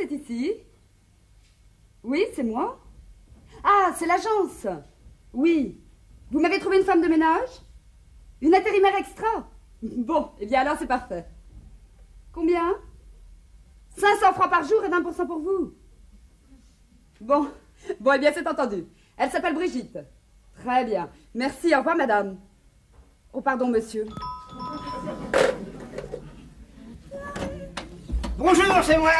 c'est ici. Oui, c'est moi. Ah, c'est l'agence. Oui. Vous m'avez trouvé une femme de ménage? Une intérimaire extra? Bon, eh bien alors c'est parfait. Combien? 500 francs par jour et 20% pour vous. Bon, eh bien c'est entendu. Elle s'appelle Brigitte. Très bien. Merci, au revoir madame. Oh pardon monsieur. Bonjour, c'est moi.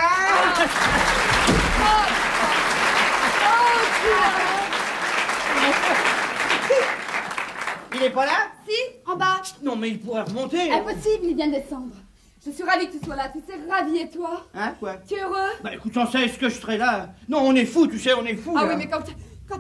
Il est pas là? Si, en bas. Non, mais il pourrait remonter. Impossible, il vient de descendre. Je suis ravie que tu sois là, tu sais, ravie, et toi? Hein, quoi? Tu es heureux? Bah écoute, on sait, est-ce que je serais là? Non, on est fous, tu sais, on est fous. Ah là. oui, mais quand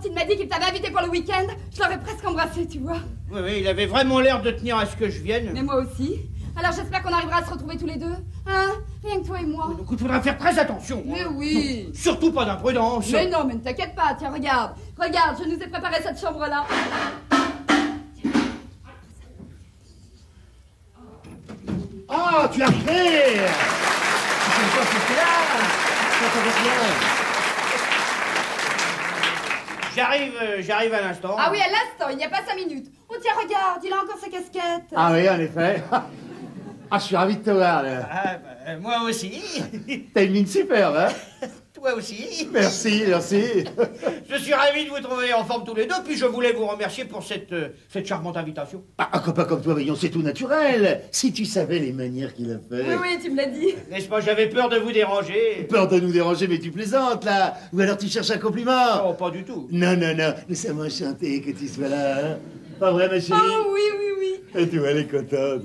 il m'a dit qu'il t'avait invité pour le week-end, je l'aurais presque embrassé, tu vois. Oui, il avait vraiment l'air de tenir à ce que je vienne. Mais moi aussi. Alors j'espère qu'on arrivera à se retrouver tous les deux. Hein? Rien que toi et moi. Donc il faudra faire très attention. Mais hein. oui. Non, surtout pas d'imprudence. Mais non, mais ne t'inquiète pas, tiens, regarde. Regarde, je nous ai préparé cette chambre-là. Oh, tu as fait! J'arrive à l'instant. Ah oui, à l'instant, il n'y a pas 5 minutes. Oh tiens, regarde, il a encore sa casquette. Ah oui, en effet. Ah, je suis ravi de te voir, là. Ah, bah, moi aussi. T'as une mine superbe, hein? Toi aussi. Merci, merci. Je suis ravi de vous trouver en forme tous les deux, puis je voulais vous remercier pour cette charmante invitation. Ah, un copain comme toi, voyons, c'est tout naturel. Si tu savais les manières qu'il a fait. Oui, oui, tu me l'as dit. N'est-ce pas, j'avais peur de vous déranger. Peur de nous déranger, mais tu plaisantes, là. Ou alors tu cherches un compliment. Oh, pas du tout. Non, non, non. Nous sommes enchantés que tu sois là, hein. Pas vrai, ma chérie? Oh oui, oui, oui. Et tu vois, elle est contente.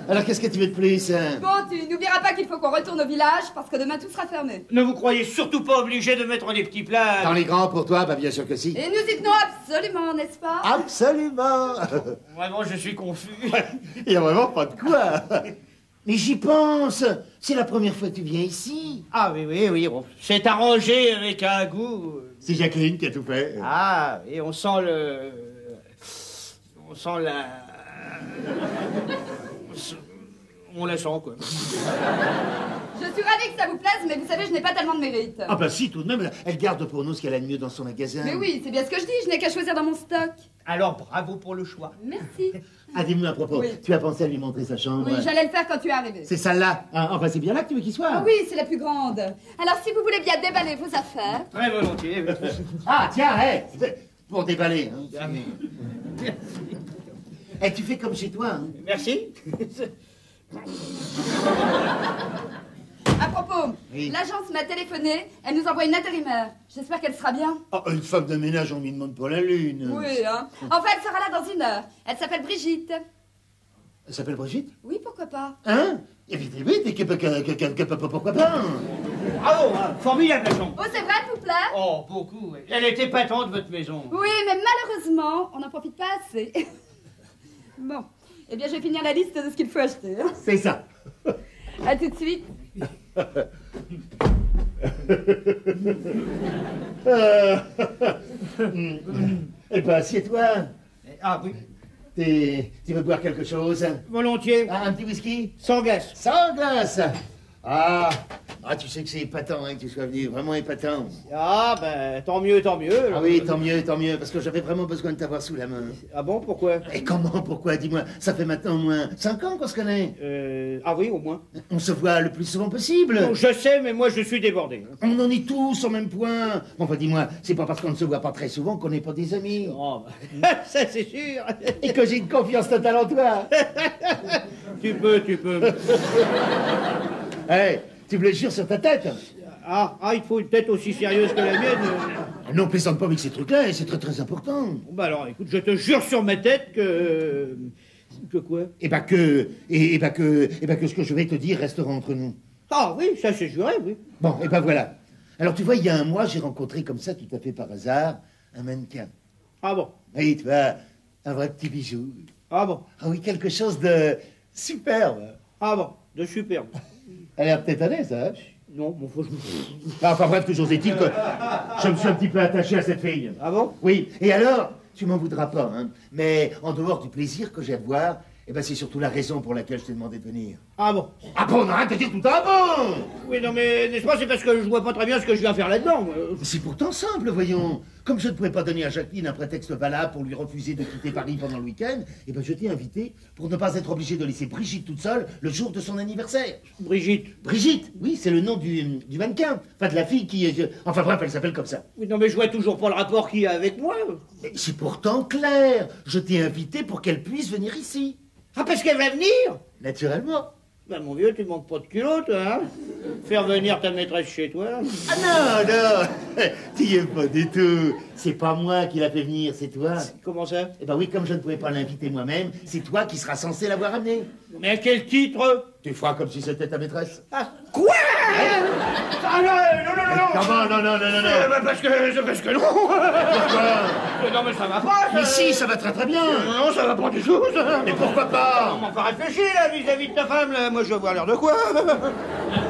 Alors, qu'est-ce que tu veux de plus, hein? Bon, tu n'oublieras pas qu'il faut qu'on retourne au village, parce que demain tout sera fermé. Ne vous croyez surtout pas obligé de mettre des petits plats. Dans les grands pour toi, bah bien sûr que si. Et nous y tenons absolument, n'est-ce pas? Absolument. Vraiment, je suis confus. Il n'y a vraiment pas de quoi. Mais j'y pense. C'est la première fois que tu viens ici. Ah oui, bon, c'est arrangé avec un goût. C'est Jacqueline qui a tout fait. Ah, et on sent le... On sent la... On la sent, quoi. Je suis ravie que ça vous plaise, mais vous savez, je n'ai pas tellement de mérite. Ah bah si, tout de même, elle garde pour nous ce qu'elle a de mieux dans son magasin. Mais oui, c'est bien ce que je dis, je n'ai qu'à choisir dans mon stock. Alors, bravo pour le choix. Merci. Ah, dis-moi à propos, Oui. tu as pensé à lui montrer sa chambre? Oui, j'allais le faire quand tu es arrivé. C'est celle-là. Ah, enfin, c'est bien là que tu veux qu'il soit. Ah oui, c'est la plus grande. Alors, si vous voulez bien déballer vos affaires... Très volontiers. Ah, tiens, hé, pour déballer. Hein. Ah, mais... Eh, tu fais comme chez toi. Hein. Merci. À propos, Oui. l'agence m'a téléphoné, elle nous envoie une intérimaire. J'espère qu'elle sera bien. Ah, une femme de ménage, on lui demande pas la lune. Oui, hein. Enfin, elle sera là dans 1 heure. Elle s'appelle Brigitte. Elle s'appelle Brigitte? Oui, pourquoi pas? Hein? Vite, et pourquoi pas? Bravo, hein, formidable la chambre. Oh, c'est vrai, elle vous plaît? Oh, beaucoup. Oui. Elle était patente, votre maison. Oui, mais malheureusement, on n'en profite pas assez. Bon, eh bien, je vais finir la liste de ce qu'il faut acheter. Hein. C'est ça. À tout de suite. Eh ben, assieds-toi. Ah oui, Tu veux boire quelque chose? volontiers. Ah, un petit whisky? Sans glace. Sans glace. Ah, tu sais que c'est épatant, hein, que tu sois venu, vraiment épatant. Ah, ben, tant mieux. Ah oui, tant mieux, parce que j'avais vraiment besoin de t'avoir sous la main. Ah bon, pourquoi? Et comment, pourquoi, dis-moi, ça fait maintenant au moins 5 ans qu'on se connaît. Ah oui, au moins. On se voit le plus souvent possible. Bon, je sais, mais moi, je suis débordé. On en est tous au même point. Enfin, dis-moi, c'est pas parce qu'on ne se voit pas très souvent qu'on n'est pas des amis. Oh, bah, ça, c'est sûr. Et que j'ai une confiance totale en toi. Tu peux. Hey, tu me le jures sur ta tête? Ah, il faut une tête aussi sérieuse que la mienne. Non, plaisante pas avec ces trucs-là, et c'est très très important. Bon, bah alors, écoute, je te jure sur ma tête que... Que quoi? Et bah que ce que je vais te dire restera entre nous. Ah oui, ça c'est juré, oui. Bon, et ben voilà. Alors tu vois, il y a un mois, j'ai rencontré comme ça, tout à fait par hasard, un mannequin. Ah bon? Oui, tu vois, un vrai petit bijou. Ah bon? Ah oui, quelque chose de superbe. Ah bon, de superbe. Elle a l'air peut-être étonnée, ça. Hein? Non, bon, faut... Enfin bref, toujours est-il que je me suis un petit peu attaché à cette fille. Ah bon? Oui, et alors, tu m'en voudras pas, hein, mais en dehors du plaisir que j'ai à te voir, eh ben c'est surtout la raison pour laquelle je t'ai demandé de venir. Ah bon? Ah bon, on arrête de dire tout le temps ah bon. Oui, non, mais n'est-ce pas, c'est parce que je vois pas très bien ce que je viens faire là-dedans. Moi. C'est pourtant simple, voyons. Comme je ne pouvais pas donner à Jacqueline un prétexte valable pour lui refuser de quitter Paris pendant le week-end, eh ben je t'ai invité pour ne pas être obligé de laisser Brigitte toute seule le jour de son anniversaire. Brigitte. Brigitte, oui, c'est le nom du mannequin. Enfin, de la fille qui est... Enfin bref, elle s'appelle comme ça. Oui, non, mais je vois toujours pas le rapport qu'il y a avec moi. Mais c'est pourtant clair. Je t'ai invité pour qu'elle puisse venir ici. Ah, parce qu'elle va venir? Naturellement. Ben, mon vieux, tu manques pas de culot, toi, hein? Faire venir ta maîtresse chez toi. Ah non, non, tu y es pas du tout. C'est pas moi qui l'a fait venir, c'est toi. Comment ça? Eh ben oui, comme je ne pouvais pas l'inviter moi-même, c'est toi qui seras censé l'avoir amené. Mais à quel titre? Tu feras comme si c'était ta maîtresse. Ah, quoi? Ah non, non, non, non! Comment? Non, non, non, non, non. Parce que non! Pourquoi? Non, mais ça va pas, ça! Mais si, ça va très très bien. Non, ça va pas du tout, ça! Mais pourquoi pas? On m'en fait réfléchir, là, vis-à-vis de ta femme, là. Moi, je veux avoir l'air de quoi?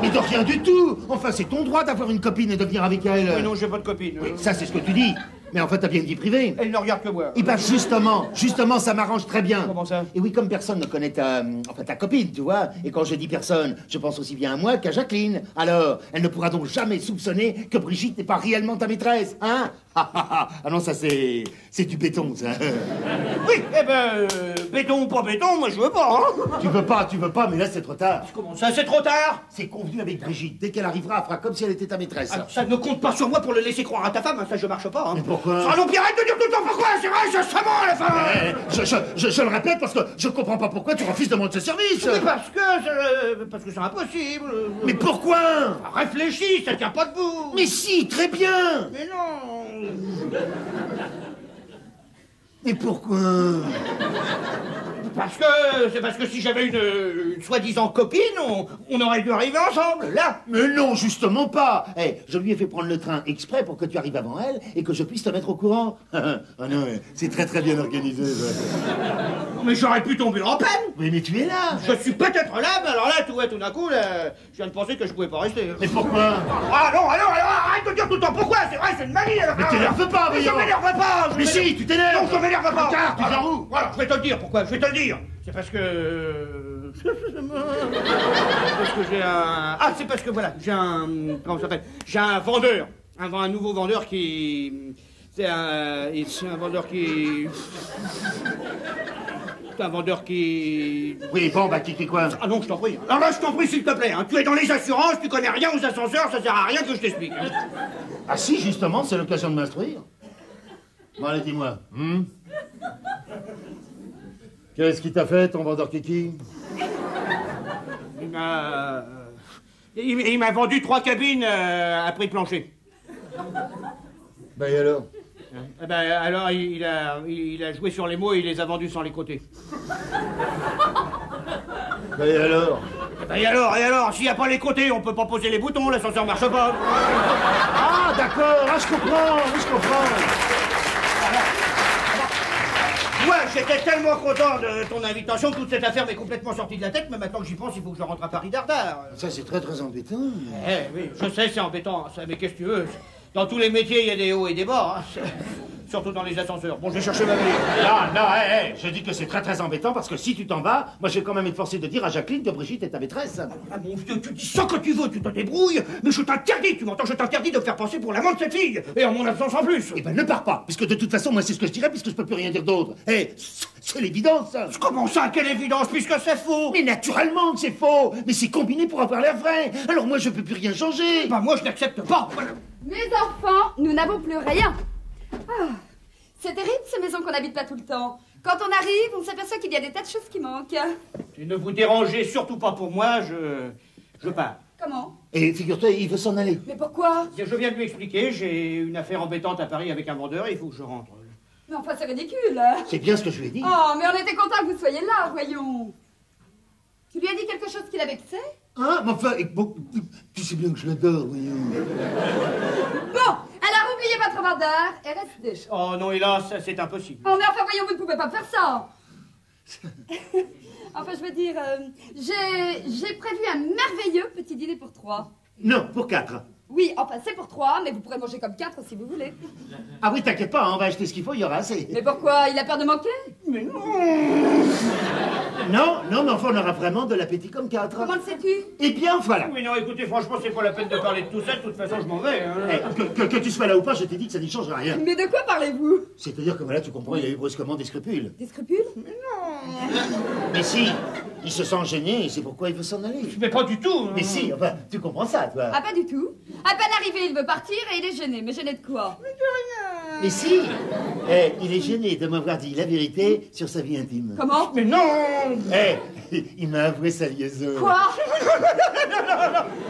Mais de rien du tout. Enfin, c'est ton droit d'avoir une copine et de venir avec elle. Mais non, j'ai pas de copine. Oui, ça c'est ce que tu dis. Mais en fait, t'as bien une vie privée. Elle ne regarde que moi. Et ben justement, ça m'arrange très bien. Comment ça? Et oui, comme personne ne connaît ta copine, tu vois. Et quand je dis personne, je pense aussi bien à moi qu'à Jacqueline. Alors, elle ne pourra donc jamais soupçonner que Brigitte n'est pas réellement ta maîtresse, hein? Ah non, ça c'est du béton, ça. Oui, eh ben, béton ou pas béton, moi je veux pas, hein. Tu veux pas, mais là c'est trop tard. Comment ça, c'est trop tard? C'est convenu avec Brigitte. Dès qu'elle arrivera, elle fera comme si elle était ta maîtresse. Alors, ça ne compte pas sur moi pour le laisser croire à ta femme, hein, ça je marche pas, hein. Mais pourquoi? Ah non, puis arrête de dire tout le temps pourquoi, c'est vrai, c'est justement à la fin. Je le répète parce que je comprends pas pourquoi tu refuses de me rendre ce service. Mais parce que c'est impossible. Mais pourquoi? Réfléchis, ça tient pas debout. Mais si, très bien. Mais non. Mais pourquoi? C'est parce que si j'avais une soi-disant copine, on aurait dû arriver ensemble, là. Mais non, justement pas. Je lui ai fait prendre le train exprès pour que tu arrives avant elle et que je puisse te mettre au courant. Ah non, c'est très très bien organisé. Mais j'aurais pu tomber en panne. Oui, mais tu es là. Je suis peut-être là, mais alors là, tout d'un coup, là, je viens de penser que je pouvais pas rester. Mais pourquoi? Ah non, alors, arrête de dire tout le temps pourquoi, c'est vrai, c'est une manie. Mais t'énerve pas, mais je voyons. m'énerve pas. Mais si, tu t'énerves. Non, je m'énerve pas. Car, tu viens où? Voilà, je vais te le dire, pourquoi, je vais te le dire. C'est parce que... parce que j'ai un... Ah, c'est parce que, voilà, j'ai un... Comment ça s'appelle? J'ai un vendeur. Un nouveau vendeur qui... C'est un vendeur qui... C'est un vendeur qui... Oui, bon, bah, qui quoi? Ah non, je t'en prie. Alors là, je t'en prie, s'il te plaît. Hein. Tu es dans les assurances, tu connais rien aux ascenseurs, ça sert à rien que je t'explique. Hein. Ah si, justement, c'est l'occasion de m'instruire. Bon, allez, dis-moi. Qu'est-ce qui t'a fait, ton vendeur kiki? Il m'a vendu 3 cabines à prix plancher. Ben et alors? Ben alors, il a joué sur les mots et il les a vendus sans les côtés. Ben et alors? Ben et alors, s'il n'y a pas les côtés, on peut pas poser les boutons, l'ascenseur marche pas. Ah, d'accord, je comprends. Moi, j'étais tellement content de ton invitation que toute cette affaire m'est complètement sortie de la tête, mais maintenant que j'y pense, il faut que je rentre à Paris d'Ardard. Ça, c'est très très embêtant. Oui, je sais, c'est embêtant, ça, mais qu'est-ce que tu veux? Dans tous les métiers, il y a des hauts et des bas, hein. Surtout dans les ascenseurs. Bon, je vais chercher ma valise. Non, je dis que c'est très très embêtant parce que si tu t'en vas, moi je vais quand même être forcé de dire à Jacqueline que Brigitte est ta maîtresse. Ah mon vieux, tu dis ça que tu veux, tu te débrouilles, mais je t'interdis, tu m'entends, je t'interdis de me faire passer pour l'amant de cette fille, et en mon absence en plus. Eh ben ne pars pas, puisque de toute façon, moi c'est ce que je dirais, puisque je peux plus rien dire d'autre. C'est l'évidence, ça. Comment ça, quelle évidence, puisque c'est faux? Mais naturellement que c'est faux, mais c'est combiné pour avoir l'air vrai. Alors moi je peux plus rien changer. Bah moi je n'accepte pas. Mes enfants, nous n'avons plus rien. Ah, c'est terrible ces maisons qu'on n'habite pas tout le temps. Quand on arrive, on s'aperçoit qu'il y a des tas de choses qui manquent. Et ne vous dérangez surtout pas pour moi, je pars. Comment? Et figure-toi, il veut s'en aller. Mais pourquoi? Je viens de lui expliquer, j'ai une affaire embêtante à Paris avec un vendeur et il faut que je rentre. Mais enfin, c'est ridicule. C'est bien ce que je lui ai dit. Oh, mais on était content que vous soyez là, voyons. Tu lui as dit quelque chose qui l'a vexé? Ah, mais enfin, bon, tu sais bien que je l'adore, voyons. Bon, alors oubliez votre vendeur et restez chez. Oh non, hélas, c'est impossible. Oh, mais enfin, voyons, vous ne pouvez pas me faire ça. Enfin, je veux dire, j'ai prévu un merveilleux petit dîner pour 3. Non, pour 4. Oui, enfin, c'est pour 3, mais vous pourrez manger comme 4 si vous voulez. Ah oui, t'inquiète pas, on va acheter ce qu'il faut, il y aura assez. Mais pourquoi? Il a peur de manquer? Mais non. Non, mais enfin, on aura vraiment de l'appétit comme 4. Comment le sais-tu? Eh bien, voilà. Mais non, écoutez, franchement, c'est pas la peine de parler de tout ça. De toute façon, je m'en vais. Hein. Que tu sois là ou pas, je t'ai dit que ça n'y change rien. Mais de quoi parlez-vous? C'est-à-dire que voilà, tu comprends, il a eu brusquement des scrupules. Des scrupules? Mais si, il se sent gêné et c'est pourquoi il veut s'en aller. Mais pas du tout. Hein. Mais si, enfin, tu comprends ça, toi. Ah, pas du tout. À peine arrivé, il veut partir et il est gêné. Mais gêné de quoi? Mais si, il est gêné de m'avoir dit la vérité sur sa vie intime. Comment? Mais non. Il m'a avoué sa liaison. Quoi?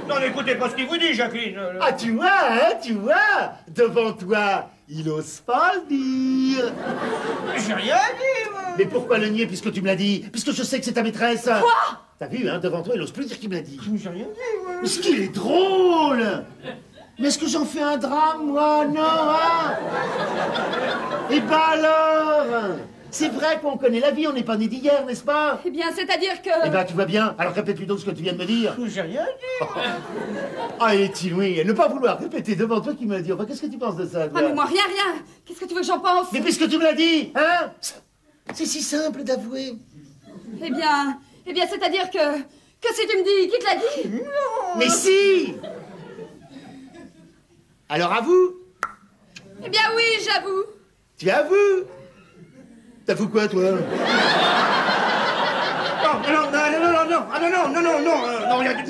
Non, n'écoutez pas ce qu'il vous dit, Jacqueline. Ah, tu vois, devant toi, il ose pas le dire. J'ai rien dit, moi. Mais pourquoi le nier puisque tu me l'as dit? Puisque je sais que c'est ta maîtresse. Quoi? T'as vu, hein, devant toi, il ose plus dire qu'il me l'a dit. J'ai rien dit, moi. Mais ce qu'il est drôle! Mais est-ce que j'en fais un drame, moi? Non, hein? Et bah alors? C'est vrai qu'on connaît la vie, on n'est pas né d'hier, n'est-ce pas? Eh bien, c'est-à-dire que... Eh ben, tu vois bien. Alors répète-lui donc ce que tu viens de me dire. J'ai rien dit. Ah, et Tinouille, ne pas vouloir répéter devant toi qui me dit. Enfin, qu'est-ce que tu penses de ça, toi? Ah, mais moi, rien. Qu'est-ce que tu veux que j'en pense? Mais puisque tu me l'as dit, hein? C'est si simple d'avouer. Eh bien, c'est-à-dire que si tu me dis, qui te l'a dit? Non. Mais si! Alors avoue. Eh bien, oui, j'avoue. Tu avoues? T'avoues quoi, toi? Non,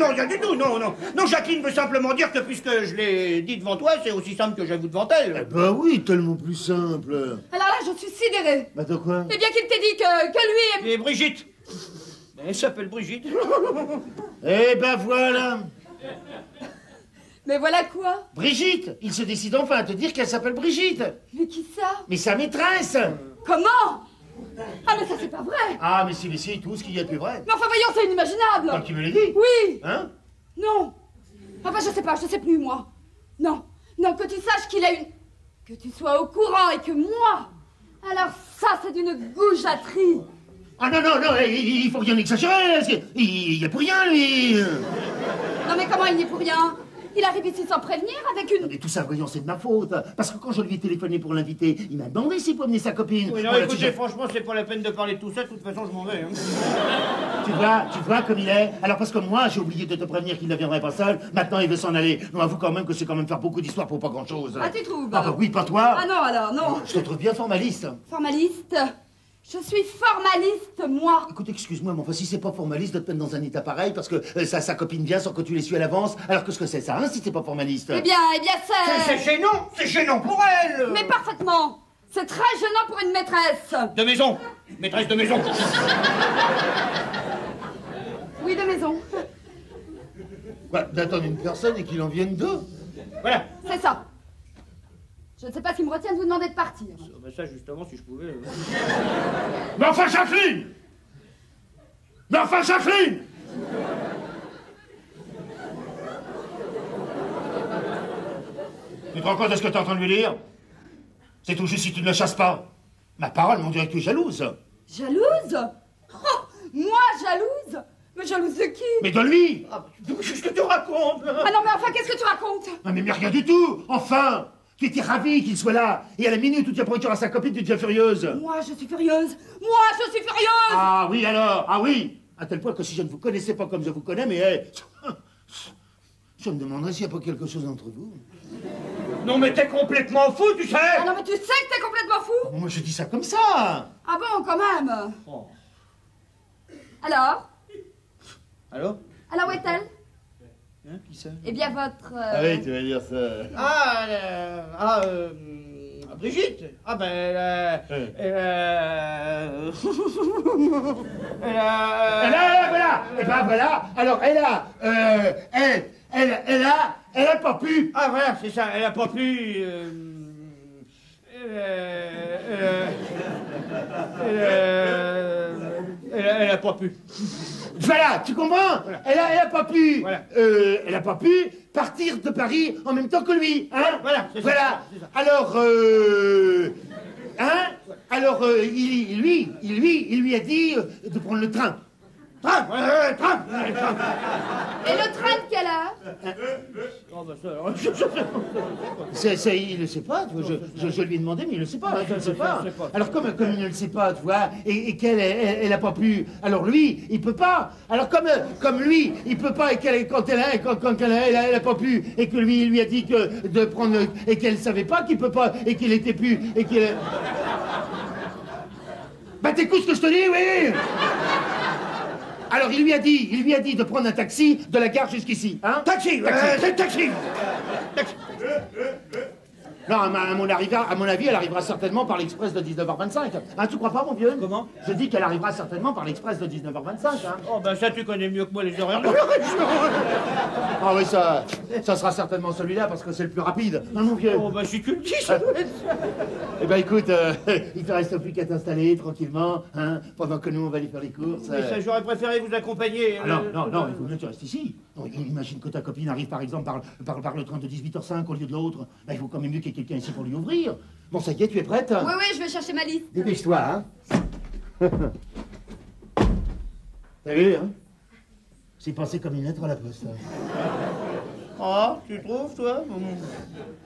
rien du tout, non, Jacqueline veut simplement dire que puisque je l'ai dit devant toi, c'est aussi simple que j'avoue devant elle. Eh ben oui, tellement plus simple. Alors là, je suis sidérée. Bah de quoi? Eh bien, qu'il t'ait dit que lui est... Et Brigitte. Elle s'appelle Brigitte. Eh ben voilà. Mais voilà quoi? Brigitte, il se décide enfin à te dire qu'elle s'appelle Brigitte. Mais qui ça? Mais sa maîtresse. Comment? Ah, mais ça, c'est pas vrai. Ah, mais si, tout ce qu'il y a de plus vrai. Mais enfin, voyons, c'est inimaginable. Quand tu me l'as dit. Oui. Hein? Non. Enfin, je sais plus, moi. Non, que tu saches qu'il a une... Que tu sois au courant et que moi... Alors ça, c'est d'une goujaterie. Ah non, il faut rien exagérer. Parce il y a pour rien, lui. Non, mais comment il n'y est pour rien? Il arrive ici sans prévenir avec une... Mais tout ça, voyons, c'est de ma faute. Parce que quand je lui ai téléphoné pour l'inviter, il m'a demandé s'il pouvait amener sa copine. Oui, non, Voilà, écoutez, franchement, c'est pas la peine de parler de tout ça, de toute façon, je m'en vais. Hein. Tu vois comme il est. Alors parce que moi, j'ai oublié de te prévenir qu'il ne viendrait pas seul. Maintenant, il veut s'en aller. Non, avoue quand même que c'est quand même faire beaucoup d'histoires pour pas grand-chose. Ah, tu trouves? Ah bah oui, pas toi. Ah non, alors, non. Je te trouve bien formaliste. Formaliste? Je suis formaliste, moi. Écoute, excuse-moi, mais enfin, si c'est pas formaliste de te mettre dans un état pareil, parce que ça copine bien sans que tu les suis à l'avance, alors que ce que c'est ça, hein, si c'est pas formaliste? Eh bien, C'est gênant pour elle. Mais parfaitement. C'est très gênant pour une maîtresse. De maison, maîtresse de maison. Oui, de maison. Quoi, d'attendre une personne et qu'il en vienne deux? Voilà. C'est ça. Je ne sais pas ce qui me retient de vous demander de partir. Ben ça, justement, si je pouvais... Mais enfin, Jacqueline! Tu te rends compte de ce que tu es en train de lui dire? C'est tout juste si tu ne le chasses pas. Ma parole, mon dirait que tu es jalouse. Jalouse? Oh, moi, jalouse? Mais jalouse de qui? Mais de lui! Qu'est-ce que tu racontes? Ah non, mais enfin, qu'est-ce que tu racontes? Non, mais rien du tout! Enfin! Tu étais ravie qu'il soit là, et à la minute où tu as pointé à sa copine, tu deviens furieuse. Moi, je suis furieuse. Ah oui, alors, ah oui! À tel point que si je ne vous connaissais pas comme je vous connais, mais... je me demanderais s'il n'y a pas quelque chose entre vous. Non, mais t'es complètement fou, tu sais. Ah non, mais tu sais que t'es complètement fou. Moi, je dis ça comme ça. Ah bon, quand même. Oh. Alors? Alors? Alors, où est-elle? Hein, qui ça? Eh bien, votre... Ah oui, tu vas dire ça. Brigitte. Ah ben, elle a... Voilà. Et ben voilà. Alors, elle a pas pu. Ah voilà, c'est ça, elle a pas pu... Elle a pas pu. Voilà, tu comprends? Voilà. Elle a pas pu. Voilà. Elle a pas pu partir de Paris en même temps que lui, hein? Voilà, c'est ça, Voilà. c'est ça. Alors, il lui a dit de prendre le train. Tram, tram. Et le train de quelle heure? Oh, bah ça, Il ne sait pas, tu vois, je lui ai demandé, mais il ne sait pas, il ne sait pas. Alors comme il ne le sait pas, tu vois, et qu'elle elle n'a pas pu, alors lui, il peut pas. Alors comme lui, il peut pas, et quand elle a pas pu, et que lui, il lui a dit que de prendre, et qu'elle savait pas qu'il peut pas, et qu'il était plus, et qu'il... Bah t'écoutes ce que je te dis, oui. Alors il lui a dit de prendre un taxi de la gare jusqu'ici, hein? Taxi. Non, à mon avis, elle arrivera certainement par l'express de 19h25. Hein, tu crois pas, mon vieux? Comment? Je dis qu'elle arrivera certainement par l'express de 19h25, hein. Oh, bah ça, tu connais mieux que moi les horaires. Ah oui, ça sera certainement celui-là, parce que c'est le plus rapide, hein, mon vieux? Oh, bah si tu le dis, ça doit être ça. Eh ben écoute, il te reste plus qu'à t'installer tranquillement, hein, pendant que nous, on va aller faire les courses. Mais ça, j'aurais préféré vous accompagner. Ah non, il faut mieux que tu restes ici. Non, imagine que ta copine arrive par exemple par le train de 18h05 au lieu de l'autre. Ben, il faut quand même mieux qu'il y ait quelqu'un ici pour lui ouvrir. Bon, ça y est, tu es prête? Oui, je vais chercher ma liste. Dépêche-toi, hein. T'as vu, hein? C'est passé comme une lettre à la poste. Oh, tu trouves, toi?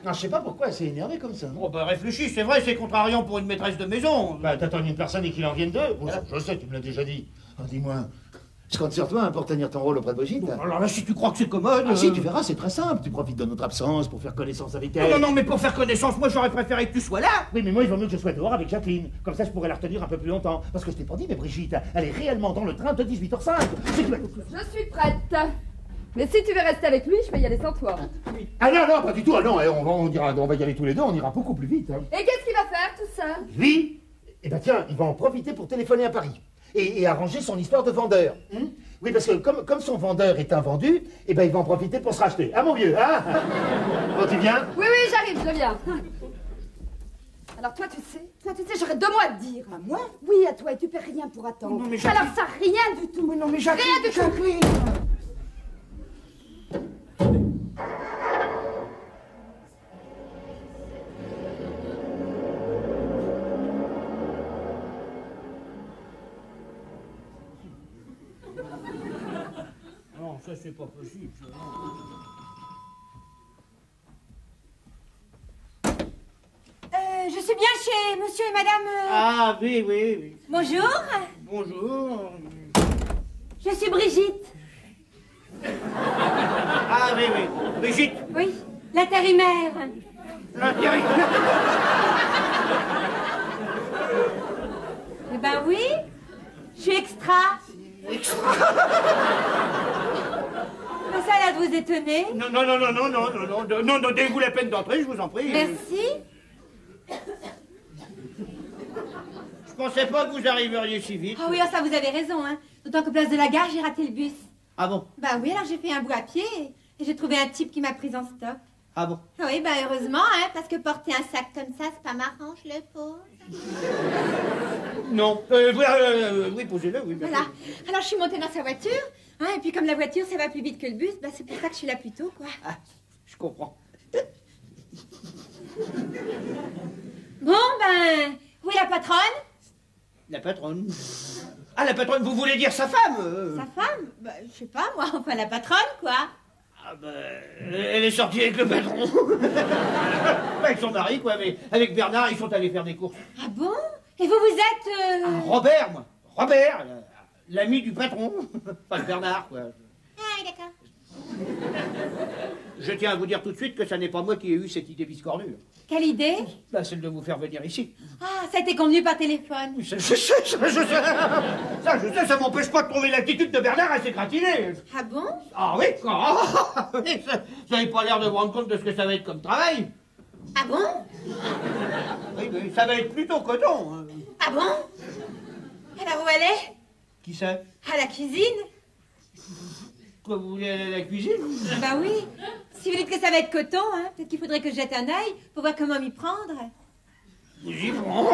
Non, je sais pas pourquoi elle s'est énervée comme ça. Oh, bah réfléchis, c'est vrai, c'est contrariant pour une maîtresse de maison. Bah, t'attends une personne et qu'il en vienne deux. Bon, je sais, tu me l'as déjà dit. Alors, dis-moi, je compte sur toi hein, pour tenir ton rôle auprès de Brigitte. Bon, alors là, si tu crois que c'est commode... Ah si, tu verras, c'est très simple. Tu profites de notre absence pour faire connaissance avec elle. Non, mais pour faire connaissance, moi, j'aurais préféré que tu sois là. Oui, mais moi, il vaut mieux que je sois dehors avec Jacqueline. Comme ça, je pourrais la retenir un peu plus longtemps. Parce que je t'ai pas dit, mais Brigitte, elle est réellement dans le train de 18h05. Je suis prête. Mais si tu veux rester avec lui, je vais y aller sans toi. Ah non, pas du tout. Ah non, on va y aller tous les deux, on ira beaucoup plus vite. Hein. Et qu'est-ce qu'il va faire tout seul? Lui, eh ben tiens, il va en profiter pour téléphoner à Paris. Et arranger son histoire de vendeur. Oui, parce que comme son vendeur est invendu, eh ben il va en profiter pour se racheter. Ah mon vieux, hein? Bon, tu viens? Oui, j'arrive, je viens. Alors toi, tu sais, j'aurais 2 mots à te dire. À moi? Oui, à toi, et tu fais rien pour attendre. Non, mais Jacqueline... Alors ça, rien du tout. Mais non, mais Jacqueline... Rien du tout. Jacqueline... Non, ça c'est pas possible. Ça, je suis bien chez monsieur et madame... Ah oui. Bonjour, Bonjour. je suis Brigitte. Ah oui. Brigitte. Oui, l'intérimaire. L'intérimaire. Eh ben oui, je suis extra. Mais ça a l'air de vous étonner. Non, donnez-vous la peine d'entrer, je vous en prie. Merci. Je pensais pas que vous arriveriez si vite. Ah oui, ça vous avez raison, hein. D'autant que place de la gare, j'ai raté le bus. Ah bon? Bah oui, alors j'ai fait un bout à pied et j'ai trouvé un type qui m'a prise en stop. Ah bon? Oui, bah heureusement, hein, parce que porter un sac comme ça, c'est pas marrant, je le pose. Non. Oui, posez-le, oui. Bien Voilà. sûr. Alors je suis montée dans sa voiture, hein, et puis comme la voiture, ça va plus vite que le bus, bah c'est pour ça que je suis là plus tôt, quoi. Ah, je comprends. Bon, ben, où est la patronne? La patronne. Ah, la patronne, vous voulez dire sa femme? Sa femme? Bah, je sais pas, moi, enfin la patronne, quoi. Ah ben, elle est sortie avec le patron. Pas avec son mari, quoi, mais avec Bernard, ils sont allés faire des courses. Ah bon? Et vous êtes... Ah, Robert, moi. Robert, l'ami du patron. Pas le Bernard, quoi. Ah oui, d'accord. Je tiens à vous dire tout de suite que ça n'est pas moi qui ai eu cette idée biscornue. Quelle idée? Bah, celle de vous faire venir ici. Ah, ça a été convenu par téléphone. Je sais, ça m'empêche pas de trouver l'attitude de Bernard assez gratinée. Ah bon? Ah oui, vous n'avez pas l'air de vous rendre compte de ce que ça va être comme travail. Ah bon? Oui, mais ça va être plutôt coton. Hein. Ah bon? Alors où elle est? Qui ça? À la cuisine? Quoi, vous voulez aller à la cuisine? Bah oui. Si vous dites que ça va être coton, hein, peut-être qu'il faudrait que je jette un œil pour voir comment m'y prendre. J'y prends.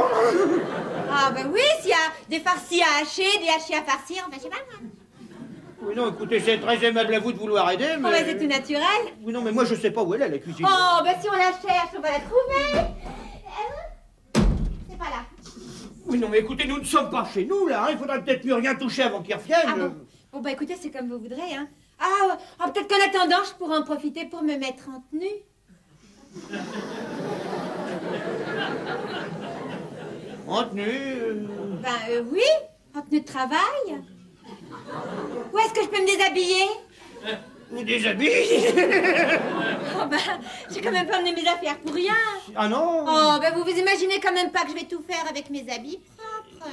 Ah bah oui, s'il y a des farcis à hacher, des hachis à farcir, enfin je sais pas moi. Oui, non, écoutez, c'est très aimable à vous de vouloir aider, mais... Oh bah c'est tout naturel. Oui, non, mais moi je sais pas où elle est, la cuisine. Oh bah si on la cherche, on va la trouver. C'est pas là. Oui, non, mais écoutez, nous ne sommes pas chez nous, là. Hein. Il faudrait peut-être mieux rien toucher avant qu'ils reviennent. Ah bon? Bon, bah écoutez, c'est comme vous voudrez, hein. Peut-être qu'en attendant, je pourrais en profiter pour me mettre en tenue. En tenue Oui, en tenue de travail. Où est-ce que je peux me déshabiller? Vous déshabillez? J'ai quand même pas emmené mes affaires pour rien. Ah non? Vous vous imaginez quand même pas que je vais tout faire avec mes habits propres.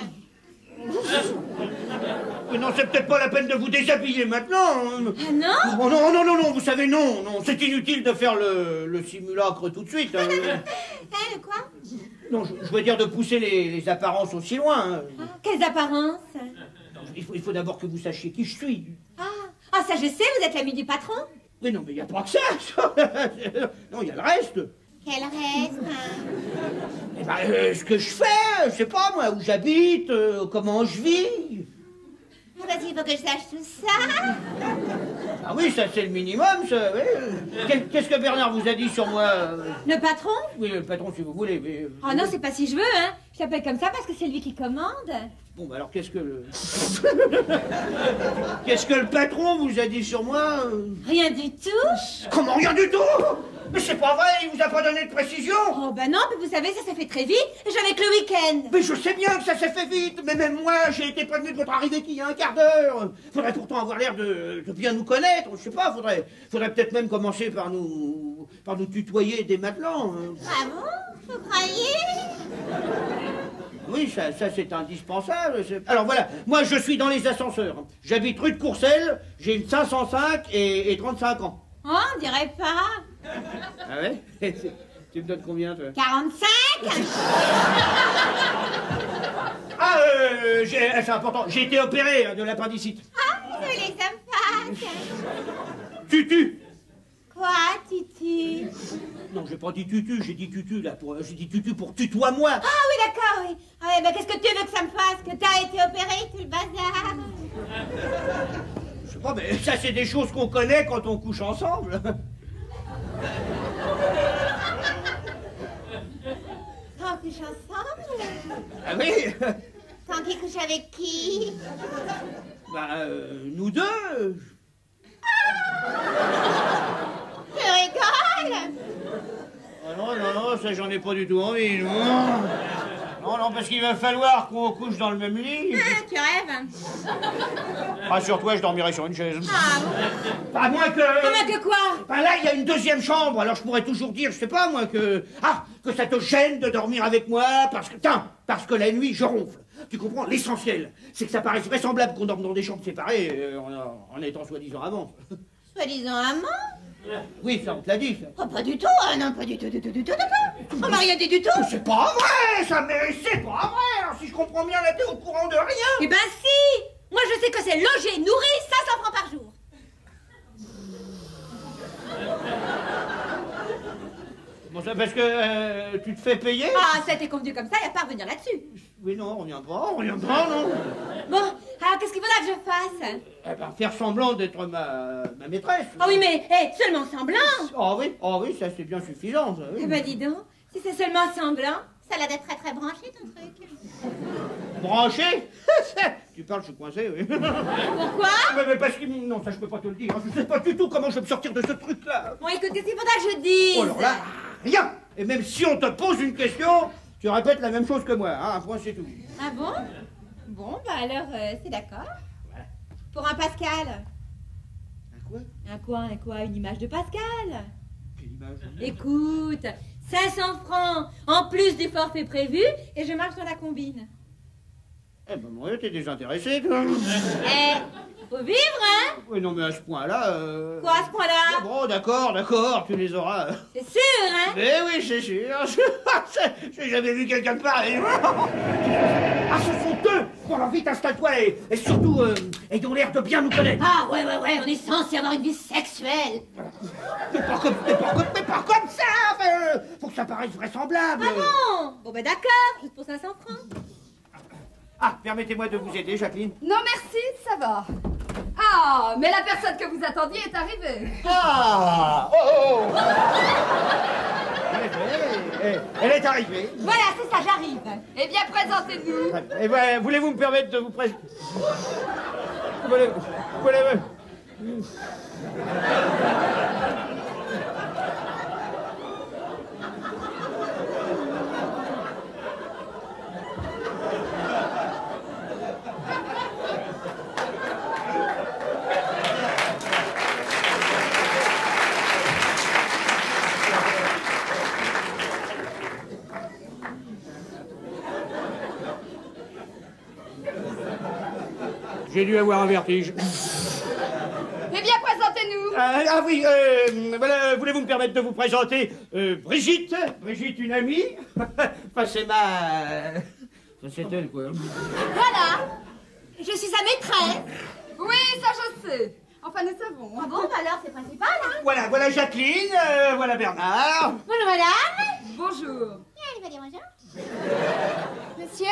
Mais non, c'est peut-être pas la peine de vous déshabiller maintenant. Ah non? Oh, non, vous savez, non, c'est inutile de faire le simulacre tout de suite. Hein. Quoi? Non, je veux dire de pousser les apparences aussi loin. Hein. Quelles apparences? Il faut d'abord que vous sachiez qui je suis. Ça je sais, vous êtes l'ami du patron? Mais non, mais il n'y a pas que ça. Non, il y a le reste. Quel reste? Eh ben, ce que je fais, je sais pas moi, où j'habite, comment je vis. Il faut que je sache tout ça. Ah oui, ça c'est le minimum, ça. Oui. Qu'est-ce que Bernard vous a dit sur moi? Le patron? Oui, le patron si vous voulez, mais... Non, c'est pas si je veux, hein. Je l'appelle comme ça parce que c'est lui qui commande. Bon, bah alors qu'est-ce que le... Qu'est-ce que le patron vous a dit sur moi? Rien du tout. Comment rien du tout? Mais c'est pas vrai, il vous a pas donné de précision. Non, mais vous savez, ça s'est fait très vite. J'avais que le week-end. Mais je sais bien que ça s'est fait vite, mais même moi, j'ai été prévenu de votre arrivée qu'il y a un quart d'heure. Faudrait pourtant avoir l'air de bien nous connaître, je sais pas, faudrait peut-être même commencer par nous tutoyer dès maintenant. Ah bon? Vous croyez? Oui, ça c'est indispensable. Alors voilà, moi je suis dans les ascenseurs. J'habite rue de Courcelles, j'ai une 505 et 35 ans. On dirait pas. Ah ouais? Tu me donnes combien, toi? 45. C'est important, j'ai été opéré de l'appendicite. Désolé, ça me passe. Tutu. Quoi, Tutu? Non, j'ai pas dit tutu, j'ai dit tutu, là, j'ai dit tutu pour tutoie-moi. Oui, d'accord, oui. Qu'est-ce que tu veux que ça me fasse? Que t'as été opéré, tout le bazar? Je sais pas, mais ça, c'est des choses qu'on connaît quand on couche ensemble. On couche ensemble? Ah oui? Tant qu'il couche avec qui? Nous deux. Tu rigoles? Non, ça, j'en ai pas du tout envie, non. Non, parce qu'il va falloir qu'on couche dans le même lit. Tu rêves? Rassure-toi, je dormirai sur une chaise. Pas moins que... Comment que quoi? Là, il y a une deuxième chambre, alors je pourrais toujours dire, je sais pas, moi, que ça te gêne de dormir avec moi, parce que la nuit, je ronfle. Tu comprends? L'essentiel, c'est que ça paraisse vraisemblable qu'on dorme dans des chambres séparées, en étant soi-disant amants. Soi-disant amant? Oui, ça, on te l'a dit, ça. Pas du tout, non, pas du tout. On m'a rien dit du tout. C'est pas vrai, ça, mais c'est pas vrai. Alors, si je comprends bien, là, t'es au courant de rien. Eh ben si. Moi, je sais que c'est logé, nourri, 500 francs par jour. Bon, ça, parce que tu te fais payer? Ça a été convenu comme ça, y a pas à revenir là-dessus. Oui, non, on revient pas, non. Bon, alors qu'est-ce qu'il faudra que je fasse? Faire semblant d'être ma maîtresse. Oui, mais, seulement semblant. Oui, ça c'est bien suffisant, ça, oui. Dis donc, si c'est seulement semblant, ça a l'air d'être très très branché ton truc. Branché? Tu parles, je suis coincé, oui. Pourquoi? Mais parce que... Non, ça je peux pas te le dire, je sais pas du tout comment je vais me sortir de ce truc-là. Bon, écoute, qu'est-ce qu'il faudra que je dise? Oh, alors là, rien. Et même si on te pose une question, tu répètes la même chose que moi, hein, un point c'est tout. Ah bon? Bon, alors, c'est d'accord. Voilà. Pour un Pascal. Un quoi? Un quoi? Une image de Pascal. Quelle image? Écoute, 500 francs en plus du forfait prévu et je marche dans la combine. Moi, t'es désintéressé, toi. Faut vivre, hein? Oui, non, mais à ce point-là... Quoi, à ce point-là? Bon, d'accord, tu les auras. C'est sûr, hein? Mais oui, c'est sûr. J'ai jamais vu quelqu'un de pareil. Ce sont eux. Bon, alors vite, installe-toi et surtout, ayons l'air de bien nous connaître. Ouais, on est censé avoir une vie sexuelle. Mais pas comme ça. Faut que ça paraisse vraisemblable. Bon, d'accord, juste pour 500 francs. Permettez-moi de vous aider, Jacqueline. Non, merci, ça va. Mais la personne que vous attendiez est arrivée. Elle est arrivée. Voilà, c'est ça, j'arrive. Eh bien, présentez-nous. Et voilà, voulez-vous me permettre de vous présenter... J'ai dû avoir un vertige. Eh bien, présentez-nous. Ah oui, voilà, voulez-vous me permettre de vous présenter Brigitte. Brigitte, une amie. Enfin, c'est ma... Enfin, c'est elle, quoi. Voilà. Je suis sa maîtresse. Oui, ça je sais. Enfin, nous savons. Ah bon, bah alors, c'est principal, hein? Voilà Jacqueline, voilà Bernard. Bonjour, madame. Bonjour. Il va dire bonjour. Monsieur?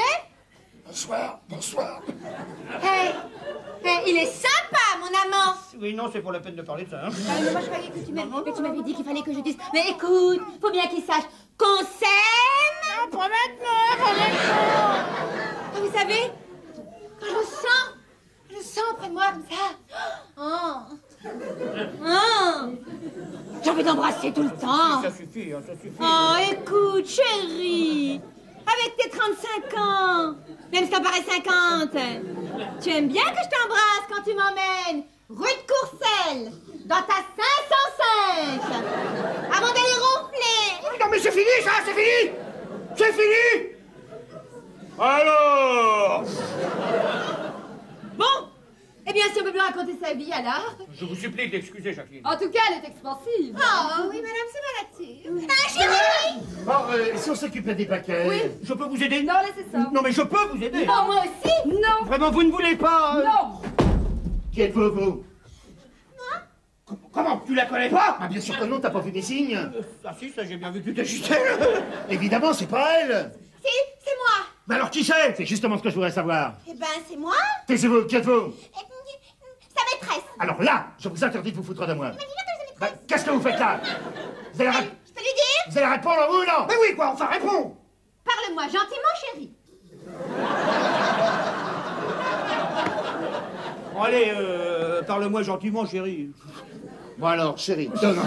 Bonsoir. Il est sympa, mon amant. Oui, non, c'est pour la peine de parler de ça. Hein. Ah, mais moi, je croyais que tu m'avais dit qu'il fallait que je dise. Mais écoute, faut bien qu'il sache qu'on s'aime. Non, pas maintenant. Ah, vous savez, quand je le sens près de moi comme ça. J'ai envie d'embrasser tout le temps. Ça suffit, hein, ça suffit. Oh, écoute, chérie, avec tes 35 ans, même si t'en paraît 50, tu aimes bien que je t'embrasse quand tu m'emmènes rue de Courcelles, dans ta 505, avant d'aller ronfler. Non, mais c'est fini, ça, c'est fini. C'est fini. Alors, Bon, eh bien, si on peut plus raconter sa vie, alors. je vous supplie d'excuser, Jacqueline. En tout cas, elle est expansive. Oh, oui, madame, c'est mal là-dessus. Ah, chérie. Bon, si on s'occupait des paquets... Oui. Je peux vous aider? Non, laissez ça. Non, mais je peux vous aider. Oh, moi aussi. Non. Vraiment, vous ne voulez pas Non. Qui êtes-vous, vous? Comment? Tu la connais pas? Ah, bien sûr que non, t'as pas vu des signes. Ah si, ça j'ai bien vu que tu t'ajustais. Évidemment, c'est pas elle. Si, c'est moi. Mais alors qui c'est? C'est justement ce que je voudrais savoir. Eh ben, c'est moi. Taisez-vous, qui êtes-vous? Sa maîtresse. Alors là, je vous interdis de vous foutre de moi. Mais dis-moi que je Bah, qu'est-ce que vous faites là? Vous allez, Je peux lui dire? vous allez répondre ou non? Mais oui, quoi, enfin, réponds. Parle-moi gentiment, chérie. Bon, allez, parle-moi gentiment, chérie. Bon alors, chérie, donne.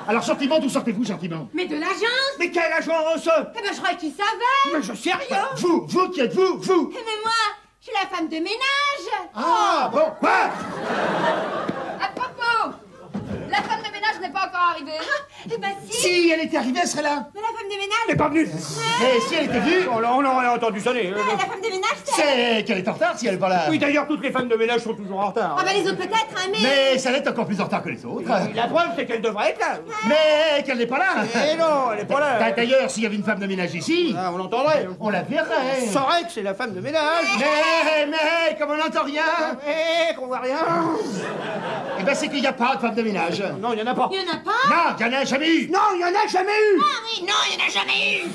Alors, gentiment, d'où sortez-vous, gentiment? Mais de l'agence. Mais quelle agence? Eh ben, je croyais que tu savais. Mais je sais rien. Vous qui êtes-vous? Vous? Mais moi, je suis la femme de ménage. Ah, bon, quoi? À propos, la femme de ménage n'est pas encore arrivée. Eh ben, si. Si elle était arrivée, elle serait là. Mais la femme de Elle n'est ménage. pas venue. Et si elle était venue, On aurait entendu sonner. La femme de ménage, c'est. c'est qu'elle est en retard si elle est pas là. Oui, d'ailleurs, toutes les femmes de ménage sont toujours en retard. Ah, bah, les autres peut-être, hein, mais. Mais ça est encore plus en retard que les autres. La preuve, c'est qu'elle devrait être là. Mais qu'elle n'est pas là. Eh non, elle n'est pas là. D'ailleurs, s'il y avait une femme de ménage ici, Ah, on l'entendrait. on la verrait. On saurait que c'est la femme de ménage. Mais, comme on n'entend rien, Eh, qu'on voit rien. eh ben c'est qu'il n'y a pas de femme de ménage. Non, il n'y en a pas. Il y en a pas. Non, il n'y en a jamais eu. Non, il n'y en a jamais eu. Ah oui, non, il n'y en a jamais eu.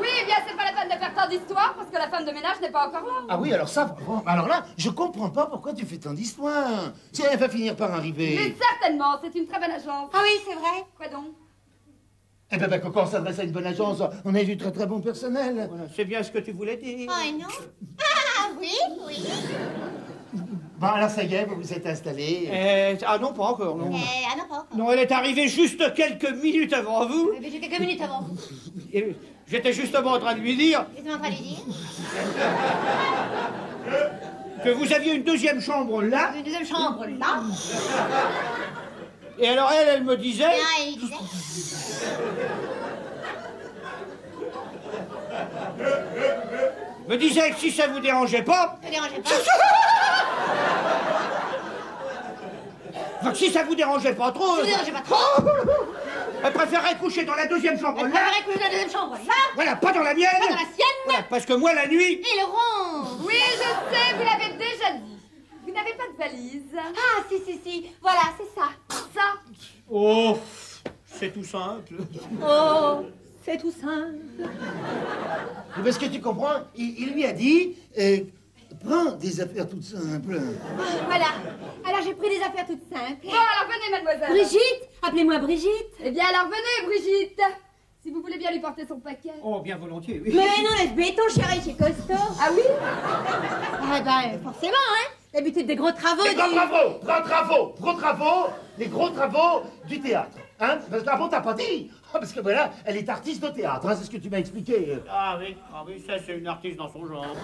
Oui, eh bien, c'est pas la peine de faire tant d'histoires parce que la femme de ménage n'est pas encore là. Ah oui, alors ça, bon, alors là, je comprends pas pourquoi tu fais tant d'histoires. Si elle va finir par Mais arriver. certainement, c'est une très bonne agence. Ah oui, c'est vrai. Quoi donc? Eh ben, quand on s'adresse à une bonne agence, on a du très très bon personnel. Voilà, c'est bien ce que tu voulais dire. Oh, et non. Ah oui, oui. Bon, alors ça y est, vous vous êtes installés. Ah non, pas encore, non. Ah non, pas encore. Non, elle est arrivée juste quelques minutes avant vous. Mais j'ai quelques minutes avant. Et j'étais justement en train de lui dire Qu'est-ce que tu es en train de lui dire? que vous aviez une deuxième chambre là. Une deuxième chambre là. Et alors elle me disait... Ah, il disait. Me disait que si ça vous dérangeait pas... Ne dérangez pas. Enfin, que si ça vous dérangeait pas trop... Ne dérangez pas trop. Elle préférerait coucher dans la deuxième chambre Elle là. préférait coucher dans la deuxième chambre là. Voilà, pas dans la mienne. Pas dans la sienne. Voilà, parce que moi la nuit... Et le rond. Oui, je sais, vous l'avez déjà dit. Vous n'avez pas de valise. Ah, si. Voilà, c'est ça. Ça. Oh, c'est tout simple. Oh, c'est tout simple. Parce que tu comprends, il lui a dit, prends des affaires toutes simples. Voilà. Alors j'ai pris des affaires toutes simples. Bon, alors venez, mademoiselle. Brigitte, Appelez-moi Brigitte. Eh bien, alors venez, Brigitte. Si vous voulez bien lui porter son paquet. Oh, bien volontiers, oui. Mais non, laisse béton, chérie, c'est costaud. Ah oui? Ah ben, forcément, hein. D'habitude, des gros travaux. Les gros travaux du théâtre. Hein? Parce que, ah bon, t'as pas dit? Parce que voilà, elle est artiste de théâtre, hein, c'est ce que tu m'as expliqué. Ah oui, ça c'est une artiste dans son genre.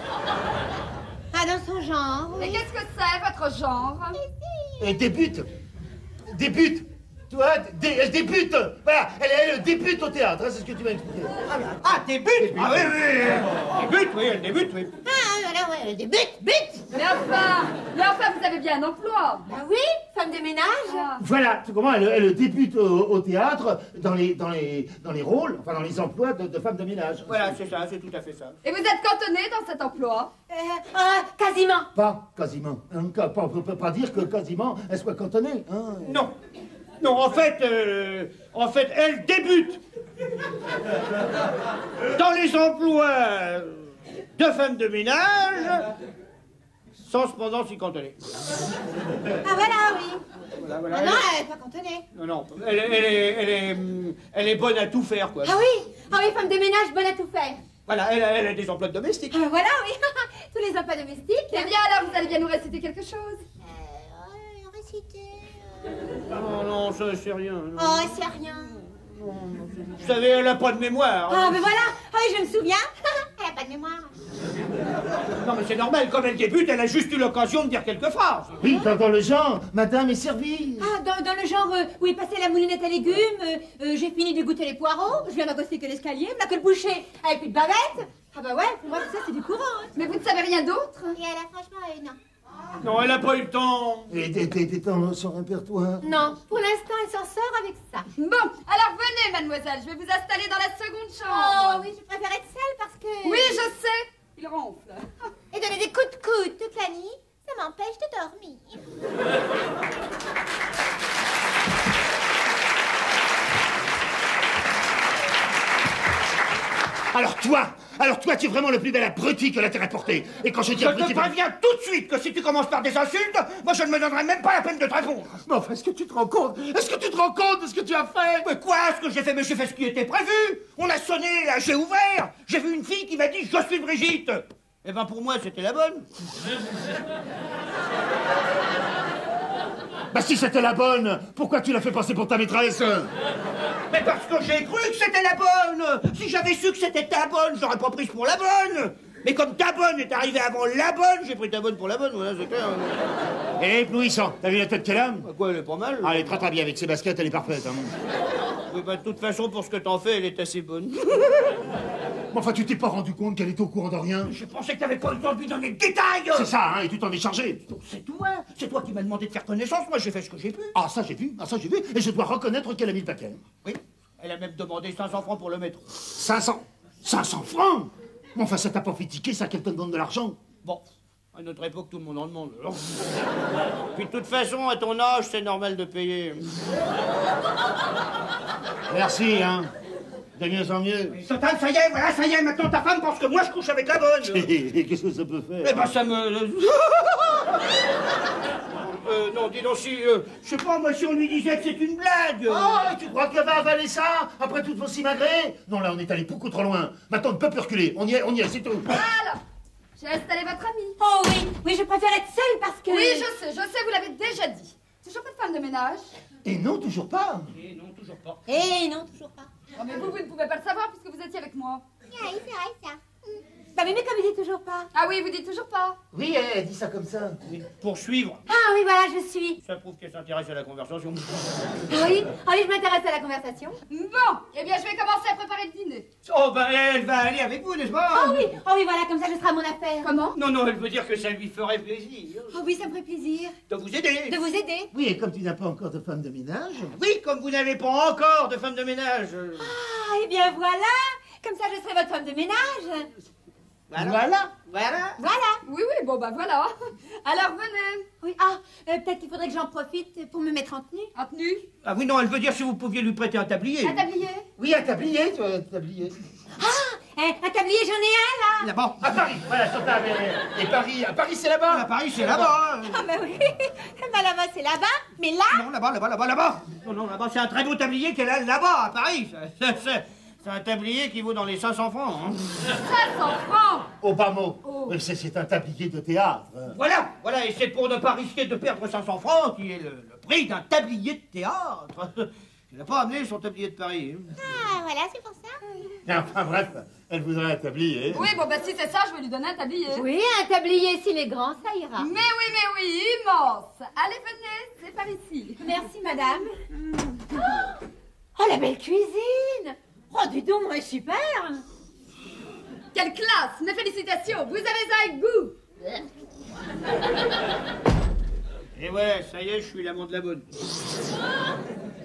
Ah, dans son genre. Mais qu'est-ce que c'est, votre genre? Elle débute. Tu vois, elle débute. Voilà, elle débute au théâtre, hein, c'est ce que tu m'as expliqué. Ah, débute. Ah oui, elle débute, oui. Ah, voilà, ouais, des buts. Mais enfin, vous avez bien un emploi. Ah oui, femme de ménage. Ah. Voilà, tu comprends, elle débute au théâtre dans les rôles, enfin dans les emplois de femmes de ménage. Voilà, c'est ça, c'est tout à fait ça. Et vous êtes cantonné dans cet emploi? Quasiment. Pas quasiment. Hein, on ne peut pas dire que quasiment elle soit cantonnée. Hein. Non, en fait, elle débute dans les emplois de femmes de ménage, sans cependant s'y cantonner. Ah voilà, oui. Voilà. Ah non, elle est pas cantonnée. Non, elle est bonne à tout faire, quoi. Ah oui, femme de ménage, bonne à tout faire. Voilà, elle a des emplois domestiques. Voilà, oui. Tous les emplois domestiques. Eh bien, alors, vous allez bien nous réciter quelque chose? Réciter. Non, ça c'est rien. Non. Oh, c'est rien. Vous savez, elle a pas de mémoire. Ah, mais voilà. Ah oui, je me souviens. Elle a pas de mémoire. Non, mais c'est normal, comme elle débute, elle a juste eu l'occasion de dire quelques phrases. Oui, dans le genre, madame est servie. Ah, dans le genre où est passée la moulinette à légumes, j'ai fini de goûter les poireaux, je viens d'agosser que l'escalier, là que le boucher avec plus de bavette. Ah bah ouais, pour moi tout ça c'est du courant. Hein. Mais vous ne savez rien d'autre? Et elle a franchement, non. Non, elle a pas eu le temps. Et t'es dans son répertoire. Non, pour l'instant elle s'en sort avec ça. Bon, alors venez, mademoiselle, je vais vous installer dans la seconde Oh chambre. oui, je préfère être seule parce que... Oui, je sais. Il ronfle. Et donner des coups de coude toute la nuit, ça m'empêche de dormir. Alors toi, tu es vraiment le plus bel abruti que la terre ait porté. Et quand je dis Je abruti... te préviens tout de suite que si tu commences par des insultes, moi je ne me donnerai même pas la peine de te répondre. Mais enfin, est-ce que tu te rends compte de ce que tu as fait? Mais quoi, ce que j'ai fait? Mais j'ai fait ce qui était prévu. On a sonné, là, j'ai ouvert. J'ai vu une fille qui m'a dit « Je suis Brigitte ». Eh ben pour moi, c'était la bonne. Bah si c'était la bonne, pourquoi tu l'as fait passer pour ta maîtresse? Mais parce que j'ai cru que c'était la bonne. Si j'avais su que c'était ta bonne, j'aurais pas prise pour la bonne. Mais comme ta bonne est arrivée avant la bonne, j'ai pris ta bonne pour la bonne, voilà, c'est clair. Elle est éblouissante. T'as vu la tête qu'elle a? Bah quoi, elle est pas mal. Ah, elle est très très bien avec ses baskets, elle est parfaite. Hein. Oui, bah de toute façon, pour ce que t'en fais, elle est assez bonne. Mais enfin, tu t'es pas rendu compte qu'elle était au courant de rien? Je pensais que t'avais pas eu le temps de lui donner de détails. C'est ça, hein, et tu t'en es chargé. C'est tout, hein. C'est toi qui m'as demandé de faire connaissance, moi j'ai fait ce que j'ai pu. Ah, ça j'ai vu, et je dois reconnaître qu'elle a mis le paquet. Oui, elle a même demandé 500 francs pour le métro. 500 francs? Mais enfin, ça t'a pas fait tiquer, ça, qu'elle te donne de l'argent? Bon, à notre époque, tout le monde en demande. Puis de toute façon, à ton âge, c'est normal de payer. Merci, hein. De mieux en mieux. Total, ça y est, maintenant ta femme pense que moi je couche avec la bonne. Et qu'est-ce que ça peut faire? Eh ben ça me... non, dis donc si... je sais pas, moi, si on lui disait que c'est une blague... Oh, tu crois qu'elle va avaler ça après toutes vos simagrées? Non, là, on est allé beaucoup trop loin. Maintenant, on ne peut plus reculer. On y est, c'est tout. Alors, j'ai installé votre amie. Oh oui, je préfère être seule parce que... Oui, je sais, vous l'avez déjà dit. Toujours pas de femme de ménage? Et non, toujours pas. Eh non, toujours pas. Eh non, toujours pas. Oh, mais vous ne pouvez pas le savoir puisque vous étiez avec moi. Oui, c'est vrai ça. Bah mais comme il dit toujours pas. Ah oui, vous dites toujours pas. Oui, elle dit ça comme ça. Oui, pour suivre, Ah oui, voilà, je suis. ça prouve qu'elle s'intéresse à la conversation. Ah oui, je m'intéresse à la conversation. Bon, eh bien, je vais commencer à préparer le dîner. Oh, ben elle va aller avec vous, n'est-ce pas? Oh oui, voilà, comme ça je serai à mon affaire. Comment? Non, elle veut dire que ça lui ferait plaisir. Oh oui, ça me ferait plaisir. De vous aider. De vous aider. Oui, et comme tu n'as pas encore de femme de ménage... Oui, comme vous n'avez pas encore de femme de ménage. Ah, et bien voilà. Comme ça je serai votre femme de ménage. Voilà. Oui, bon, bah voilà. Alors, venez. Oui, peut-être qu'il faudrait que j'en profite pour me mettre en tenue. En tenue? Ah oui, non, elle veut dire si vous pouviez lui prêter un tablier. Un tablier? Oui, un tablier, tu as un tablier. Ah, Un tablier, j'en ai un, là. Là-bas. À Paris, voilà, sur table. Et Paris, à Paris, c'est là-bas. À Paris, c'est là-bas. Ah, bah oui. Bah là-bas, c'est là-bas. Mais là... Non, là-bas. Non, là-bas, c'est un très beau tablier qu'elle a là-bas, à Paris. C'est un tablier qui vaut dans les 500 francs. Hein. 500 francs. Au bas mot. Oh. C'est un tablier de théâtre. Voilà, et c'est pour ne pas risquer de perdre 500 francs qui est le prix d'un tablier de théâtre. Elle n'a pas amené son tablier de Paris. Hein. Ah, voilà, c'est pour ça. Enfin bref, elle voudrait un tablier. Oui, bon, bah si c'est ça, je vais lui donner un tablier. Oui, un tablier, s'il est grand, ça ira. Mais oui, immense. Allez, venez, c'est par ici. Merci, madame. Oh, la belle cuisine. Oh, dis donc, moi, super. Quelle classe. Mes félicitations, vous avez un goût. Et ouais, ça y est, je suis l'amant de la bonne.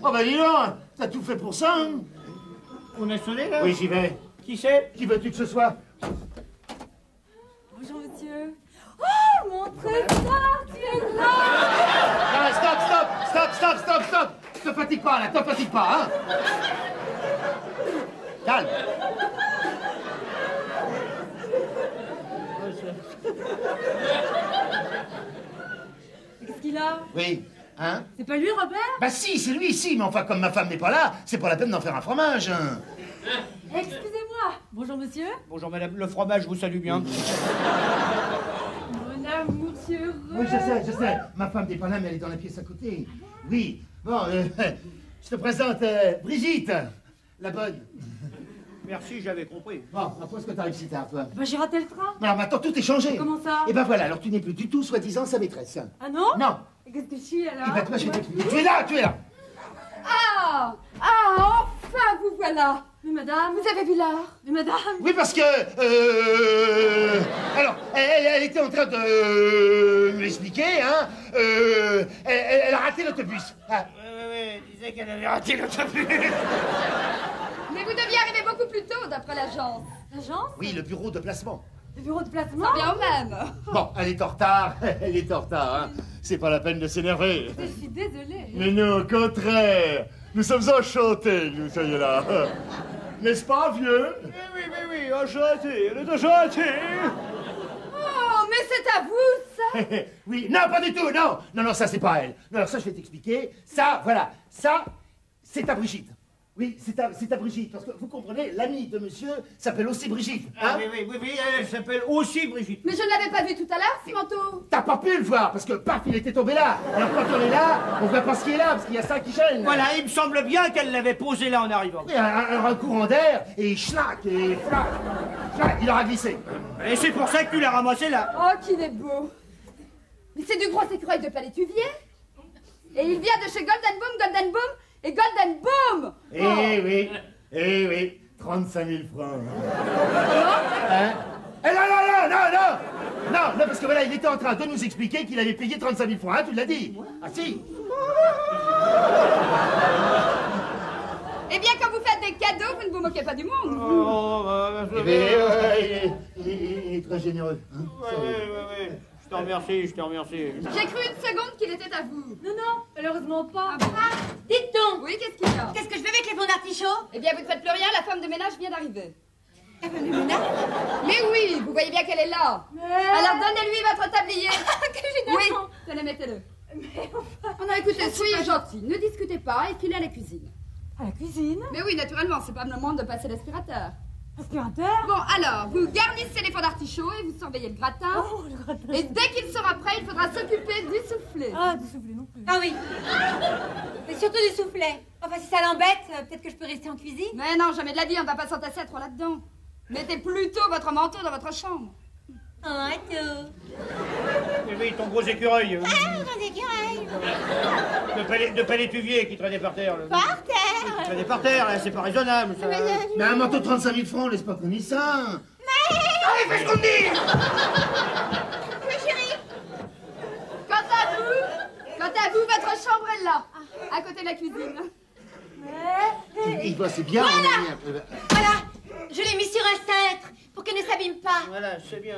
Oh bah dis donc, t'as tout fait pour ça, hein? On a sonné, là? Oui, j'y vais. Qui c'est? Qui veux-tu que ce soit? Bonjour, monsieur. Oh, mon trésor, tu es là. Non, stop. Te fatigue pas, là, hein? Calme. Qu'est-ce qu'il a? Oui, hein? C'est pas lui, Robert? Bah si, c'est lui, si, mais enfin, comme ma femme n'est pas là, c'est pas la peine d'en faire un fromage, hein. Excusez-moi. Bonjour, monsieur. Bonjour, madame, le fromage vous salue bien. Mon amour, tu es heureux. Oui, je sais. Ma femme n'est pas là, mais elle est dans la pièce à côté. Oui. Bon, je te présente Brigitte, la bonne. Merci, j'avais compris. Bon, pourquoi est-ce que t'arrives si tard, toi? Bah, j'ai raté le train. Alors maintenant, tout est changé. Comment ça? Et ben voilà, alors tu n'es plus du tout, soi-disant, sa maîtresse. Ah non? Non. Et qu'est-ce que je suis, alors? Et ben toi, je vais t'expliquer. Tu es là. Ah, enfin, vous voilà. Mais madame... Vous avez vu l'heure? Mais madame... Oui, parce que... alors, elle était en train de nous l'expliquer, hein. Elle a raté l'autobus. Ah. Oui, elle disait qu'elle avait raté l'autobus. Mais vous deviez arriver beaucoup plus tôt, d'après l'agence. L'agence? Oui, le bureau de placement. Le bureau de placement? Ça revient au même. Bon, elle est en retard, hein. C'est pas la peine de s'énerver. Je suis désolée. Mais non, au contraire. Nous sommes enchantés que vous soyez là. N'est-ce pas, vieux? Oui, enchanté, elle est enchantée. Oh, mais c'est à vous, ça. Oui, non, pas du tout, non, ça c'est pas elle. Non, alors ça je vais t'expliquer. Ça, voilà, ça, c'est à Brigitte. Oui, c'est à Brigitte, parce que vous comprenez, l'amie de monsieur s'appelle aussi Brigitte. Hein? Ah oui, elle s'appelle aussi Brigitte. Mais je ne l'avais pas vu tout à l'heure, Simanto. T'as pas pu le voir, parce que paf, il était tombé là. Alors quand on est là, on voit pas ce qui est là, parce qu'il y a ça qui gêne. Voilà, il me semble bien qu'elle l'avait posé là en arrivant. Oui, un courant d'air, et schlac, et flac, il aura glissé. Et c'est pour ça que tu l'as ramassé là. Oh, qu'il est beau. Mais c'est du gros écureuil de Palétuvier. Et il vient de chez Golden Boom et Golden Boom. Eh oui, 35 000 francs. Hein? Eh non, parce que voilà, il était en train de nous expliquer qu'il avait payé 35 000 francs, hein, tu l'as dit? Ah si. Eh bien, quand vous faites des cadeaux, vous ne vous moquez pas du monde. Il est très généreux. Hein, oui. Je te remercie. J'ai cru une seconde qu'il était à vous. Non, malheureusement pas. Dites donc. Oui, qu'est-ce qu'il y a? Qu'est-ce que je fais avec les bons d'artichaut? Eh bien, vous ne faites plus rien, la femme de ménage vient d'arriver. La femme de ménage? Mais oui, vous voyez bien qu'elle est là. Alors donnez-lui votre tablier. Que gênant. Oui, tenez, mettez-le. Mais enfin... Oh non, écoutez, soyez gentils, ne discutez pas et filez à la cuisine. À la cuisine? Mais oui, naturellement, c'est pas le moment de passer l'aspirateur. Aspirateur? Bon, alors, vous garnissez les fonds d'artichaut et vous surveillez le gratin. Oh, le gratin. Et dès qu'il sera prêt, il faudra s'occuper du soufflé. Ah, du soufflé non plus. Ah oui. Mais surtout du soufflet. Enfin, si ça l'embête, peut-être que je peux rester en cuisine. Mais non, jamais de la vie, on ne va pas s'entasser à trop là-dedans. Mettez plutôt votre manteau dans votre chambre. Oh, tout. Oui, ton gros écureuil. Ah, j'en ai qu'un. De palétuvier qui traînait par terre. Par terre. Qui traînait par terre, là, c'est pas raisonnable, ça. Mais un manteau de 35 000 francs, laisse pas qu'on dise ça. Allez, fais ce qu'on te dit. Oui, chérie. Quant à vous, votre chambre est là, à côté de la cuisine. Il voit, c'est bien. Voilà. Je l'ai mis sur un cintre pour qu'elle ne s'abîme pas. Voilà, c'est bien.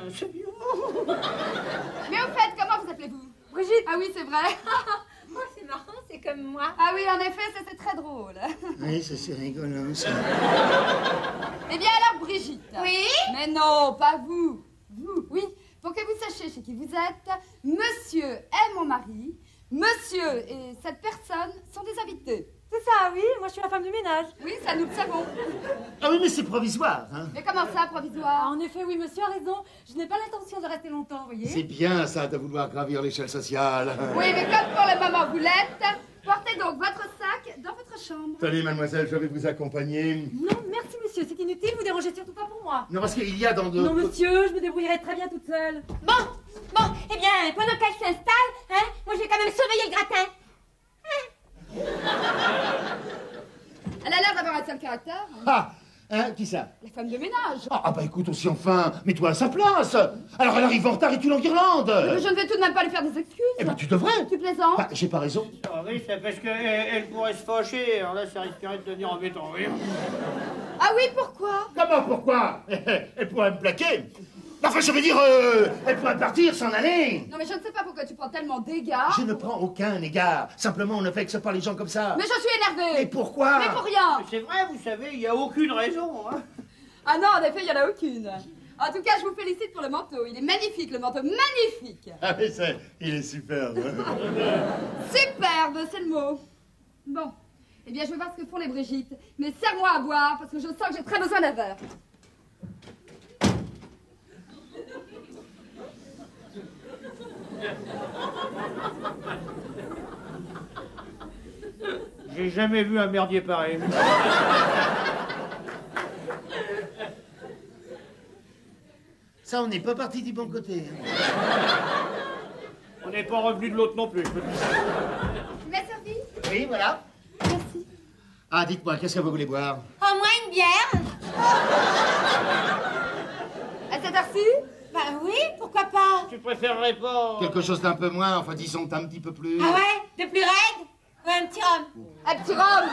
Mais au fait, comment vous appelez-vous? Brigitte. Ah oui, c'est vrai. Oh, c'est c'est marrant, c'est comme moi. Ah oui, en effet, ça c'est très drôle. Oui, ça c'est rigolant, ça. Eh bien alors, Brigitte. Oui? Mais non, pas vous. Vous, oui. Pour que vous sachiez chez qui vous êtes, monsieur est mon mari, monsieur et cette personne sont des invités. C'est ça, oui, moi je suis la femme du ménage. Oui, ça nous le savons. Ah oui, mais c'est provisoire, hein. Mais comment ça, Ah, provisoire? en effet, oui, monsieur a raison. Je n'ai pas l'intention de rester longtemps, vous voyez. C'est bien, ça, de vouloir gravir l'échelle sociale. Oui, mais comme pour le moment vous l'êtes, portez donc votre sac dans votre chambre. Tenez, mademoiselle, je vais vous accompagner. Non, merci, monsieur, c'est inutile, vous dérangez surtout pas pour moi. Non, parce qu'il y a dans de... Non, monsieur, je me débrouillerai très bien toute seule. Bon, eh bien, pendant qu'elle s'installe, hein, moi je vais quand même surveiller le gratin. Elle a l'air d'avoir un sale caractère. Ah, hein, qui ça? La femme de ménage. Ah bah écoute aussi, enfin, mets-toi à sa place. Alors elle arrive en retard et tu l'enguirlandes. Mais je ne vais tout de même pas lui faire des excuses. Eh ben tu devrais. Tu plaisantes? Bah, j'ai pas raison. Ah oui, c'est parce qu'elle pourrait se fâcher. Alors là, ça risquerait de devenir embêtant, oui. Ah oui, pourquoi? Comment, pourquoi? Elle pourrait me plaquer. Enfin, je veux dire, elle pourrait partir, s'en aller. Non mais je ne sais pas pourquoi tu prends tellement d'égards. Je ne prends aucun égard. Simplement, on ne vexe pas les gens comme ça. Mais je suis énervée. Et pourquoi? Mais pour rien. C'est vrai, vous savez, il n'y a aucune raison. Hein. Ah non, en effet, il n'y en a aucune. En tout cas, je vous félicite pour le manteau. Il est magnifique, le manteau, magnifique. Ah mais il est superbe. Superbe, c'est le mot. Bon, eh bien, je vais voir ce que font les Brigitte. Mais serre-moi à boire, parce que je sens que j'ai très besoin d'un verre. J'ai jamais vu un merdier pareil. Ça, on n'est pas parti du bon côté. On n'est pas revenu de l'autre non plus. Tu m'as servi? Oui, voilà. Merci. Ah, dites-moi, qu'est-ce que vous voulez boire? Au moins une bière. À cette heure-ci? Bah oui, pourquoi pas? Tu préférerais pas... Quelque chose d'un peu moins, enfin disons un petit peu plus... Ah ouais? De plus raide? Ou un petit rhum? Un petit rhum.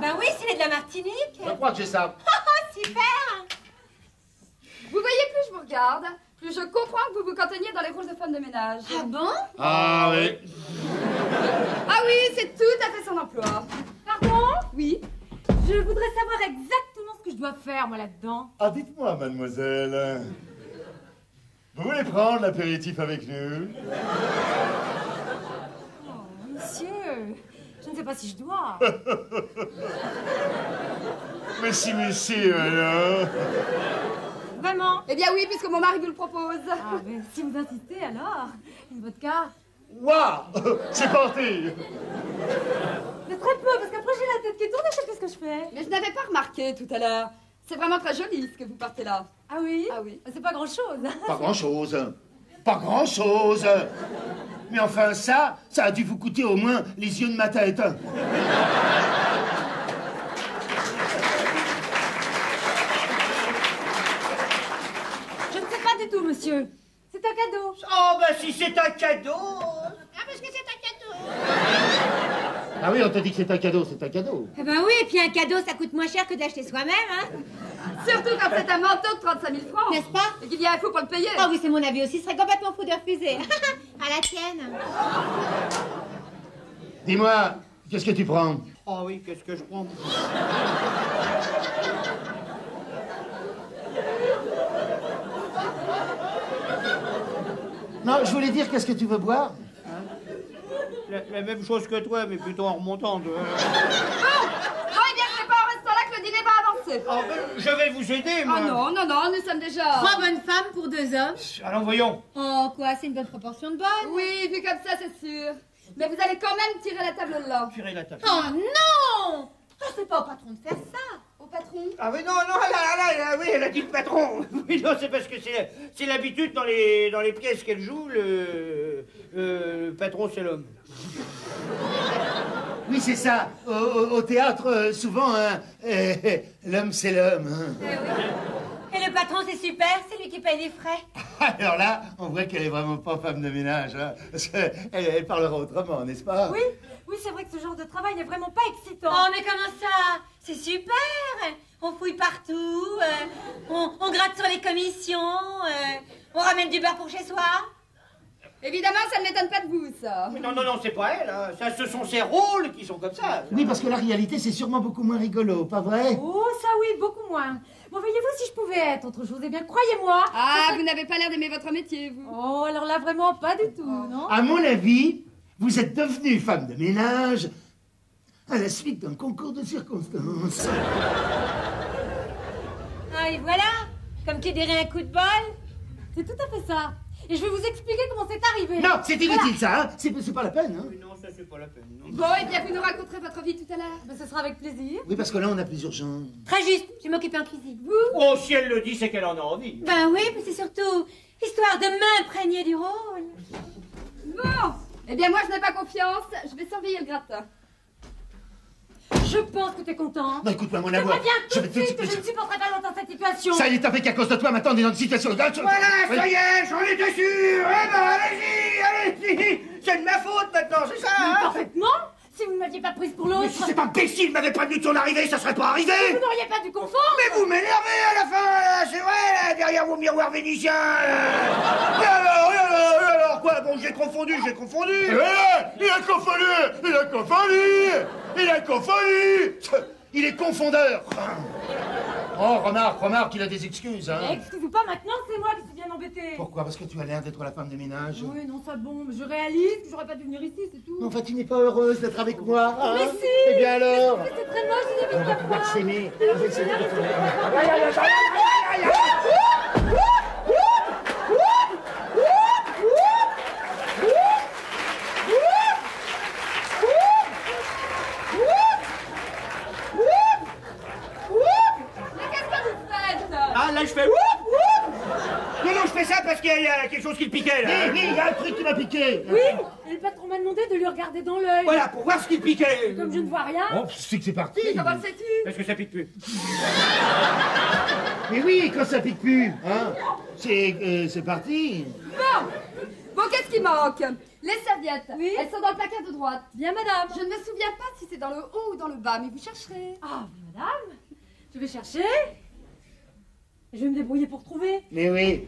Ben oui, c'est de la Martinique. Je crois que j'ai ça. Oh, super! Vous voyez, plus je vous regarde, plus je comprends que vous vous cantoniez dans les rôles de femme de ménage. Ah bon? Ah oui. Ah oui, c'est tout à fait son emploi. Pardon? Oui. Je voudrais savoir exactement ce que je dois faire, moi, là-dedans. Ah, dites-moi, mademoiselle. Vous voulez prendre l'apéritif avec nous? Oh, monsieur, je ne sais pas si je dois. Mais si, monsieur, alors. Vraiment? Eh bien oui, puisque mon mari vous le propose. Ah, mais si vous insistez, alors, une vodka. Waouh! C'est parti! Mais très peu, parce qu'après j'ai la tête qui tourne et je sais plus ce que je fais. Mais je n'avais pas remarqué tout à l'heure. C'est vraiment très joli ce que vous portez là. Ah oui? Ah oui. C'est pas grand-chose. Pas grand-chose. Pas grand-chose. Mais enfin, ça a dû vous coûter au moins les yeux de ma tête. Je ne sais pas du tout, monsieur. C'est un cadeau. Oh, bah si c'est un cadeau... Ah, parce que c'est un cadeau. Ah oui, on t'a dit que c'est un cadeau, c'est un cadeau. Eh ben oui, et puis un cadeau, ça coûte moins cher que de l'acheter soi-même, hein? Surtout quand c'est un manteau de 35 000 francs. N'est-ce pas? Et qu'il y a un fou pour le payer. Oh oui, c'est mon avis aussi, ce serait complètement fou de refuser. À la tienne. Dis-moi, qu'est-ce que tu prends? Oh oui, qu'est-ce que je prends? Non, je voulais dire, qu'est-ce que tu veux boire? La même chose que toi, mais plutôt en remontant. Bon, eh bien c'est pas en restant là que le dîner va avancer. Oh, je vais vous aider, moi. Oh non, non, non, nous sommes déjà... 3 bonnes femmes pour 2 hommes. Alors voyons. Oh, quoi, c'est une bonne proportion de bonnes. Oui, vu comme ça, c'est sûr. Mais vous allez quand même tirer la table là. Tirez la table. Oh non! Oh, c'est pas au patron de faire ça. Au patron. Ah mais non, non, oui, elle a dit le patron. Oui, non, c'est parce que c'est l'habitude dans les pièces qu'elle joue, le patron c'est l'homme. Oui, c'est ça. Au théâtre, souvent, hein, l'homme, c'est l'homme. Hein. Eh oui. Et le patron, c'est super, c'est lui qui paye les frais. Alors là, on voit qu'elle est vraiment pas femme de ménage. Hein, parce qu'elle parlera autrement, n'est-ce pas? Oui, oui, c'est vrai que ce genre de travail n'est vraiment pas excitant. Oh, mais comment ça? C'est super. On fouille partout, on gratte sur les commissions, on ramène du beurre pour chez soi. Évidemment, ça ne m'étonne pas de vous, ça. Mais non, c'est pas elle, hein. Ça, ce sont ses rôles qui sont comme ça. Oui, parce que la réalité, c'est sûrement beaucoup moins rigolo, pas vrai? Oh, ça oui, beaucoup moins. Bon, voyez-vous, si je pouvais être autre chose, eh bien, croyez-moi... Ah, vous n'avez pas l'air d'aimer votre métier, vous. Oh, alors là, vraiment pas du tout, non? À mon avis, vous êtes devenue femme de ménage à la suite d'un concours de circonstances. Ah, et voilà. Comme qui dirait un coup de bol. C'est tout à fait ça. Et je vais vous expliquer comment c'est arrivé. Non, c'est inutile ça, hein. C'est pas la peine. Hein. Oui, non, ça, c'est pas la peine. Non. Bon, eh bien, vous nous raconterez votre vie tout à l'heure. Ben, ce sera avec plaisir. Oui, parce que là, on a plus urgent. Très juste, je vais m'occuper en cuisine. Oh, si elle le dit, c'est qu'elle en a envie. Ben oui, mais c'est surtout histoire de m'imprégner du rôle. Bon, eh bien, moi, je n'ai pas confiance. Je vais surveiller le gratin. Je pense que t'es content. Non, écoute-moi, mon Je te amour. préviens tout de vais suite que je ne supporterai pas longtemps cette situation. Ça y est, t'as fait qu'à cause de toi, maintenant, on est dans une situation de dingue. Voilà, ça y est, j'en étais sûr. Eh ben, allez-y. C'est de ma faute maintenant, c'est ça, hein? Parfaitement. Si vous ne m'aviez pas prise pour Mais l'autre, si cet imbécile m'avait prévenu de son arrivée, ça serait pas arrivé. vous n'auriez pas dû confondre. Mais vous m'énervez à la fin, là, c'est vrai, là, derrière vos miroirs vénitiens. Et alors, quoi? Bon, j'ai confondu. Il a confondu. Il est confondeur. Oh, remarque, il a des excuses, hein. Excusez-vous pas, maintenant c'est moi qui suis bien embêtée. Pourquoi? Parce que tu as l'air d'être la femme de ménage. Oui, non, ça bon, mais je réalise que j'aurais pas dû venir ici, c'est tout. Mais enfin, tu n'es pas heureuse d'être avec moi, hein? Mais si. Eh bien alors? Mais c'est très moche, il y On avait va pas pouvoir quoi. s'aimer. On va essayer de Mais qu'est-ce que vous faites? Ah, là, je fais Non, je fais ça parce qu'il y a quelque chose qui le piquait, là. Oui, il y a un truc qui m'a piqué. Oui, et le patron m'a demandé de lui regarder dans l'œil. Voilà, pour voir ce qui le piquait. Comme je ne vois rien. Oh, c'est que c'est parti. Mais comment le sais-tu? Parce que ça pique plus. Mais oui, quand ça pique plus, hein? C'est parti. Bon, qu'est-ce qui manque? Les serviettes. Oui. Elles sont dans le placard de droite. Bien, madame. Je ne me souviens pas si c'est dans le haut ou dans le bas, mais vous chercherez. Ah, oui, madame. Je vais chercher. Et je vais me débrouiller pour trouver. Mais oui.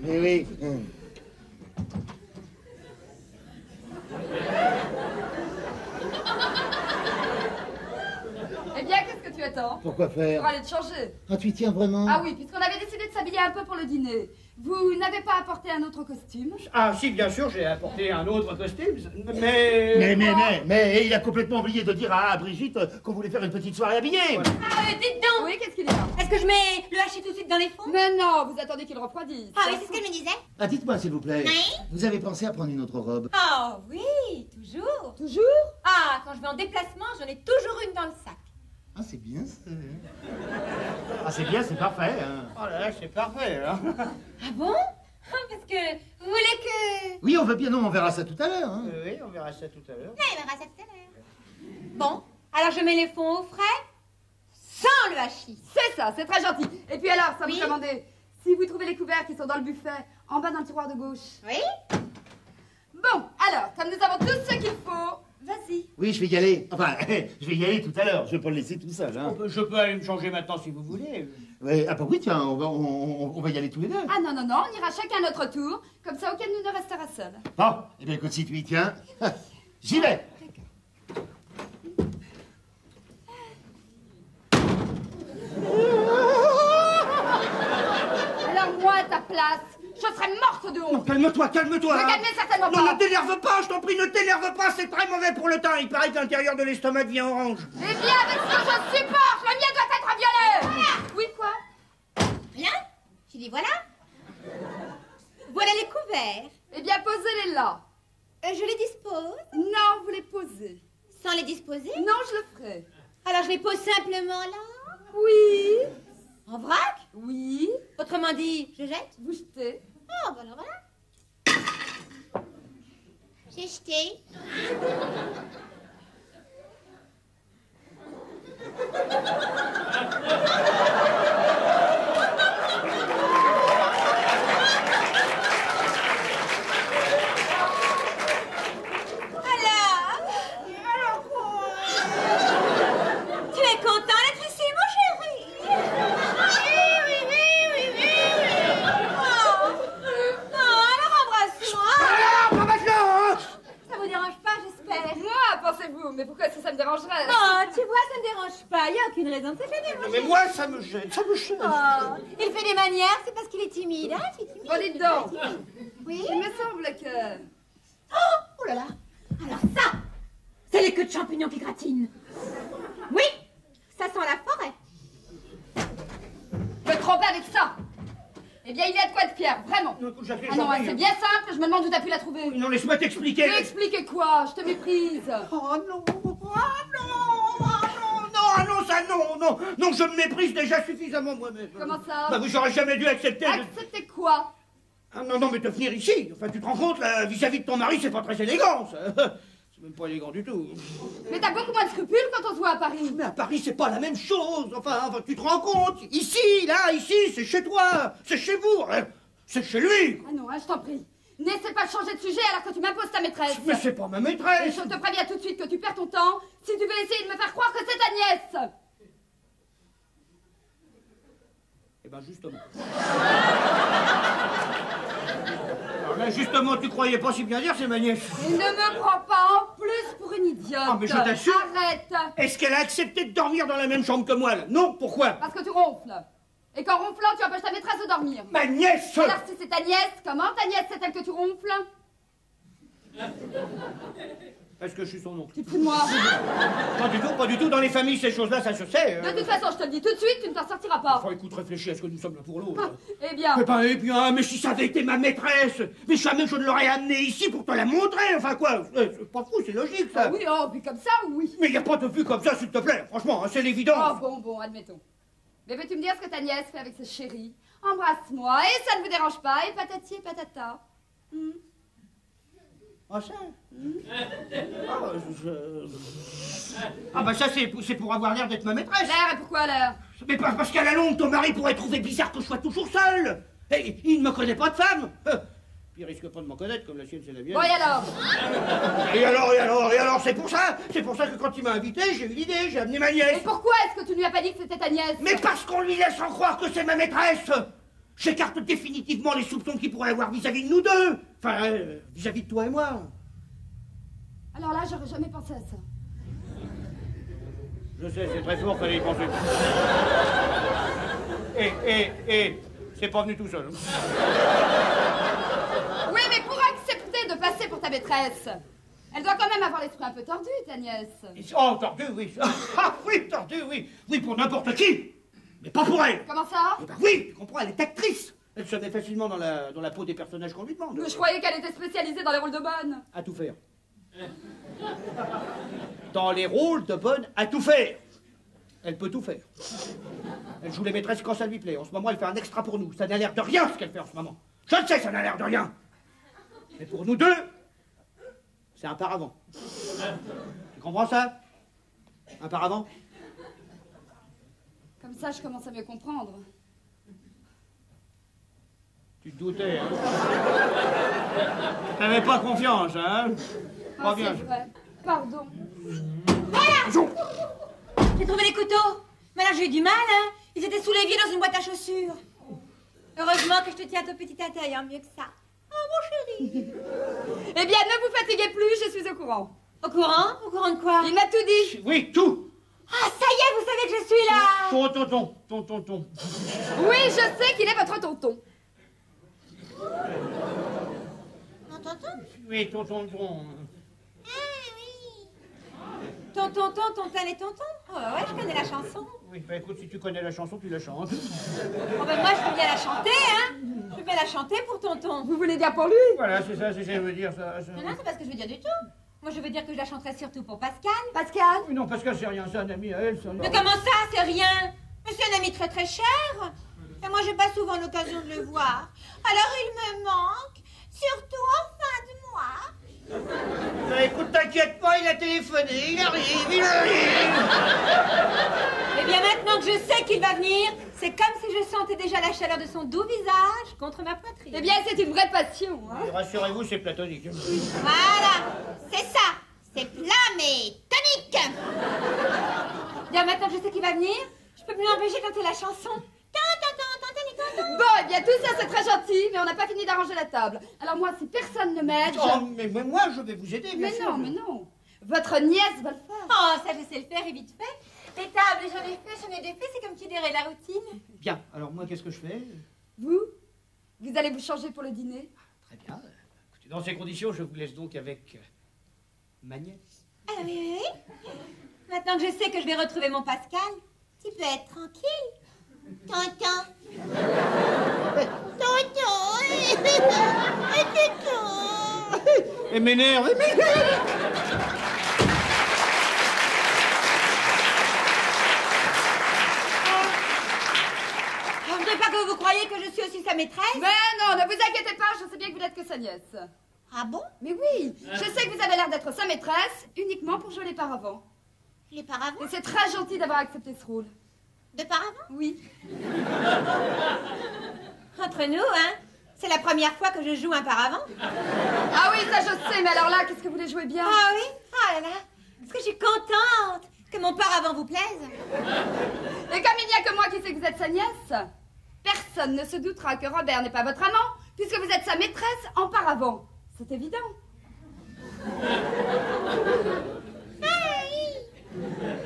Eh bien, qu'est-ce que tu attends? Pourquoi faire? Pour aller te changer. Ah, tu y tiens vraiment? Ah oui, puisqu'on avait décidé de s'habiller un peu pour le dîner. Vous n'avez pas apporté un autre costume? Ah, si, bien sûr, j'ai apporté un autre costume, mais... Mais il a complètement oublié de dire à Brigitte qu'on voulait faire une petite soirée habillée. Ah, dites donc. Oui, qu'est-ce qu'il y a? Est-ce que je mets le hachis tout de suite dans les fonds? Mais non, vous attendez qu'il refroidisse. Ah oui, c'est ce qu'elle me disait. Ah, dites-moi, s'il vous plaît. Oui? Vous avez pensé à prendre une autre robe? Oh oui, toujours. Toujours? Ah, quand je vais en déplacement, j'en ai toujours une dans le sac. Ah, c'est bien, ça. Ah, c'est bien, c'est parfait, hein. Oh là là, c'est parfait, hein. Ah bon? Parce que vous voulez que... Oui, on veut bien, non, on verra ça tout à l'heure, hein. Oui, on verra ça tout à l'heure. Ouais, on verra ça tout à l'heure. Bon, alors je mets les fonds au frais, sans le hachis. C'est ça, c'est très gentil. Et puis alors, ça Oui? vous demandait, si vous trouvez les couverts qui sont dans le buffet, en bas dans le tiroir de gauche. Oui? Bon, alors, comme nous avons tout ce qu'il faut, vas-y. Oui, je vais y aller. Enfin, je vais y aller tout à l'heure. Je vais pas le laisser tout seul, hein. Je peux aller me changer maintenant si vous voulez. Ouais, ah bah oui, tiens, on va y aller tous les deux. Ah non, on ira chacun à notre tour, comme ça aucun de nous ne restera seul. Bon, eh bien écoute, si tu y tiens, j'y vais. Alors moi, à ta place, je serais morte de Non, honte. calme-toi. Me calmer certainement Non, pas. ne t'énerve pas, je t'en prie, ne t'énerve pas, c'est très mauvais pour le teint. Il paraît que l'intérieur de l'estomac devient orange. Eh bien, avec ce que je supporte, le mien doit être violet. Oui, quoi? Rien? J'ai dit voilà. Voilà les couverts. Eh bien, posez-les là. Je les dispose. Non, vous les posez. Sans les disposer? Non, je le ferai. Alors je les pose simplement là? Oui. En vrac? Oui. Autrement dit, je jette? Vous jetez. Oh, bah alors voilà. J'ai jeté. Alors quoi? Tu es content d'être ici, mon chéri? Oui. Oh, alors embrasse-moi. Alors, pas maintenant. aucune raison de se gêner, mon Mais chéri. moi, ça me gêne, ça me gêne. Oh, il fait des manières, c'est parce qu'il est timide, hein, tu es timide. Bon, dites donc. Oui. Il me semble que... Oh là là. Alors ça, c'est les queues de champignons qui gratinent. Oui, ça sent la forêt. Je me trompe avec ça. Eh bien, il y a de quoi être fier, vraiment. Non, écoute, Jacqueline, Ah non, j'en prie. c'est bien simple, je me demande où t'as pu la trouver. Non, laisse-moi t'expliquer. Tu expliques quoi? Je te méprise. Oh non, ça non, non, je me méprise déjà suffisamment moi-même. Comment ça? Bah, j'aurais jamais dû accepter. Accepter quoi? Ah non, mais te venir ici. Enfin, tu te rends compte, là, vis-à-vis de ton mari, c'est pas très élégant, ça. C'est même pas élégant du tout. Mais t'as beaucoup moins de scrupules quand on se voit à Paris. Mais à Paris, c'est pas la même chose. Enfin, tu te rends compte? Ici, là, ici, c'est chez toi, c'est chez vous, hein. C'est chez lui. Ah non, hein, je t'en prie. N'essaie pas de changer de sujet alors que tu m'imposes ta maîtresse. Mais c'est pas ma Et maîtresse. je te préviens tout de suite que tu perds ton temps si tu veux essayer de me faire croire que c'est ta nièce. Eh ben, justement. Alors là, justement, tu croyais pas si bien dire, c'est ma nièce. Et ne me prends pas en plus pour une idiote. Ah, mais je t'assure. Arrête. Est-ce qu'elle a accepté de dormir dans la même chambre que moi, là? Non, pourquoi? Parce que tu ronfles. Et qu'en ronflant, tu empêches ta maîtresse de dormir. Ma nièce! Alors si c'est ta nièce, comment ta nièce c'est elle que tu ronfles? Parce que je suis son oncle. Tu te fous de moi. Pas du tout. Dans les familles, ces choses-là, ça se sait. De toute façon, je te le dis tout de suite, tu ne t'en sortiras pas. Enfin, écoute, réfléchis à ce que nous sommes là pour l'autre. Eh bien, Eh bien, mais si ça avait été ma maîtresse, mais jamais je ne l'aurais amenée ici pour te la montrer. Enfin, quoi? C'est pas fou, c'est logique, ça. ah oui, oh, puis comme ça, oui. Mais il n'y a pas de vue comme ça, s'il te plaît. Franchement, hein, c'est l'évidence. Oh, bon, admettons. Mais veux-tu me dire ce que ta nièce fait avec ce chéri? Embrasse-moi, et ça ne vous dérange pas, et patati et patata. Ah, ça? Ah, bah ça, c'est pour avoir l'air d'être ma maîtresse. L'air, et pourquoi l'air? Mais parce qu'à la longue, ton mari pourrait trouver bizarre que je sois toujours seul. Et il ne me connaît pas de femme. Puis il risque pas de m'en connaître, comme la sienne, c'est la mienne. Bon, et alors? Et alors, c'est pour ça que quand il m'a invité, j'ai eu l'idée, j'ai amené ma nièce. Et pourquoi est-ce que tu ne lui as pas dit que c'était ta nièce? Mais parce qu'on lui laisse en croire que c'est ma maîtresse. J'écarte définitivement les soupçons qu'il pourrait avoir vis-à-vis de nous deux. Enfin, vis-à-vis de toi et moi. Alors là, j'aurais jamais pensé à ça. Je sais, c'est très fort, fallait y penser. C'est pas venu tout seul. Oui, mais pour accepter de passer pour ta maîtresse, elle doit quand même avoir l'esprit un peu tordu, ta nièce. Oh, tordu, oui. Ah oui, tordu, oui. Oui, pour n'importe qui. Mais pas pour elle. Comment ça? Eh ben oui, tu comprends, elle est actrice. Elle se met facilement dans la peau des personnages qu'on lui demande. Mais je croyais qu'elle était spécialisée dans les rôles de bonne. À tout faire. Dans les rôles de bonne, à tout faire. Elle peut tout faire. Elle joue les maîtresses quand ça lui plaît. En ce moment, elle fait un extra pour nous. Ça n'a l'air de rien, ce qu'elle fait en ce moment. Je le sais, ça n'a l'air de rien. Mais pour nous deux, c'est un paravent. Tu comprends ça? Un paravent? Comme ça, je commence à mieux comprendre. Tu te doutais, hein? T'avais pas confiance, hein? Pas Ah, bien. c'est vrai. Pardon. J'ai trouvé les couteaux. Mais là, j'ai eu du mal, hein. Ils étaient sous l'évier dans une boîte à chaussures. Heureusement que je te tiens à ton petit intérieur mieux que ça. Oh, mon chéri. Eh bien, ne vous fatiguez plus, je suis au courant. Au courant? Au courant de quoi? Il m'a tout dit. Oui, tout. Ah, ça y est, vous savez que je suis là. Tonton. Oui, je sais qu'il est votre tonton. Non, tonton? Oui, tonton. Ah, oui. Tonton, et tonton? Oh, ouais, je connais la chanson. Oui, bah écoute, si tu connais la chanson, tu la chantes. Oh, ben moi, je veux bien la chanter, hein. Je veux bien la chanter pour tonton. Vous voulez dire pour lui? Voilà, c'est ça, c'est ça, je veux dire ça. Non, c'est pas ce que je veux dire du tout. Moi, je veux dire que je la chanterai surtout pour Pascal. Pascal? Oui, non, Pascal, c'est rien, c'est un ami à elle, ça. Mais comment ça, c'est rien? Mais c'est un ami très très cher. Et moi, j'ai pas souvent l'occasion de le voir. Alors, il me manque, surtout en fin de mois. Bah écoute, t'inquiète pas, il a téléphoné, il arrive. Eh bien, maintenant que je sais qu'il va venir, c'est comme si je sentais déjà la chaleur de son doux visage contre ma poitrine. Eh bien, c'est une vraie passion, hein. Rassurez-vous, c'est platonique. Voilà, c'est ça. C'est plat mais tonique. Bien, maintenant que je sais qu'il va venir, je peux plus m'empêcher de chanter la chanson. Bon, eh bien, tout ça, c'est très gentil, mais on n'a pas fini d'arranger la table. Alors moi, si personne ne m'aide, Oh, mais moi, je vais vous aider, bien Mais sûr. non, mais non. Votre nièce va le faire. Oh, ça, je sais le faire et vite fait. Les tables, j'en ai fait, c'est comme tu dirais la routine. Bien, alors moi, qu'est-ce que je fais? Vous allez vous changer pour le dîner? Très bien. Écoutez, dans ces conditions, je vous laisse donc avec ma nièce. Ah oui. Maintenant que je sais que je vais retrouver mon Pascal, tu peux être tranquille. Tonton. Elle m'énerve, Je voudrais pas que vous croyiez que je suis aussi sa maîtresse. Mais non, ne vous inquiétez pas, je sais bien que vous n'êtes que sa nièce. Ah bon? Mais oui, je sais que vous avez l'air d'être sa maîtresse uniquement pour jouer les paravents. Les paravents? Et c'est très gentil d'avoir accepté ce rôle. De paravents? Oui. Entre nous, hein? C'est la première fois que je joue un paravent. Ah oui, ça je sais, mais alors là, qu'est-ce que vous voulez jouer bien? Ah oui? Ah là là. Parce que je suis contente que mon paravent vous plaise. Et comme il n'y a que moi qui sais que vous êtes sa nièce, personne ne se doutera que Robert n'est pas votre amant, puisque vous êtes sa maîtresse en paravent. C'est évident.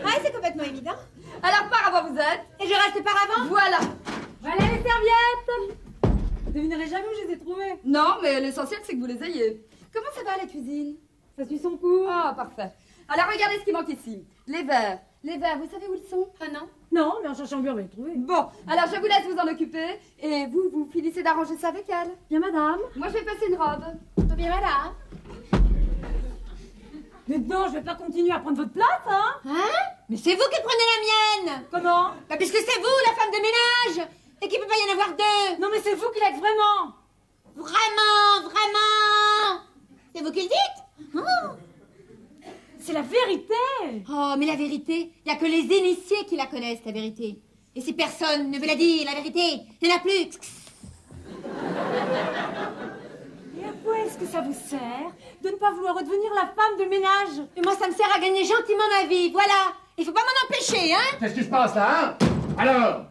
Ah, c'est complètement évident. Alors paravent vous êtes? Et je reste paravent? Voilà. Voilà les serviettes. Vous devinerez jamais où je les ai trouvées. Non, mais l'essentiel c'est que vous les ayez. Comment ça va à la cuisine? Ça suit son cours. Ah, parfait. Alors regardez ce qui manque ici. Les verres. Les verres, vous savez où ils sont? Ah non? Non, mais en cherchant bien, on va les trouver. Bon, alors je vous laisse vous en occuper et vous finissez d'arranger ça avec elle. Bien, madame. Moi je vais passer une robe. Bien voilà. Mais non, je vais pas continuer à prendre votre place, hein. Hein? Mais c'est vous qui prenez la mienne. Comment? Bah puisque c'est vous la femme de ménage. Et qu'il peut pas y en avoir deux. Non, mais c'est vous qui l'êtes vraiment. Vraiment. C'est vous qui le dites? Oh. C'est la vérité. Oh, mais la vérité, il n'y a que les initiés qui la connaissent, la vérité. Et si personne ne veut la dire, la vérité, il n'y en a plus. Et à quoi est-ce que ça vous sert de ne pas vouloir redevenir la femme de ménage? Et moi, ça me sert à gagner gentiment ma vie, voilà. Il faut pas m'en empêcher, hein? Qu'est-ce qui se passe là, hein? Alors?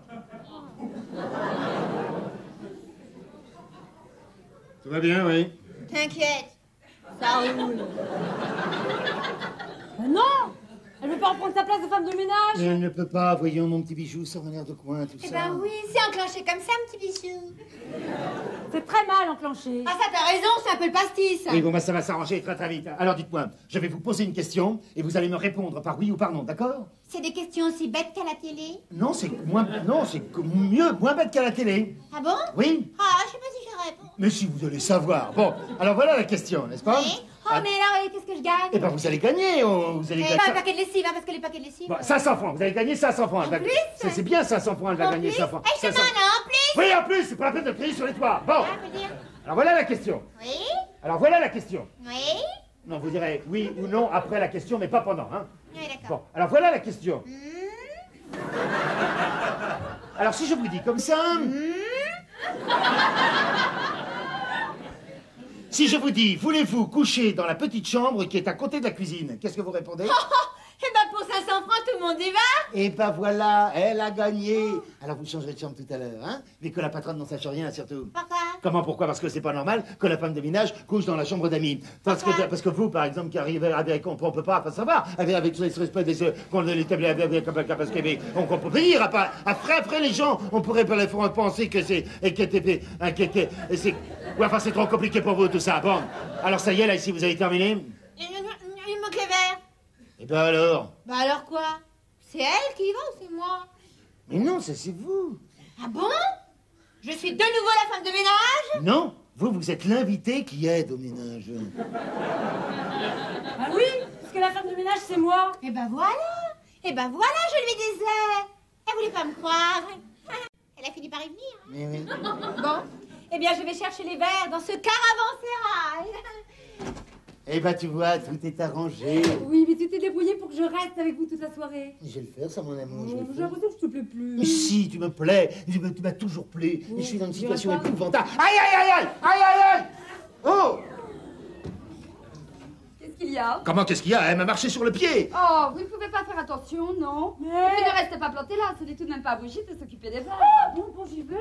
Tout va bien, oui. T'inquiète, ça roule. Ben non. Elle veut pas reprendre sa place de femme de ménage. Mais elle ne peut pas, voyons mon petit bijou, ça m'a l'air de coin, tout Eh ça. ben oui, c'est enclenché comme ça, mon petit bichou. C'est très mal enclenché. Ah ça, t'as raison, c'est un peu le pastis. Oui, bon, bah, ça va s'arranger très très vite. Alors dites-moi, je vais vous poser une question et vous allez me répondre par oui ou par non, d'accord? C'est des questions aussi bêtes qu'à la télé. Non, c'est moins bête qu'à la télé. Ah bon? Oui? Ah, je sais pas si je réponds. Mais si vous allez savoir. Bon, alors voilà la question, n'est-ce pas? Oui. Oh, Ah, mais alors, qu'est-ce que je gagne? eh ben vous allez gagner, vous allez Eh gagner. ben, un paquet de lessive, hein, parce que les paquets de lessive... Bon, 500 francs, vous allez gagner 500 francs. Elle va- plus? C'est bien 500 francs, elle va En gagner plus? 500 francs. Eh, je 500. demande, en plus? Oui, en plus, c'est pas la peine de crier sur les toits. Bon, Ah, faut dire... alors voilà la question. Oui? Alors voilà la question. Oui? Non, vous direz oui ou non après la question, mais pas pendant, hein. Oui, d'accord. Bon, alors voilà la question. Alors si je vous dis comme ça... Si je vous dis, voulez-vous coucher dans la petite chambre qui est à côté de la cuisine, qu'est-ce que vous répondez? Eh ben, pour 500 francs, tout le monde y va? Et ben voilà, elle a gagné. Alors vous changerez de chambre tout à l'heure, hein? Mais que la patronne n'en sache rien, surtout. Pourquoi? Comment, pourquoi? Parce que c'est pas normal que la femme de ménage couche dans la chambre d'amis. Parce que vous, par exemple, qui arrivez avec, on peut pas savoir, avec ce respect des, qu'on l'établit parce qu'on peut venir, après les gens, on pourrait pas les faire penser que c'est, ouais, enfin, c'est trop compliqué pour vous, tout ça. Bon. Alors ça y est, là, ici, vous avez terminé? Il manque les verres. Et ben alors? Bah alors quoi? C'est elle qui y va ou c'est moi? Mais non, ça c'est vous. Ah bon? Je suis de nouveau la femme de ménage? Non, vous êtes l'invité qui aide au ménage. Ah oui, parce que la femme de ménage, c'est moi. Eh ben voilà! Eh ben voilà, je lui disais! Elle voulait pas me croire. Elle a fini par y venir. Mais oui. Bon, eh bien je vais chercher les verres dans ce caravansérail. Eh ben tu vois, tout est arrangé. Oui, mais tu t'es débrouillé pour que je reste avec vous toute la soirée. Je vais le faire, ça, mon amour, je vais le J'ai faire. l'impression que je te plais plus. Mais si, tu me plais, tu m'as toujours plu. Et je suis dans une tu situation vas pas. épouvantable. Aïe, aïe, aïe, aïe, aïe, aïe, aïe. Oh! Qu'est-ce qu'il y a? Comment, qu'est-ce qu'il y a? Elle m'a marché sur le pied. Oh, vous ne pouvez pas faire attention, non? Mais... Et puis ne restez pas planté là, ce n'est tout de même pas à Brigitte de s'occuper des verres. Bon, j'y vais.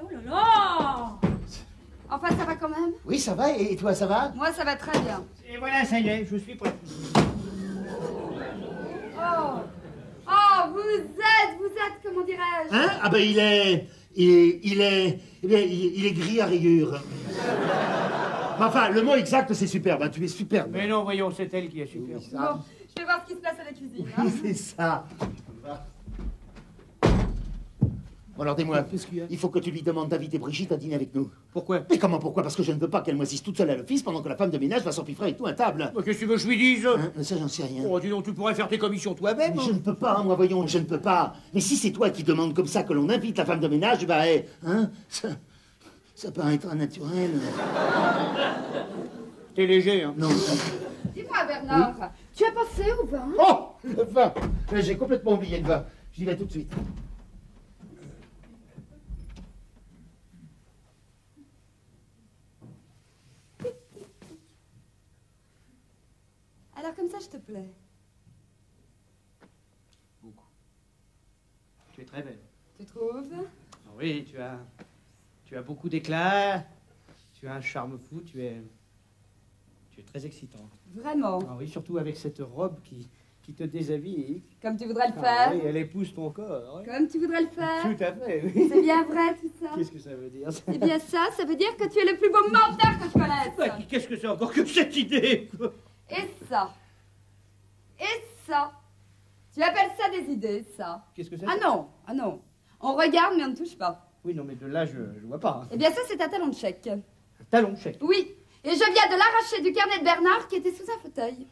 Oh là là. Enfin, ça va quand même? Oui, ça va, et toi, ça va? Moi, ça va très bien. Et voilà, ça y est, je suis prêt. Oh, Alors, vous êtes, comment dirais-je? Hein? Ah ben il est gris à rayures. Enfin, le mot exact c'est superbe, hein, tu es superbe. Mais non, voyons, c'est elle qui est super. Oui, ça. Bon, je vais voir ce qui se passe à la cuisine. Hein. C'est ça. Bon alors dis-moi, Qu'est-ce qu'il y a? il faut que tu lui demandes d'inviter Brigitte à dîner avec nous. Pourquoi? Mais comment pourquoi? Parce que je ne veux pas qu'elle moisisse toute seule à l'office pendant que la femme de ménage va s'empiffrer avec tout à table. Qu'est-ce que tu veux que je lui dise? Hein? Ça j'en sais rien. Oh, dis donc, tu pourrais faire tes commissions toi-même. Mais je ne peux pas, hein, moi voyons, je ne peux pas. Mais si c'est toi qui demandes comme ça que l'on invite la femme de ménage, bah, hein, ça paraîtra naturel. T'es léger, hein? Non. Dis-moi, Bernard, tu as pensé au vin? Oh, le vin. J'ai complètement oublié le vin. J'y vais tout de suite. Alors comme ça, je te plais. Beaucoup. Tu es très belle. Tu trouves? Ah oui, tu as beaucoup d'éclat. Tu as un charme fou. Tu es très excitante. Vraiment? Ah oui, surtout avec cette robe qui te déshabille. Comme tu voudrais le Ah faire? oui, elle épouse ton corps. Oui. Comme tu voudrais le faire? Tout à fait, oui. C'est bien vrai, tout ça? Qu'est-ce que ça veut dire? Eh bien ça veut dire que tu es le plus beau menteur que je connaisse. Qu'est-ce que c'est encore que cette idée? Et ça? Et ça? Tu appelles ça des idées, ça? Qu'est-ce que c'est? Ah non. On regarde, mais on ne touche pas. Oui, non, mais de là, je vois pas. Eh bien ça, c'est un talon de chèque. Un talon chèque. Oui. Et je viens de l'arracher du carnet de Bernard qui était sous un fauteuil.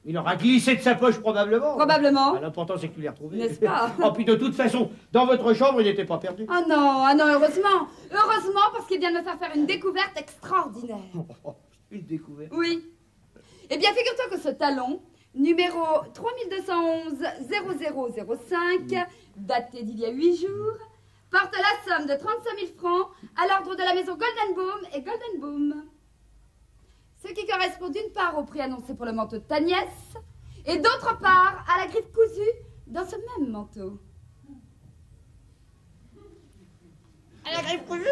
Il aura glissé de sa poche probablement. Probablement. Ah, l'important, c'est que tu l'aies retrouvé. N'est-ce pas? Oh, puis de toute façon, dans votre chambre, il n'était pas perdu. Ah non, heureusement. Heureusement, parce qu'il vient de me faire faire une découverte extraordinaire. Oh, une découverte. Oui. Eh bien, figure-toi que ce talon, numéro 3211 0005, daté d'il y a 8 jours, porte la somme de 35 000 francs à l'ordre de la maison Goldenbaum et Goldenbaum. Ce qui correspond d'une part au prix annoncé pour le manteau de ta nièce, et d'autre part à la griffe cousue dans ce même manteau. À la griffe cousue?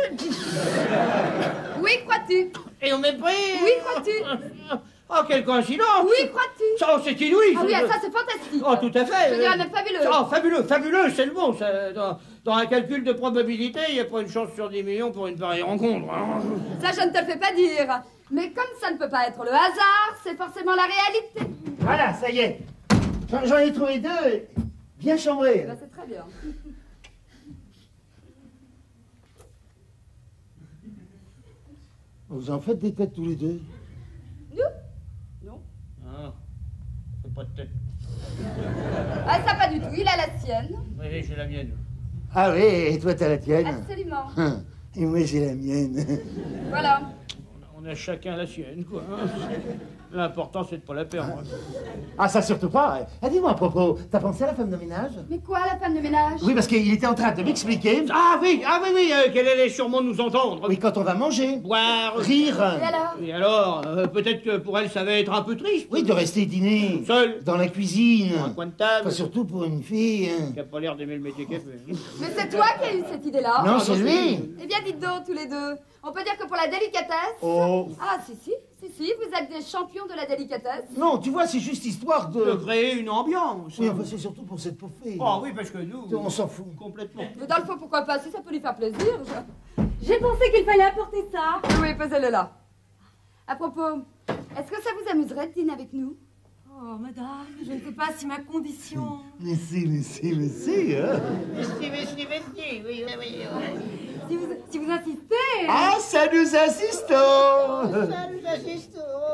Oui, crois-tu? Et on mépris? Oui, crois-tu? Oh, quelle coïncidence! Oui, crois-tu? Oh, c'est inouï! Ah oui, ça c'est fantastique. Oh, tout à fait! Je dirais même fabuleux. Oh, fabuleux, c'est le bon. Ça, dans un calcul de probabilité, il n'y a pas une chance sur 10 millions pour une pareille rencontre. Hein. Ça, je ne te le fais pas dire. Mais comme ça ne peut pas être le hasard, c'est forcément la réalité. Voilà, ça y est. J'en ai trouvé deux, bien chambrés. Ben, c'est très bien. Vous en faites des têtes tous les deux? Nous? Non. Ah, c'est pas de tête. Ah, ça pas du tout. Il a la sienne. Oui, j'ai la mienne. Ah oui, et toi t'as la tienne? Absolument. Et moi j'ai la mienne. Voilà. On a chacun la sienne, quoi. Hein. L'important, c'est de pas la perdre. Ah ça surtout pas. Ah, dis-moi à propos, t'as pensé à la femme de ménage? Mais quoi, la femme de ménage? Oui, parce qu'il était en train de m'expliquer. Ah oui, qu'elle allait sûrement nous entendre. Oui, quand on va manger, Boire. rire. Et alors? Et alors, peut-être que pour elle, ça va être un peu triste. Oui, de rester dîner. Seule. Dans la cuisine. Sur un coin de table. Enfin, surtout pour une fille. Qui a pas l'air d'aimer le métier qu'elle fait. Mais c'est toi qui as eu cette idée-là? Non, c'est lui. Eh bien, dites donc, tous les deux. On peut dire que pour la délicatesse... Oh. Ah, si, vous êtes des champions de la délicatesse. Non, tu vois, c'est juste histoire De de... créer une ambiance. Oui, enfin, c'est surtout pour cette pauvre fille. Oh oui, parce que nous... On s'en fout. Complètement. Mais dans le fond, pourquoi pas? Si ça peut lui faire plaisir. J'ai pensé qu'il fallait apporter ça. Oui, posez-le là. À propos, est-ce que ça vous amuserait de dîner avec nous? Oh, madame, je ne sais pas si ma condition... Mais si, hein. Oui. Si vous insistez... Ah, ça nous assistons.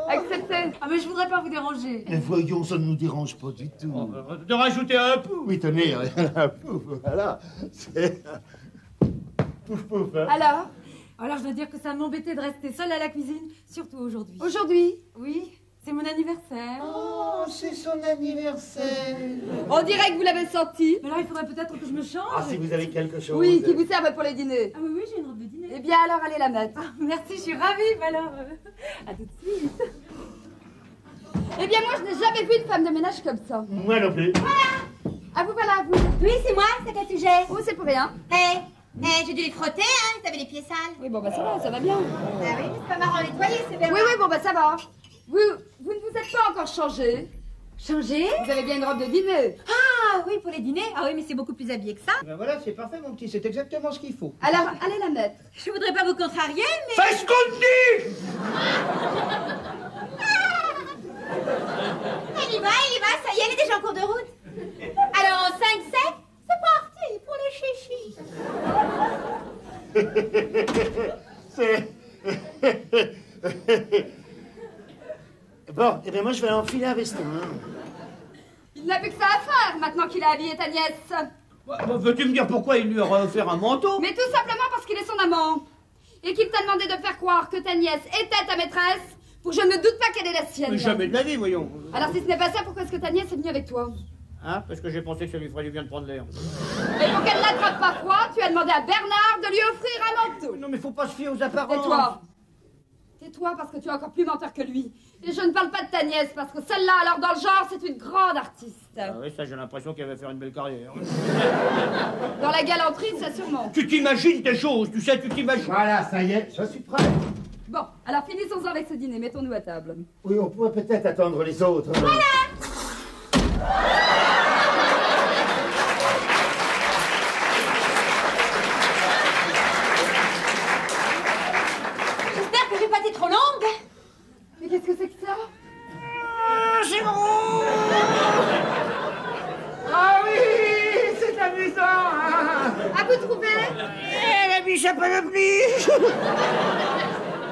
Acceptez. Ah, mais je voudrais pas vous déranger. Mais voyons, ça ne nous dérange pas du tout. De rajouter un peu. Oui, tenez, pouf, voilà. C'est... Pouf, hein. Alors, je dois dire que ça m'embêtait de rester seule à la cuisine, surtout aujourd'hui. Aujourd'hui? Oui, c'est mon anniversaire. Oh, c'est son anniversaire. On dirait que vous l'avez senti. Mais alors, il faudrait peut-être que je me change. Ah, si vous avez quelque chose. Oui, qui vous servent pour les dîners. Ah oui, j'ai une robe de dîner. Eh bien, alors, allez la mettre. Ah, merci, je suis ravie. Bah alors, à tout de suite. Eh bien, moi, je n'ai jamais vu une femme de ménage comme ça. Moi non plus. Ah, vous voilà, vous. Oui, c'est moi, c'est quel sujet? Oh, c'est pour rien. J'ai dû les frotter, hein, t'avais les pieds sales. Oui, bon, bah, ça va bien. Ah oui, c'est pas marrant à nettoyer, c'est bien. Oui, bon, bah, ça va. Vous ne vous êtes pas encore changé. Changer? Vous avez bien une robe de dîner. Ah oui, pour les dîners. Ah oui, mais c'est beaucoup plus habillé que ça. Ben voilà, c'est parfait, mon petit, c'est exactement ce qu'il faut. Alors, allez la mettre. Je voudrais pas vous contrarier, mais... Fais ce qu'on te dit! Il y va, ça y est, elle est déjà en cours de route. Alors, 5-7, c'est parti pour le chichi. Bon, eh bien moi je vais enfiler un veston. Hein. Il n'a plus que ça à faire maintenant qu'il a habillé ta nièce. Veux-tu me dire pourquoi il lui aurait offert un manteau? Mais tout simplement parce qu'il est son amant. Et qu'il t'a demandé de faire croire que ta nièce était ta maîtresse pour que je ne doute pas qu'elle est la sienne. Mais jamais de la vie, voyons. Alors si ce n'est pas ça, pourquoi est-ce que ta nièce est venue avec toi? Hein? Parce que j'ai pensé que ça lui ferait du bien de prendre l'air. Et pour qu'elle n'attrape pas froid, tu as demandé à Bernard de lui offrir un manteau. Non mais faut pas se fier aux apparences. Tais-toi. Tais-toi parce que tu es encore plus menteur que lui. Et je ne parle pas de ta nièce parce que celle-là, alors dans le genre, c'est une grande artiste. Ah oui, ça j'ai l'impression qu'elle va faire une belle carrière. Dans la galanterie, ça sûrement. Tu t'imagines des choses, tu sais, tu t'imagines. Voilà, ça y est, je suis prêt. Bon, alors finissons-en avec ce dîner, mettons-nous à table. Oui, on pourrait peut-être attendre les autres. J'espère que j'ai pas été trop longue. Mais qu'est-ce que c'est que ça? C'est bon. Ah oui, c'est amusant. À vous trouver? La biche a pas de pli.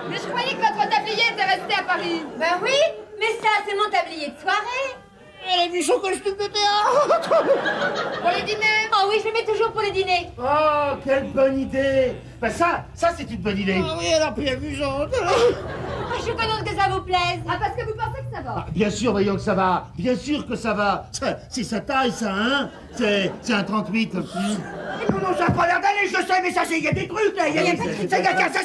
Mais je croyais que votre tablier était resté à Paris. Ben oui, mais ça, c'est mon tablier de soirée. Elle a mis son costume de théâtre. Pour les dîners? Oh oui, je le mets toujours pour les dîners. Oh, quelle bonne idée. Ben ça c'est une bonne idée. Ah oui, elle a plus amusante. Ah, je suis contente que ça vous plaise. Ah, parce que vous pensez que ça va? Ah, bien sûr, voyons que ça va. Bien sûr que ça va. C'est sa taille, ça, hein. C'est un 38. Mais comment ça a pas l'air d'aller, je sais, mais ça, il y a des trucs, là. Il y a des trucs. Ça,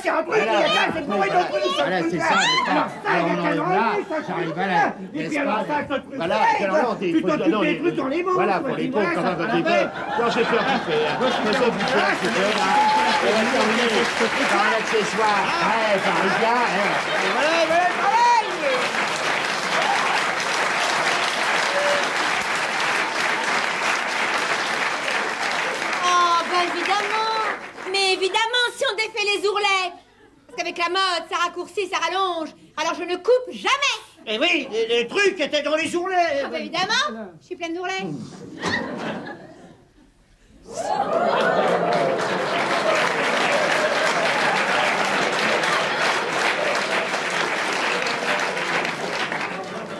c'est un truc. Voilà, C'est pour une autre truc. Voilà, c'est ça, c'est ça. Alors, on enlève là, j'arrive là. Et puis n'est-ce alors pas? ça, ce truc. Voilà, alors non, tu t'occupes des trucs dans les mots. Voilà, pour les pauvres, quand même, quand ils peuvent. Non, j'ai peur qu'il fait. Faisons du faire, c'est peur. On va terminer par un accessoire. Ouais, ça arrive bien. Voilà, travail. Oh, ben évidemment. Mais évidemment, si on défait les ourlets. Parce qu'avec la mode, ça raccourcit, ça rallonge. Alors je ne coupe jamais. Eh oui, les trucs étaient dans les ourlets. Ah ben évidemment, je suis pleine d'ourlets.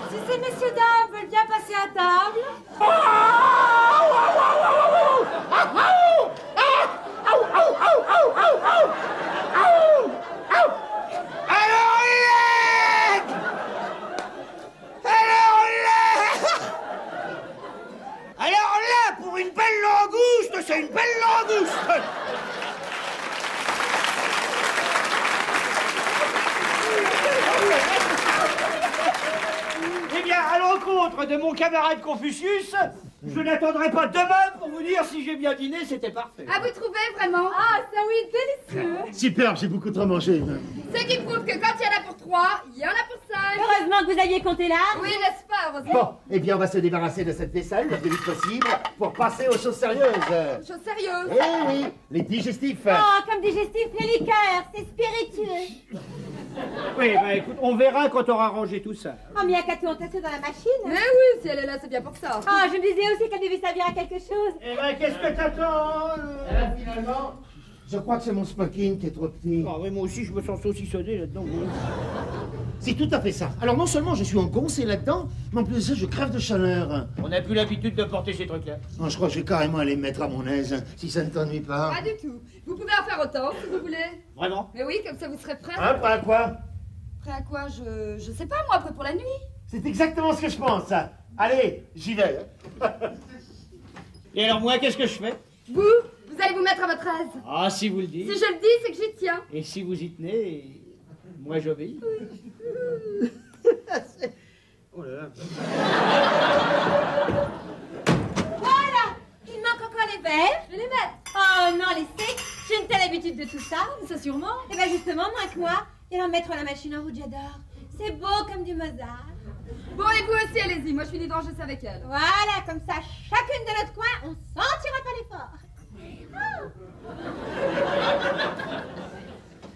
Si ces messieurs dames veulent bien passer à table. Alors là, pour une belle langouste, c'est une belle langouste. Eh bien, à l'encontre de mon camarade Confucius, je n'attendrai pas demain pour vous dire si j'ai bien dîné, c'était parfait. À vous trouver, vraiment? Ah, ça oui, délicieux. Superbe, j'ai beaucoup trop mangé. Ce qui prouve que quand il y en a pour 3, il y en a pour 5. Heureusement que vous aviez compté là. Oui, n'est-ce pas, heureusement? Bon, eh bien, on va se débarrasser de cette vaisselle le plus vite possible pour passer aux choses sérieuses. Chose sérieuse. Eh oui, les digestifs. Oh, comme digestif, les liqueurs, c'est spiritueux. Oui, bah écoute, on verra quand on aura rangé tout ça. Oh, mais il y a qu'à tout entasser dans la machine. Mais oui, si elle est là, c'est bien pour ça. Oh, je me disais aussi qu'elle devait servir à quelque chose. Eh ben, qu'est-ce que t'attends Finalement, je crois que c'est mon smoking qui est trop petit. Ah oui, moi aussi, je me sens saucissonné là-dedans. Oui. C'est tout à fait ça. Alors non seulement je suis engoncé là-dedans, mais en plus de ça, je crève de chaleur. On n'a plus l'habitude de porter ces trucs-là. Non, je crois que je vais carrément aller me mettre à mon aise, si ça ne t'ennuie pas. Pas du tout. Vous pouvez en faire autant, si vous voulez. Vraiment? Mais oui, comme ça, vous serez prêts. Hein, pas à quoi? Prêts à quoi? Je sais pas, moi, prêt pour la nuit. C'est exactement ce que je pense, ça. Allez, j'y vais. Et alors moi, qu'est-ce que je fais? Vous allez vous mettre à votre aise. Ah, si vous le dites. Si je le dis, c'est que j'y tiens. Et si vous y tenez, moi j'obéis. Oh là là. Voilà, il manque encore les verres. Je vais les mettre. Oh non, laissez, j'ai une telle habitude de tout ça. Ça sûrement. Et bien justement, moins que moi, il va mettre la machine en rouge, j'adore. C'est beau comme du Mozart. Bon, et vous aussi, allez-y. Moi, je finis d'enregistrer avec elle. Voilà, comme ça, chacune de notre coin, on sentira pas l'effort.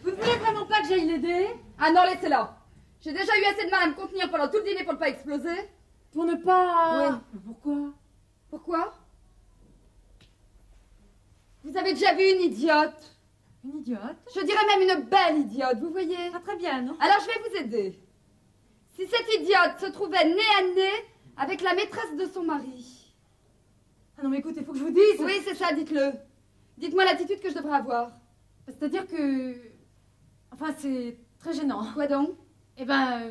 Vous ne voulez vraiment pas que j'aille l'aider? Ah non, laissez-la. J'ai déjà eu assez de mal à me contenir pendant tout le dîner pour ne pas exploser. Pour ne pas... Oui. Pourquoi? Pourquoi? Vous avez déjà vu une idiote? Une idiote? Je dirais même une belle idiote, vous voyez? Ah, très bien, non? Alors, je vais vous aider. Si cette idiote se trouvait nez à nez avec la maîtresse de son mari. Ah non, mais écoutez, il faut que je vous dise... Oui, c'est ça, dites-le. Dites-moi l'attitude que je devrais avoir. C'est-à-dire que... Enfin, c'est très gênant. Quoi donc? Eh ben,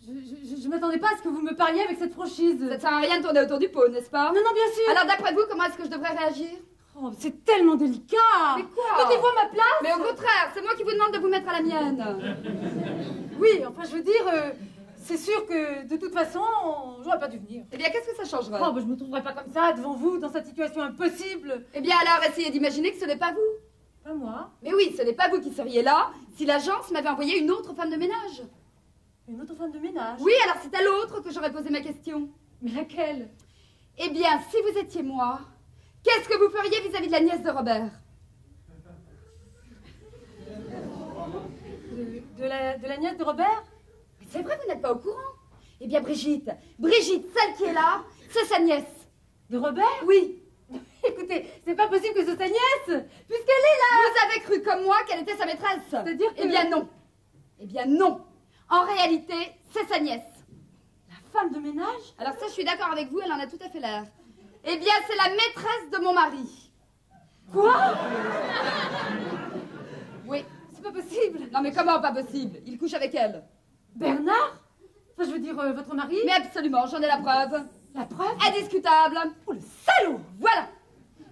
je m'attendais pas à ce que vous me parliez avec cette franchise. Ça ne sert à rien de tourner autour du pot, n'est-ce pas? Non, non, bien sûr. Alors, d'après vous, comment est-ce que je devrais réagir? Oh, c'est tellement délicat. Mais quoi? Mettez-vous à ma place. Mais au contraire, c'est moi qui vous demande de vous mettre à la mienne. Oui, enfin, je veux dire, c'est sûr que de toute façon, j'aurais pas dû venir. Eh bien, qu'est-ce que ça changerait? Oh, ben, je me trouverais pas comme ça devant vous, dans cette situation impossible. Eh bien, alors, essayez d'imaginer que ce n'est pas vous. Pas moi. Mais oui, ce n'est pas vous qui seriez là si l'agence m'avait envoyé une autre femme de ménage. Une autre femme de ménage. Oui, alors c'est à l'autre que j'aurais posé ma question. Mais laquelle? Eh bien, si vous étiez moi, qu'est-ce que vous feriez vis-à-vis de la nièce de Robert? De la nièce de Robert? Mais c'est vrai, vous n'êtes pas au courant. Eh bien, Brigitte, celle qui est là, c'est sa nièce. De Robert? Oui. Écoutez, c'est pas possible que ce soit sa nièce, puisqu'elle est là. Vous avez cru comme moi qu'elle était sa maîtresse. C'est-à-dire que... Eh bien non. Eh bien non. En réalité, c'est sa nièce. La femme de ménage? Alors ça, je suis d'accord avec vous, elle en a tout à fait l'air. Eh bien, c'est la maîtresse de mon mari. Quoi? Oui. C'est pas possible. Non mais comment pas possible? Il couche avec elle. Bernard? Enfin, je veux dire, votre mari? Mais absolument, j'en ai la preuve. La preuve? Indiscutable. Oh, le salaud! Voilà.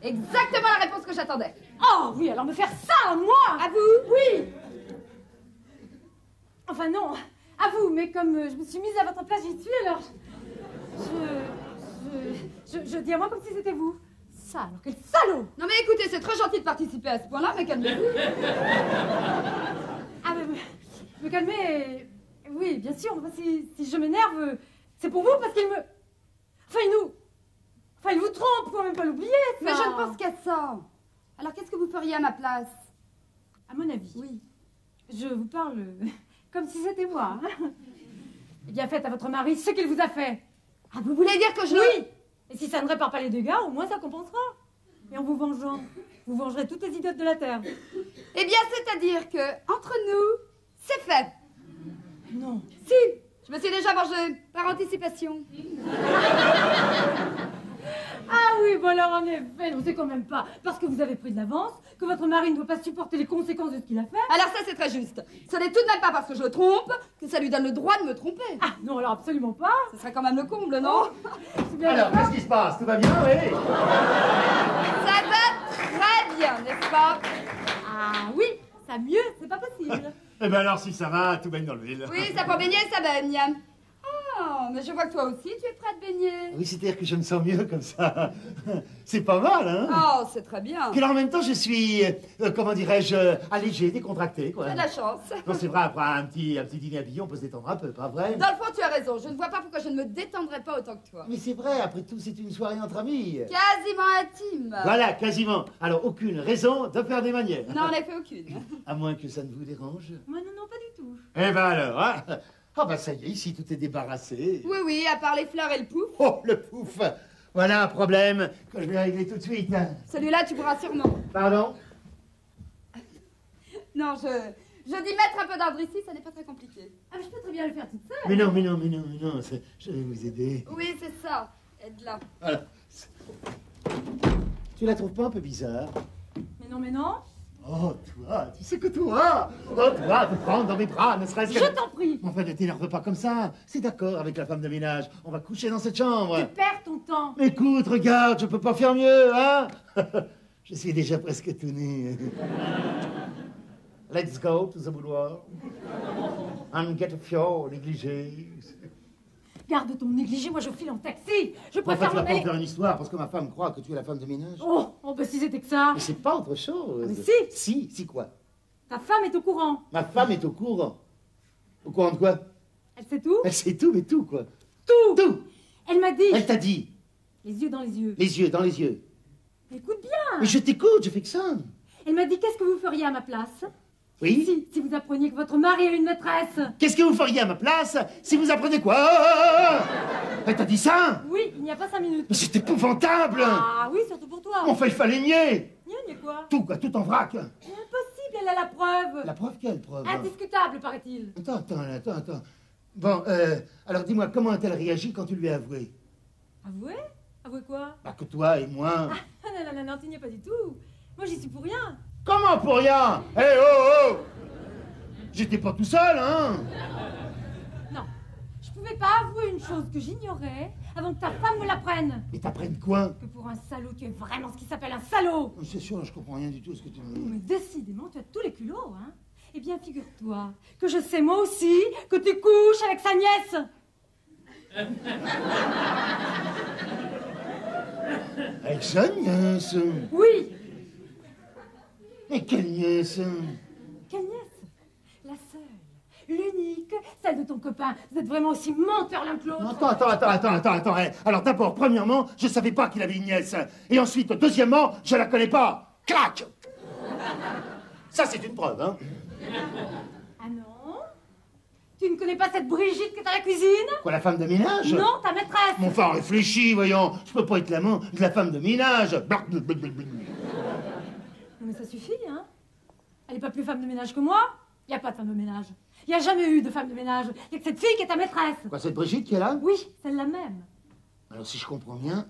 Exactement la réponse que j'attendais. Oh, oui, alors me faire ça, moi! À vous? Oui! Enfin, non, à vous, mais comme je me suis mise à votre place, j'y suis, alors... Je dis à moi comme si c'était vous. Ça, alors quel salaud! Non mais écoutez, c'est très gentil de participer à ce point-là, mais calmez-vous. Ah, mais me calmer... Oui, bien sûr, enfin, si je m'énerve, c'est pour vous, parce qu'il me... Enfin, il vous trompe, faut même pas l'oublier, ça. Mais je ne pense qu'à ça. Alors qu'est-ce que vous feriez à ma place? À mon avis, Oui. je vous parle comme si c'était moi. Hein. Eh bien, faites à votre mari ce qu'il vous a fait. Ah, vous voulez dire que je... Oui! Et si ça ne répare pas les dégâts, au moins ça compensera. Et en vous vengeant, vous vengerez toutes les idiotes de la Terre. Eh bien, c'est-à-dire que, entre nous, c'est fait. Non. Si, je me suis déjà vengée, par anticipation. Ah oui, bon alors en effet, non, c'est quand même pas parce que vous avez pris de l'avance que votre mari ne doit pas supporter les conséquences de ce qu'il a fait. Alors ça, c'est très juste. Ce n'est tout de même pas parce que je le trompe que ça lui donne le droit de me tromper. Ah non, alors absolument pas. Ce serait quand même le comble, non? C'est bien Alors, d'accord. qu'est-ce qui se passe? Tout va bien, oui? Ça va très bien, n'est-ce pas? Ah oui, ça mieux, c'est pas possible. Eh ben alors, si ça va, tout baigne dans l'huile. Oui, ça pour baigner, ça baigne. Ah, mais je vois que toi aussi, tu es prêt à baigner. Oui, c'est-à-dire que je me sens mieux comme ça. C'est pas mal, hein? Oh, c'est très bien. Puis alors, en même temps, je suis, comment dirais-je, allégé, décontracté, quoi. T'as de la chance. Non, c'est vrai, après un petit dîner à billon, on peut se détendre un peu, pas vrai? Dans le fond, tu as raison. Je ne vois pas pourquoi je ne me détendrais pas autant que toi. Mais c'est vrai, après tout, c'est une soirée entre amis. Quasiment intime. Voilà, quasiment. Alors, aucune raison de faire des manières. Non, on n'a fait aucune. À moins que ça ne vous dérange. Moi non, pas du tout. Eh ben alors, hein? Ah bah ça y est, ici, tout est débarrassé. Oui, oui, à part les fleurs et le pouf. Oh, le pouf! Voilà un problème que je vais régler tout de suite. Celui-là, tu pourras sûrement. Pardon? Non, je dis mettre un peu d'ordre ici, ça n'est pas très compliqué. Ah, mais je peux très bien le faire toute seule. Mais non, je vais vous aider. Oui, c'est ça. Aide-la. Voilà. Tu la trouves pas un peu bizarre? Mais non. Oh, toi, tu sais que toi! Oh, toi, te prendre dans mes bras, ne serait-ce que... Je t'en prie. Enfin, ne t'énerve pas comme ça. C'est d'accord avec la femme de ménage. On va coucher dans cette chambre. Tu perds ton temps. Écoute, regarde, je peux pas faire mieux, hein? Je suis déjà presque tout nu. Let's go to the boudoir. And get off your négligé. Garde ton négligé, moi je file en taxi. Je En fait, préfère tu vas m'en pas en aller. faire une histoire parce que ma femme croit que tu es la femme de ménage. Oh, bah si c'était que ça. Mais c'est pas autre chose. Mais si. Si quoi? Ta femme est au courant. Ma femme est au courant. Au courant de quoi? Elle sait tout. Elle sait tout, mais tout, quoi. tout. Tout. Elle m'a dit... Elle t'a dit. Les yeux dans les yeux. Les yeux dans les yeux. Écoute bien. Mais je t'écoute, je fais que ça. Elle m'a dit, qu'est-ce que vous feriez à ma place? Oui. Si vous appreniez que votre mari a une maîtresse. Qu'est-ce que vous feriez à ma place si vous apprenez quoi? Elle t'a dit ça? Oui, il n'y a pas 5 minutes. Mais c'est épouvantable. Ah oui, surtout pour toi. Enfin, il fallait nier. Il y a quoi? Tout, quoi, tout en vrac. Impossible, elle a la preuve. La preuve, quelle preuve? Indiscutable, paraît-il. Attends. Bon, alors dis-moi, comment a-t-elle réagi quand tu lui as avoué? Avoué? Avoué quoi? Bah que toi et moi... Non, tu n'y es pas du tout. Moi, j'y suis pour rien. Comment pour rien? Eh oh! J'étais pas tout seul, hein? Non, je pouvais pas avouer une chose que j'ignorais avant que ta femme me l'apprenne. Et t'apprennes quoi? Que pour un salaud, tu es vraiment ce qui s'appelle un salaud. C'est sûr, je comprends rien du tout à ce que tu me dis. Mais décidément, tu as tous les culots, hein. Eh bien, figure-toi que je sais moi aussi que tu couches avec sa nièce. Avec sa nièce? Oui. Mais quelle nièce? Quelle nièce? La seule, l'unique, celle de ton copain. Vous êtes vraiment aussi menteurs l'un que l'autre. Attends. Alors d'abord, premièrement, je savais pas qu'il avait une nièce. Et ensuite, deuxièmement, je la connais pas. Clac! Ça, c'est une preuve, hein? Ah non? Tu ne connais pas cette Brigitte qui est à la cuisine? Quoi, la femme de ménage? Non, ta maîtresse. Mon frère, réfléchis, voyons. Je peux pas être l'amant de la femme de ménage. Non, mais ça suffit, hein? Elle n'est pas plus femme de ménage que moi? Il n'y a pas de femme de ménage. Il n'y a jamais eu de femme de ménage. Il n'y a que cette fille qui est ta maîtresse. Quoi, cette Brigitte qui est là? Oui, celle-là même. Alors, si je comprends bien,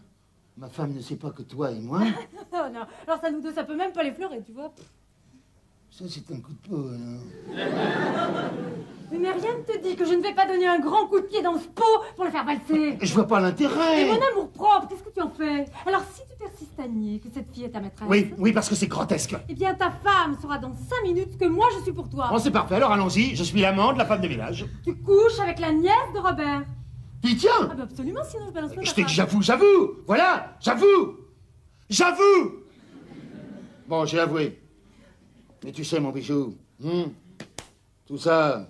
ma femme ne sait pas que toi et moi... Non. Alors ça, nous deux, ça peut même pas l'effleurer, tu vois. Ça, c'est un coup de peau, alors. Oui, mais rien ne te dit que je ne vais pas donner un grand coup de pied dans ce pot pour le faire valser. Je vois pas l'intérêt. Et mon amour propre, qu'est-ce que tu en fais? Alors si tu persistes à nier que cette fille est ta maîtresse... Oui, parce que c'est grotesque. Eh bien, ta femme saura dans 5 minutes que moi, je suis pour toi. Bon, c'est parfait, alors allons-y. Je suis l'amant de la femme de ménage. Tu couches avec la nièce de Robert. Tu y tiens? Ah bah absolument, sinon je balance pas Je ta t'ai dit, femme. j'avoue. Voilà, j'avoue. Bon, j'ai avoué. Mais tu sais, mon bijou, tout ça,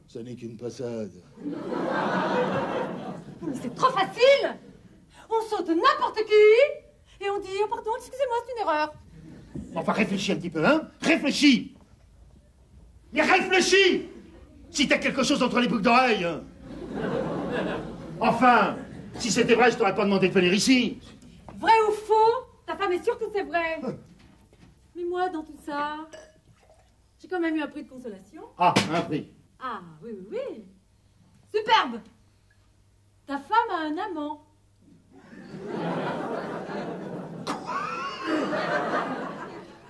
ça n'est qu'une passade. Mais c'est trop facile. On saute n'importe qui et on dit « Oh pardon, excusez-moi, c'est une erreur ». Enfin, réfléchis un petit peu, hein? Réfléchis. Mais réfléchis. Si t'as quelque chose entre les boucles d'oreilles. Enfin, si c'était vrai, je t'aurais pas demandé de venir ici. Vrai ou faux? Ta femme est sûre que c'est vrai. Mais moi, dans tout ça, j'ai quand même eu un prix de consolation. Ah, un prix. Ah, oui. Superbe. Ta femme a un amant.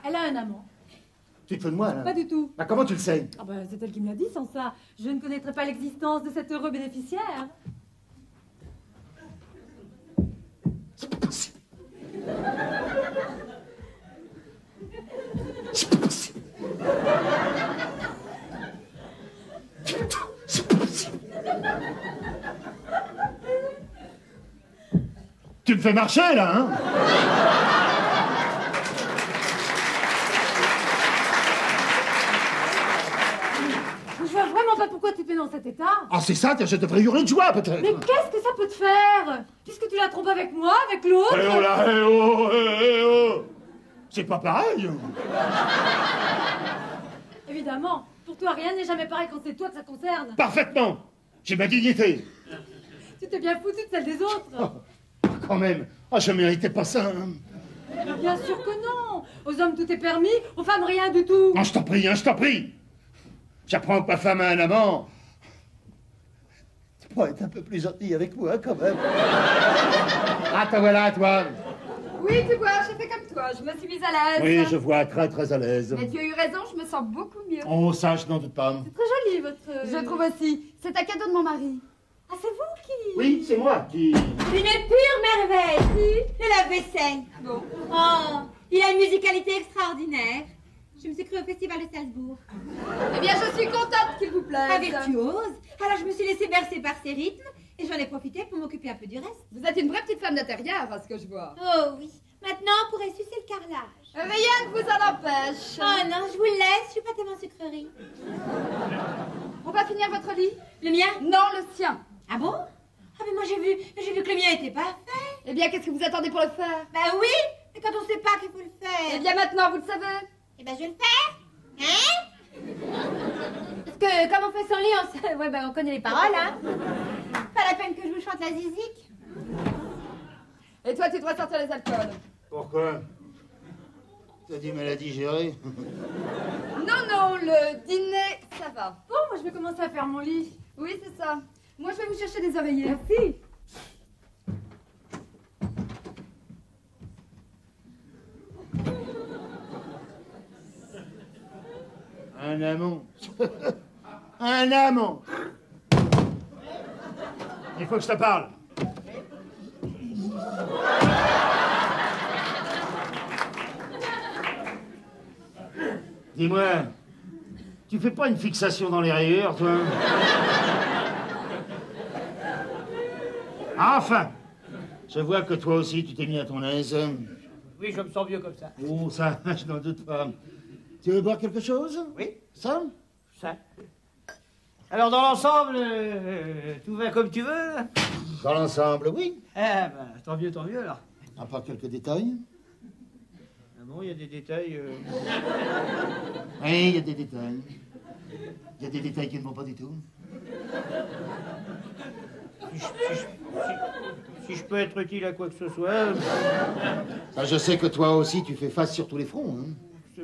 Elle a un amant. Tu te fous de moi, là? Pas du tout. Bah, comment tu le sais? Ah bah, c'est elle qui me l'a dit, sans ça, je ne connaîtrais pas l'existence de cet heureux bénéficiaire. C'est pas possible. C'est pas possible. C'est pas possible. Tu me fais marcher, là, hein? Je vois vraiment pas pourquoi tu te mets dans cet état. Ah, c'est ça, je devrais hurler de joie, peut-être. Mais qu'est-ce que ça peut te faire? Puisque tu la trompes avec moi, avec l'autre. Eh oh là, eh oh. C'est pas pareil. Évidemment, pour toi, rien n'est jamais pareil quand c'est toi que ça concerne. Parfaitement. J'ai ma dignité. Tu t'es bien foutu de celle des autres. Oh, quand même. Ah, je méritais pas ça, hein. Bien sûr que non. Aux hommes, tout est permis, aux femmes, rien du tout. Non, je t'en prie. J'apprends que ma femme a un amant. Tu pourrais être un peu plus gentil avec moi, quand même. Ah, te voilà, toi. Oui, tu vois, j'ai fait comme toi, je me suis mise à l'aise. Oui, je vois, très à l'aise. Mais tu as eu raison, je me sens beaucoup mieux. Oh, ça, je n'en doute pas. C'est très joli, votre... Je trouve aussi. C'est un cadeau de mon mari. Ah, c'est vous qui... Oui, c'est moi qui... Une pure merveille. Le lave-vaisselle. Bon. Oh, il a une musicalité extraordinaire. Je me suis cru au festival de Salzbourg. Eh bien, je suis contente qu'il vous plaise. Un virtuose. Alors je me suis laissée bercer par ses rythmes et j'en ai profité pour m'occuper un peu du reste. Vous êtes une vraie petite femme d'intérieur, à ce que je vois. Oh oui. Maintenant, on pourrait sucer le carrelage. Rien ne vous en empêche. Oh non, je vous le laisse, je suis pas tellement sucrerie. On va finir votre lit? Le mien? Non, le sien. Ah bon? Ah mais moi j'ai vu que le mien était pas fait. Eh bien, qu'est-ce que vous attendez pour le faire? Bah oui, mais quand on sait pas qu'il faut le faire. Eh bien, maintenant, vous le savez. Eh ben je vais le faire. Hein? Parce que comme on fait son lit, ouais, ben, on connaît les paroles, hein. Pas la peine que je vous chante la zizik. Et toi, tu dois sortir les alcools. Pourquoi? T'as dit maladie gérée? Non, non, le dîner, ça va. Bon, moi je vais commencer à faire mon lit. Oui, c'est ça. Moi, je vais vous chercher des oreillers. Merci. Un amant. Un amant. Il faut que je te parle. Dis-moi, tu fais pas une fixation dans les rayures, toi? Enfin, je vois que toi aussi tu t'es mis à ton aise. Oui, je me sens mieux comme ça. Oh, ça, je n'en doute pas. Tu veux boire quelque chose? Oui, Ça? ça. Alors, dans l'ensemble, tout va comme tu veux, là? Dans l'ensemble, oui. Ah, bah, tant mieux, alors. À part quelques détails. Ah bon, il y a des détails... Oui, il y a des détails. Il y a des détails qui ne vont pas du tout. Si je peux être utile à quoi que ce soit... Ah, je sais que toi aussi, tu fais face sur tous les fronts. Hein.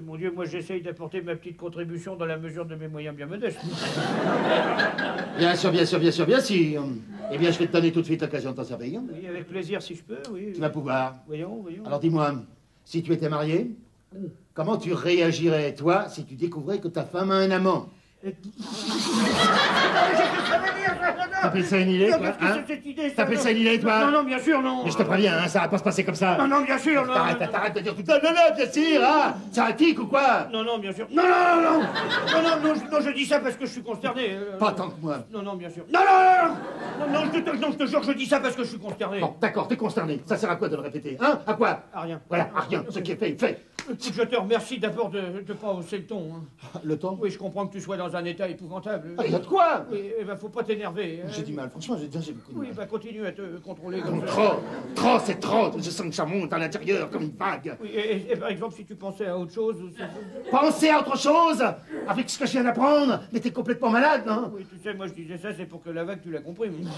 Mon Dieu, moi j'essaye d'apporter ma petite contribution dans la mesure de mes moyens bien modestes. Bien sûr, bien sûr, bien sûr, bien sûr. Eh bien, je vais te donner tout de suite l'occasion de t'en servir. Oui, avec plaisir si je peux, oui. Tu vas pouvoir. Voyons. Alors dis-moi, si tu étais marié, comment tu réagirais, toi, si tu découvrais que ta femme a un amant? T'appelles ça une idée, toi, hein? T'appelles ça une idée, toi? Non, bien sûr, non. Mais je te préviens, hein, ça va pas se passer comme ça. Non, bien sûr, non. T'arrêtes de dire tout ça. Non, bien sûr, hein. C'est un tic ou quoi? Non, bien sûr. Non, je dis ça parce que je suis consterné. Pas tant que moi. Non, bien sûr. Non, je te jure, je dis ça parce que je suis consterné. Bon, d'accord, t'es consterné. Ça sert à quoi de le répéter, hein? À quoi? À rien. Voilà, à rien. Ce qui est fait, est fait. Écoute, je te remercie d'abord de pas hausser le ton. Hein. Le temps? Oui, je comprends que tu sois dans un état épouvantable. Ah, il y a de quoi? Oui, eh ben, faut pas t'énerver. Hein. J'ai du mal, franchement, j'ai beaucoup de Oui, mal. bah continue à te contrôler comme ça. Trop, c'est trop. Je sens que ça monte à l'intérieur comme une vague. Oui, et par exemple, si tu pensais à autre chose... Pensez à autre chose avec ce que je viens d'apprendre. Mais t'es complètement malade, non? Oui, tu sais, moi je disais ça, c'est pour que la vague, tu la comprimes.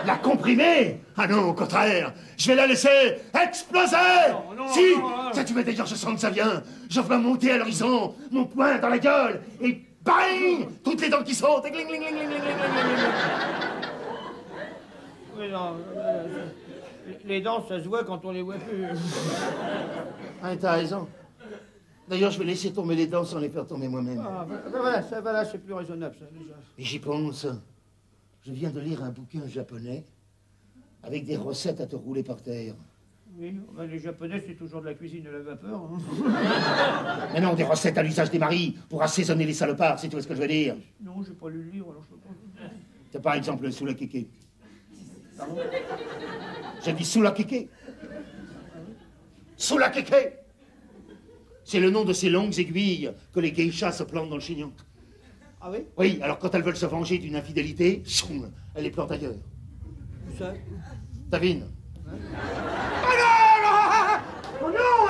La comprimer? Ah non, au contraire. Je vais la laisser exploser. Non, Si, non. ça tu veux dire, je sens que ça vient. Je vois monter à l'horizon, mon poing dans la gueule, et bang, toutes les dents qui sautent. Et gling, gling, gling, gling, gling, gling, gling. Oui, non, les dents, ça se voit quand on les voit plus. Ah, t'as raison. D'ailleurs, je vais laisser tomber les dents sans les faire tomber moi-même. Ah, bah, voilà, c'est plus raisonnable, ça, déjà. Et j'y pense. Je viens de lire un bouquin japonais avec des recettes à te rouler par terre. Oui, bah, les Japonais, c'est toujours de la cuisine de la vapeur. Hein. Mais non, des recettes à l'usage des maris pour assaisonner les salopards, si tu vois ce que je veux dire. Non, j'ai pas lu le livre, alors je peux pas... C'est par exemple sous la kéké. J'ai dit sous la kéké. Sous la kéké. C'est le nom de ces longues aiguilles que les geishas se plantent dans le chignon. Ah oui? Oui, alors quand elles veulent se venger d'une infidélité, choum, elles les plantent ailleurs. Où ça? Davine. Oh non,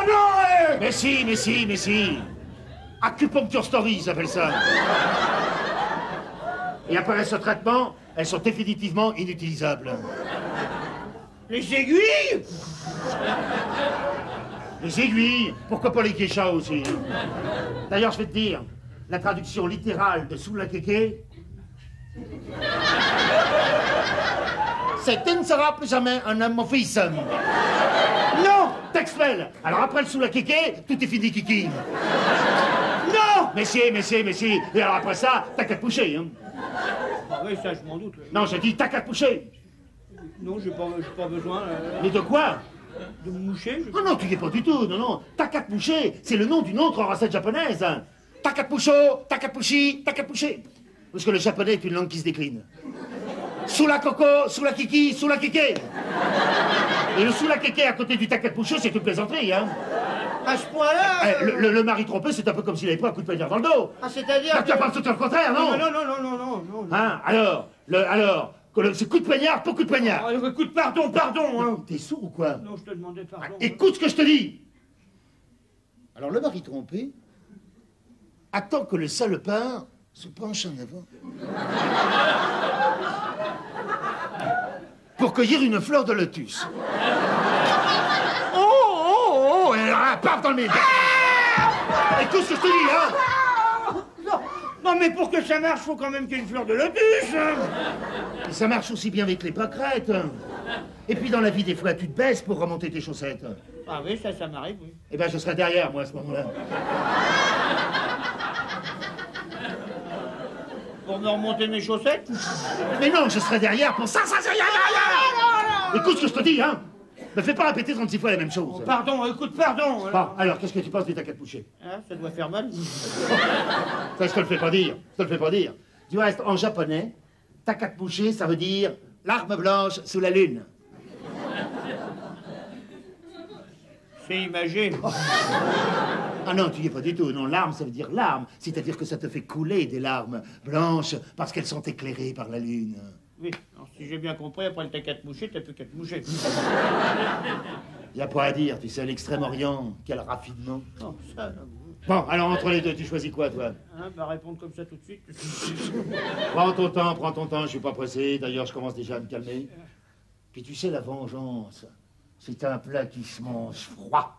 Mais si. Acupuncture story, ils appellent ça. Et après ce traitement, elles sont définitivement inutilisables. Les aiguilles? Les aiguilles, pourquoi pas les geishas aussi? D'ailleurs, je vais te dire, la traduction littérale de sous la kéké, c'est tu ne seras plus jamais un homme mon fils. Non, t'expelles. Alors après le sous la kéké, tout est fini kiki. Non. Mais si. Et alors après ça, t'as qu'à te coucher, hein. Ah oui, ça, je m'en doute. Non, j'ai dit t'as qu'à te coucher. Non, j'ai pas besoin... Mais de quoi? de me moucher. Oh non, tu n'y es pas du tout, non. Takatmushi, c'est le nom d'une autre recette japonaise. Takatmusho, Takatmushi, Takatmushi. Parce que le japonais est une langue qui se décline. Sula koko, sula kiki, sula keke. Et le sula keke à côté du Takatmusho, c'est une plaisanterie, hein. À ce point-là... Le mari trompé, c'est un peu comme s'il avait pris un coup de poignard dans le dos. Ah, c'est-à-dire... Tu vas pas tout le contraire, non? Non. Hein, alors, C'est coup de poignard pour coup de poignard. Ah, écoute, pardon, hein. T'es sourd ou quoi? Non, je te demandais pardon. Ah, écoute ce que je te dis. Alors le mari trompé attend que le salopard se penche en avant pour cueillir une fleur de lotus. Oh, et alors, paf dans le milieu. Écoute ce que je te dis, hein. Non, mais pour que ça marche, faut quand même qu'il y ait une fleur de lotus. Et ça marche aussi bien avec les pâquerettes. Et puis dans la vie, des fois, tu te baisses pour remonter tes chaussettes. Ah oui, ça m'arrive, oui. Eh ben, je serai derrière, moi, à ce moment-là. Pour me remonter mes chaussettes? Mais non, je serai derrière pour ça, rien. Écoute ce que je te dis, hein. Me fais pas répéter 36 fois la même chose. Oh, pardon, écoute, pardon. Bon, alors, qu'est-ce que tu penses du tac à coucher? Ah, ça doit faire mal. Ça, je te le fais pas dire. Du reste, en japonais, takatbushi, ça veut dire l'arme blanche sous la lune. C'est imagé. Ah non, tu y es pas du tout. Non, l'arme, ça veut dire larme. C'est-à-dire que ça te fait couler des larmes blanches parce qu'elles sont éclairées par la lune. Oui, alors, si j'ai bien compris, après le t'as qu'à te moucher, t'as plus qu'à te moucher. Y a pas à dire, tu sais, à l'Extrême-Orient, quel raffinement. Oh, ça, là, Bon, alors entre les deux, tu choisis quoi, toi? hein, bah répondre comme ça tout de suite. Prends ton temps, je suis pas pressé. D'ailleurs, je commence déjà à me calmer. Puis tu sais, la vengeance, c'est un plat qui se mange froid.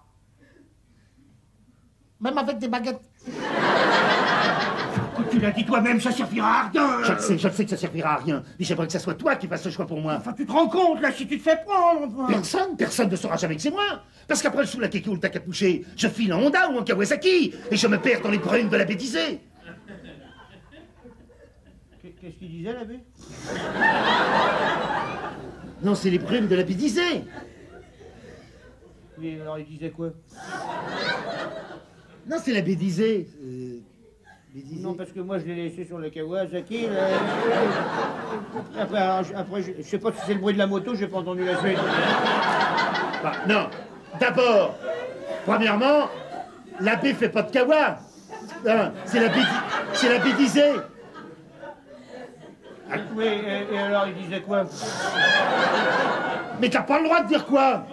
Même avec des baguettes. Tu l'as dit toi-même, ça servira à rien. Je le sais que ça servira à rien. Mais j'aimerais que ça soit toi qui fasses ce choix pour moi. Enfin, tu te rends compte, là, si tu te fais prendre, enfin. Personne ne saura jamais que c'est moi. Parce qu'après le soulakeki ou le takapouché, je file en Honda ou en Kawasaki. Et je me perds dans les brumes de la bêtisée. Qu'est-ce qu'il disait, l'abbé? Non, c'est les brumes de la bêtisée. Mais alors, il disait quoi? Non, c'est la bêtisée. Bêtisée. Non, parce que moi, je l'ai laissé sur le Kawasaki, là. Après, je sais pas si c'est le bruit de la moto, j'ai pas entendu la suite. Bah, non. D'abord, premièrement, l'abbé fait pas de kawa. Non, c'est la bêtisée. Oui, et alors, il disait quoi? Mais t'as pas le droit de dire quoi?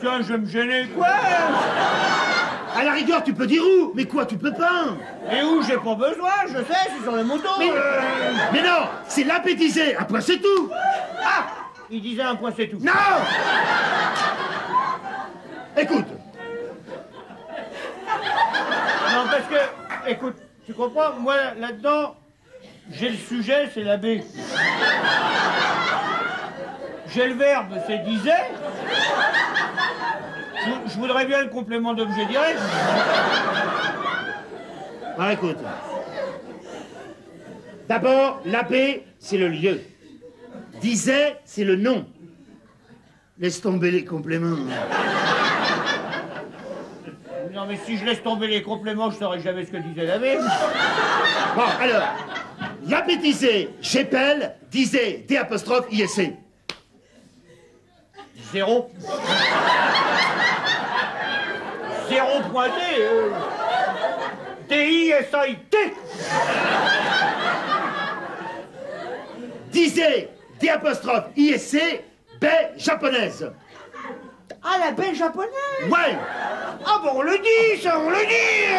Tiens, je vais me gêner, quoi? À la rigueur, tu peux dire où, mais quoi, tu peux pas. Et où? J'ai pas besoin, je sais, c'est sur les motos. Mais non, c'est la bêtisée, un point c'est tout. Ah! Il disait un point, c'est tout. Non. Écoute. Non, parce que, écoute, tu comprends, moi, là-dedans, j'ai le sujet, c'est l'abbé. J'ai le verbe, c'est disait. Je voudrais bien le complément d'objet direct. Ah, écoute. D'abord, l'abbé, c'est le lieu. Disait, c'est le nom. Laisse tomber les compléments. Non, mais si je laisse tomber les compléments, je saurais jamais ce que disait l'abbé. Bon, alors, l'abbé disait, j'épelle, disait, D', ISC. 0. 0 pointé. D-I-S-A-I-T. Disait, D', ISC, baie japonaise. Ah, la baie japonaise. Ouais. Ah bon, on le dit, ça, on le dit.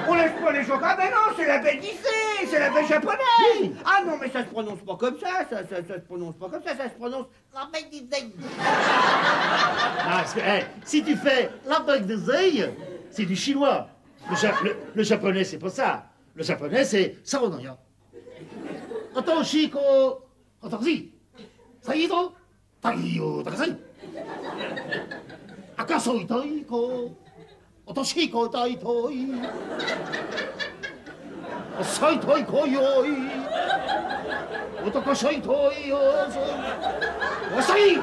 On laisse pas les gens. Ah ben non, c'est la baie d'Issée, c'est la baie japonaise. Oui. Ah non, mais ça se prononce pas comme ça, ça se prononce pas comme ça se prononce la baie d'Issée. Ah, parce que, si tu fais la baie des ailes, c'est du chinois. Le japonais, c'est pas ça. Le japonais, c'est saonoya. Otoshiko, otoshi. Saido, taiyo, takasai. Akaso itai ko, otoshiko itai toi. Osai toi ko yoi. Otoko shai toi yo. Osai!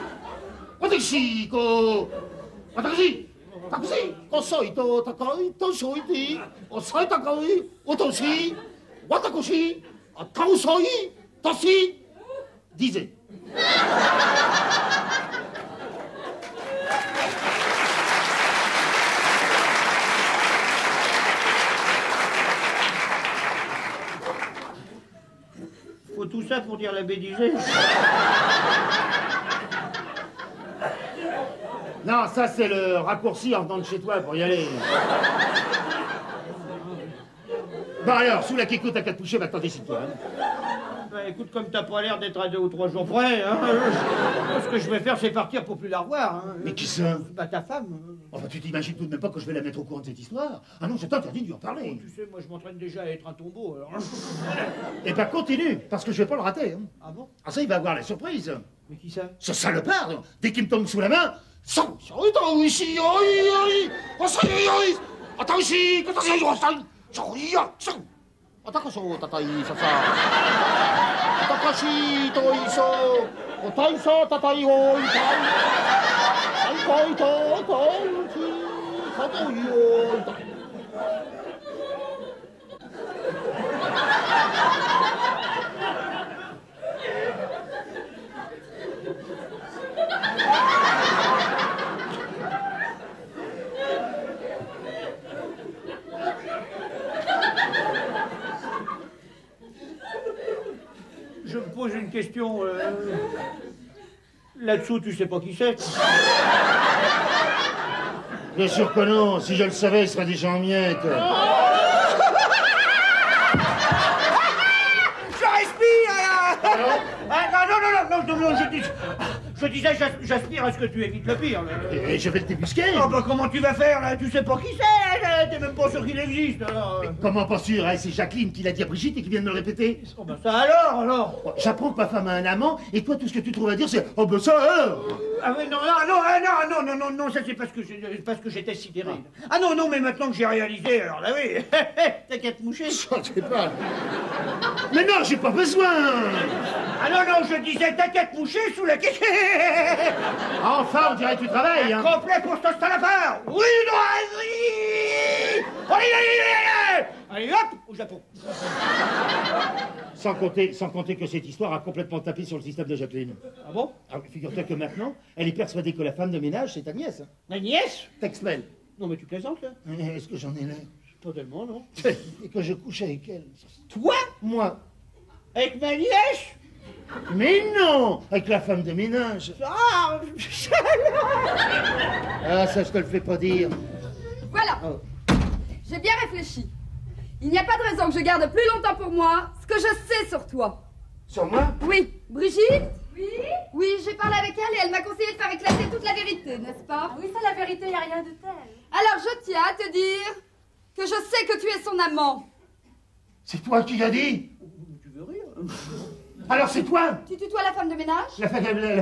Otoshi ko, otoshi. Takushi, osai to takai to shoiti. Osai takai, otoshi. Watakushi, tausai, toshi. Disait. tout ça pour dire la bédisée. Non, ça c'est le raccourci en venant de chez toi pour y aller. Bon alors, sous la kéko, t'as qu'à te toucher, maintenant décide-toi. Hein. Bah, écoute, comme t'as pas l'air d'être à 2 ou 3 jours près, hein, ce que je vais faire, c'est partir pour plus la revoir. Hein. Mais qui ça? Bah, ta femme. Enfin, tu t'imagines tout de même pas que je vais la mettre au courant de cette histoire? Ah non, je t'interdis de lui en parler. Tu sais, moi, je m'entraîne déjà à être un tombeau, alors. Eh ben, continue, parce que je vais pas le rater. Hein. Ah bon? Ah ça, il va avoir la surprise. Mais qui ça? Ce salopard, dès qu'il me tombe sous la main, Je me pose une question. Là-dessous, tu sais pas qui c'est? Bien sûr que non, si je le savais, il serait déjà en miettes. Je respire! Non, je disais, j'aspire à ce que tu évites le pire. Et je vais le débusquer. Oh, bah comment tu vas faire, là? Tu sais pas qui c'est, t'es même pas sûr qu'il existe, alors. Comment pas sûr, hein? C'est Jacqueline qui l'a dit à Brigitte et qui vient de me le répéter. Oh, bah ça alors. Bon, j'apprends que ma femme a un amant, et toi, tout ce que tu trouves à dire, c'est « Oh, ben ça alors !» Ah oui, non, ça c'est parce que j'étais sidéré. Ah non, mais maintenant que j'ai réalisé, alors là oui, t'as qu'à te moucher. Je sais pas. Mais non, j'ai pas besoin. Ah non, je disais t'as qu'à te moucher sous la kéké. Enfin, on dirait que tu travailles, hein. Complet pour ce stade à part. Oui, non, allez, hop, au Japon. Sans compter que cette histoire a complètement tapé sur le système de Jacqueline. Ah bon? Alors, figure-toi que maintenant, elle est persuadée que la femme de ménage, c'est ta nièce. Ma nièce? T'expelles. Non, mais tu plaisantes, là? Est-ce que j'en ai l'air? Pas tellement, non? Et que je couche avec elle. Toi? Moi. Avec ma nièce? Mais non! Avec la femme de ménage. Ah, Ah, ça, je te le fais pas dire. Voilà. Oh. J'ai bien réfléchi. Il n'y a pas de raison que je garde plus longtemps pour moi ce que je sais sur toi. Sur moi? Oui. Brigitte? Oui? Oui, j'ai parlé avec elle et elle m'a conseillé de faire éclater toute la vérité, n'est-ce pas? Oui, ça, la vérité, il n'y a rien de tel. Alors je tiens à te dire que je sais que tu es son amant. C'est toi qui l'as dit? tu veux rire? Alors c'est toi? Tu tutoies la femme de ménage? La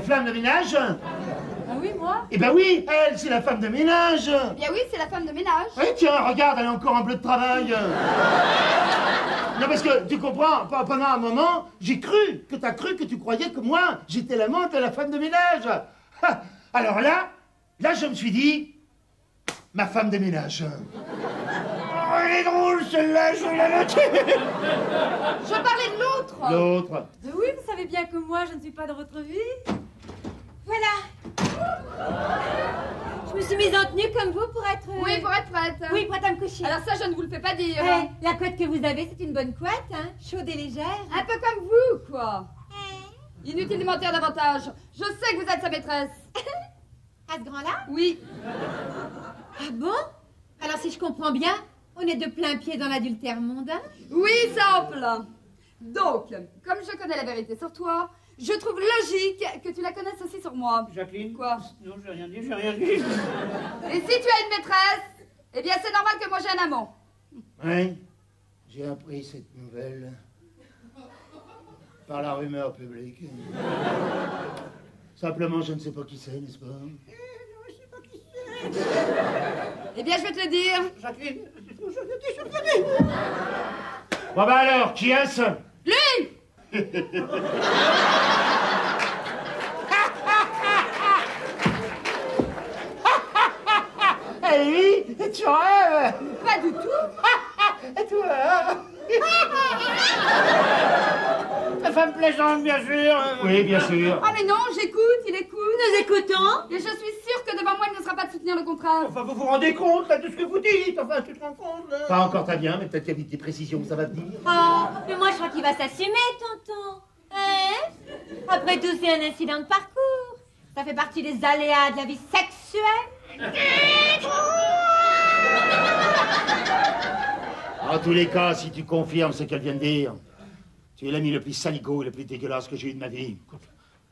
femme de ménage? Ah oui, moi? Eh ben oui, elle, c'est la femme de ménage. Eh bien oui, c'est la femme de ménage. Oui, tiens, regarde, elle a encore un bleu de travail. Non, parce que, tu comprends, pendant un moment, j'ai cru que t'as cru que tu croyais que moi, j'étais l'amante de la femme de ménage. Ha. Alors là, je me suis dit, ma femme de ménage. Oh, elle est drôle, celle-là, je vais la noter. Je parlais de l'autre. L'autre. Oui, vous savez bien que moi, je ne suis pas de votre vie. Voilà. Je me suis mise en tenue comme vous pour être... Oui, pour être prête. Oui, prête à me coucher. Alors ça, je ne vous le fais pas dire. Eh, la couette que vous avez, c'est une bonne couette, hein, chaude et légère. Un peu comme vous, quoi. Inutile de mentir davantage. Je sais que vous êtes sa maîtresse. À ce grand-là? Oui. Ah bon? Alors si je comprends bien, on est de plein pied dans l'adultère mondain? Oui, ça en plein. Donc, comme je connais la vérité sur toi, je trouve logique que tu la connaisses aussi sur moi. Jacqueline? Quoi? Non, j'ai rien dit. Et si tu as une maîtresse, eh bien c'est normal que moi j'ai un amant. Oui, j'ai appris cette nouvelle par la rumeur publique. Simplement, je ne sais pas qui c'est, n'est-ce pas? Eh bien, je vais te le dire. Jacqueline, Bon bah alors, qui est-ce? Lui! Eh oui, tu rêves? Pas du tout. Et toi? ta femme plaisante, bien sûr. Oui, bien sûr. Ah mais non, j'écoute, il écoute. Nous écoutons. Et je suis sûre que devant moi, il ne sera pas de soutenir le contraire. Enfin, vous vous rendez compte, là, de ce que vous dites? Enfin, tu te rends compte, là? Pas encore très bien, mais peut-être qu'il y a des précisions, ça va venir. Oh, mais moi je crois qu'il va s'assumer, tonton. Après tout, c'est un incident de parcours. Ça fait partie des aléas de la vie sexuelle. En tous les cas, si tu confirmes ce qu'elle vient de dire, tu es l'ami le plus saligo et le plus dégueulasse que j'ai eu de ma vie.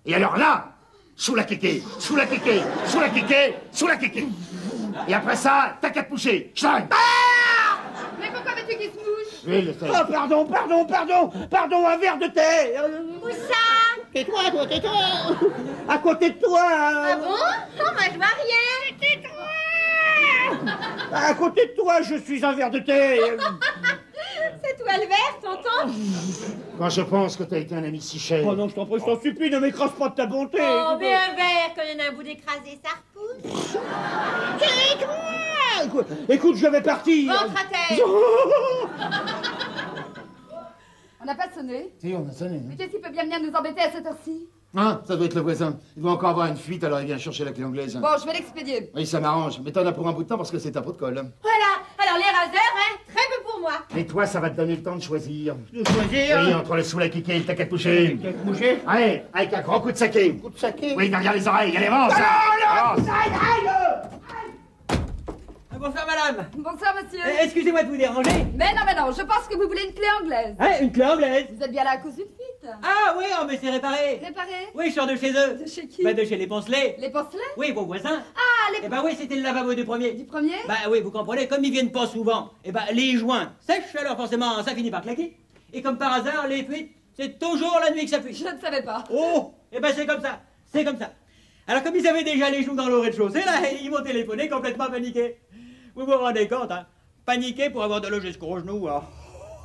Et alors là, sous la kéké, sous la kéké, sous la kéké, sous la kéké. Et après ça, t'as qu'à te moucher. Schlein. Mais pourquoi veux-tu qu'il se mouche? Oui, le fait. Oh, pardon, un verre de thé. Où ça? Tais-toi, toi, tais-toi. À côté de toi. Ah bon? Oh, moi, je vois rien. Tais-toi! À côté de toi, je suis un verre de thé. C'est toi le verre, tonton? Quand je pense que t'as été un ami si cher. Oh non, je t'en prie, je t'en supplie, ne m'écrase pas de ta bonté. Oh, mais un verre, quand il y en a un bout d'écrasé, ça repousse. Écoute, je vais partir. Rentre à terre. On n'a pas sonné. Si, on a sonné. Mais qu'est-ce qui peut bien venir nous embêter à cette heure-ci? Ah, ça doit être le voisin. Il doit encore avoir une fuite, alors il vient chercher la clé anglaise. Bon, je vais l'expédier. Oui, ça m'arrange. Mais t'en as pour un bout de temps parce que c'est un pot de colle. Voilà, alors les raseurs, hein, très peu pour moi. Et toi, ça va te donner le temps de choisir. De choisir. Oui, entre le sous la kéké et le tac à te toucher. Bouger. Allez, avec un grand coup de saké. Coup de saké. Oui, derrière les oreilles, allez, avance. Avance. Bonsoir madame. Bonsoir, monsieur. Excusez-moi de vous déranger. Mais non, je pense que vous voulez une clé anglaise. Hein, une clé anglaise. Vous êtes bien là à cause d'une fuite. Ah oui, oh, mais c'est réparé. Réparé? Oui, je sors de chez eux. De chez qui? Bah de chez les Poncelets. Les porcelets? Oui, vos voisins. Ah, les Eh ben oui, c'était le lavabo du premier. du premier? Bah oui, vous comprenez, comme ils viennent pas souvent, eh ben les joints sèchent, alors forcément ça finit par claquer. Et comme par hasard, les fuites, c'est toujours la nuit que ça fuit. Je ne savais pas. Oh, eh ben c'est comme ça, c'est comme ça. Alors comme ils avaient déjà les genoux dans le rez-de-chaussée, là, ils m'ont téléphoné complètement paniqués. Vous vous rendez compte, hein? Paniqué pour avoir de l'eau jusqu'aux genoux, hein.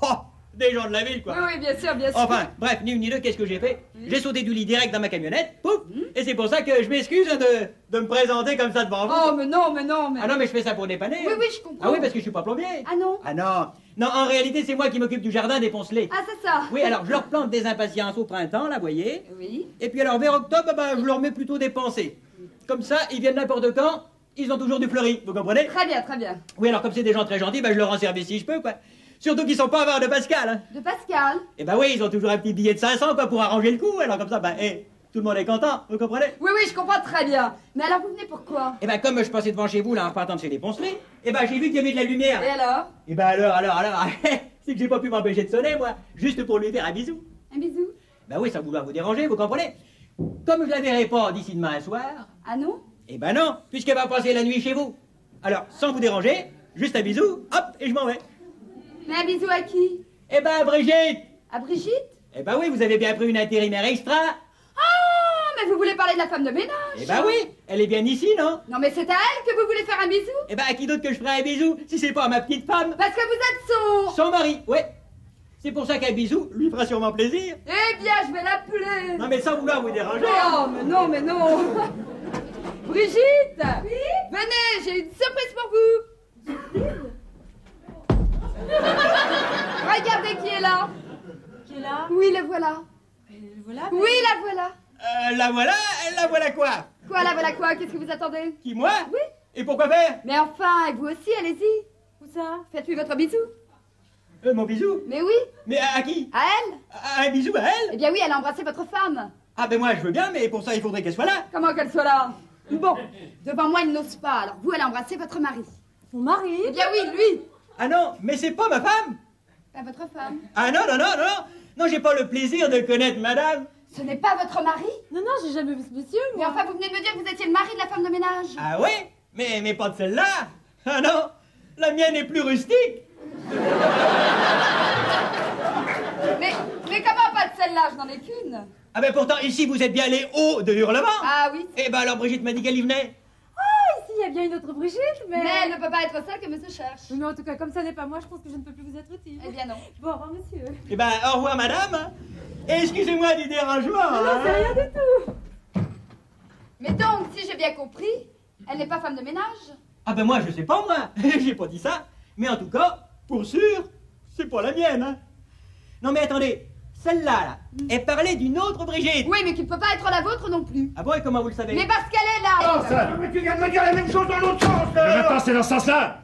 Oh, des gens de la ville, quoi. Oui, bien sûr, bien sûr. Enfin, bref, ni une ni deux, qu'est-ce que j'ai fait? J'ai sauté du lit direct dans ma camionnette, pouf, et c'est pour ça que je m'excuse hein, de me présenter comme ça devant vous. Oh, mais non. Ah non, mais je fais ça pour dépanner. Oui, hein. oui, je comprends. Ah oui, parce que je suis pas plombier. Ah non? Ah non. Non, en réalité, c'est moi qui m'occupe du jardin des Poncelets. Ah, c'est ça. Oui, alors je leur plante des impatiences au printemps, là, voyez. Oui. Et puis alors, vers octobre, bah, je leur mets plutôt des pensées. Comme ça, ils viennent n'importe quand, ils ont toujours du fleuri, vous comprenez? Très bien, très bien. Oui, alors comme c'est des gens très gentils, bah, je leur rends service si je peux, quoi. Surtout qu'ils sont pas avares de Pascal, hein. De Pascal. Et bah oui, ils ont toujours un petit billet de 500, quoi, pour arranger le coup. Alors comme ça, bah, tout le monde est content, vous comprenez? Oui, je comprends très bien. Mais alors, vous venez pourquoi? Et bah comme je passais devant chez vous, là, en partant de chez les Poncelets, et bah j'ai vu qu'il y avait de la lumière. Et alors? Et bah alors, c'est que j'ai pas pu m'empêcher de sonner, moi, juste pour lui faire un bisou. Un bisou? Bah oui, ça vouloir vous déranger, vous comprenez? Comme je la verrai pas d'ici demain soir, Ah non? et bah non, puisqu'elle va passer la nuit chez vous. Alors, sans vous déranger, juste un bisou, hop, et je m'en vais. Mais un bisou à qui? Eh ben, Brigitte! À Brigitte? Eh ben oui, vous avez bien pris une intérimaire extra. Ah, mais vous voulez parler de la femme de ménage? Eh ben oui, elle est bien ici, non? Non, mais c'est à elle que vous voulez faire un bisou? Eh ben, à qui d'autre que je ferai un bisou, si c'est pas à ma petite femme? Parce que vous êtes son... Son mari, ouais. C'est pour ça qu'un bisou lui fera sûrement plaisir. Eh bien, je vais l'appeler. Non mais sans vouloir vous déranger. Oh, mais non. Brigitte. Oui? Venez, j'ai une surprise pour vous. Regardez qui est là. Qui est là? Oui, le voilà. Voilà. Oui, la voilà. La voilà quoi? Quoi, la voilà quoi? Qu'est-ce que vous attendez? Qui, moi? Oui. Et pourquoi faire? Mais enfin, et vous aussi, allez-y. Où ça? Faites-lui votre bisou. Mon bisou? Mais oui, Mais à qui? à elle. Un bisou à elle? Eh bien oui, elle a embrassé votre femme. Ah ben moi je veux bien, mais pour ça il faudrait qu'elle soit là. Comment qu'elle soit là? Bon, devant moi, il n'ose pas. Alors vous, elle a embrassé votre mari. Mon mari? Eh bien oui, lui. Ah non, mais c'est pas ma femme. Pas votre femme. Ah non, non, j'ai pas le plaisir de connaître madame. Ce n'est pas votre mari? Non, j'ai jamais vu ce monsieur, Mais moi. enfin, vous venez de me dire que vous étiez le mari de la femme de ménage. Ah ouais? Mais pas de celle-là. Ah non, la mienne est plus rustique. Mais comment pas de celle-là? Je n'en ai qu'une. Ah ben pourtant ici vous êtes bien les hauts de hurlement. Ah oui. Eh ben alors Brigitte m'a dit qu'elle y venait. Ici, il y a bien une autre Brigitte, mais... Mais elle ne peut pas être celle que monsieur cherche. Oui, mais en tout cas, comme ça n'est pas moi, je pense que je ne peux plus vous être utile. Eh bien non. Bon, au revoir, monsieur. Eh ben au revoir madame. Et excusez-moi du dérangement. Non, c'est rien du tout. Mais donc, si j'ai bien compris, elle n'est pas femme de ménage? Ah ben moi je sais pas moi. J'ai pas dit ça. Mais en tout cas, pour sûr, c'est pas la mienne. Hein. Non mais attendez, celle-là, là, elle parlait d'une autre Brigitte. Oui, mais qui ne peut pas être la vôtre non plus. Ah bon, et comment vous le savez? Mais parce qu'elle est là. Ça. Mais tu viens de me dire la même chose dans l'autre sens. Mais maintenant, c'est dans ce sens-là.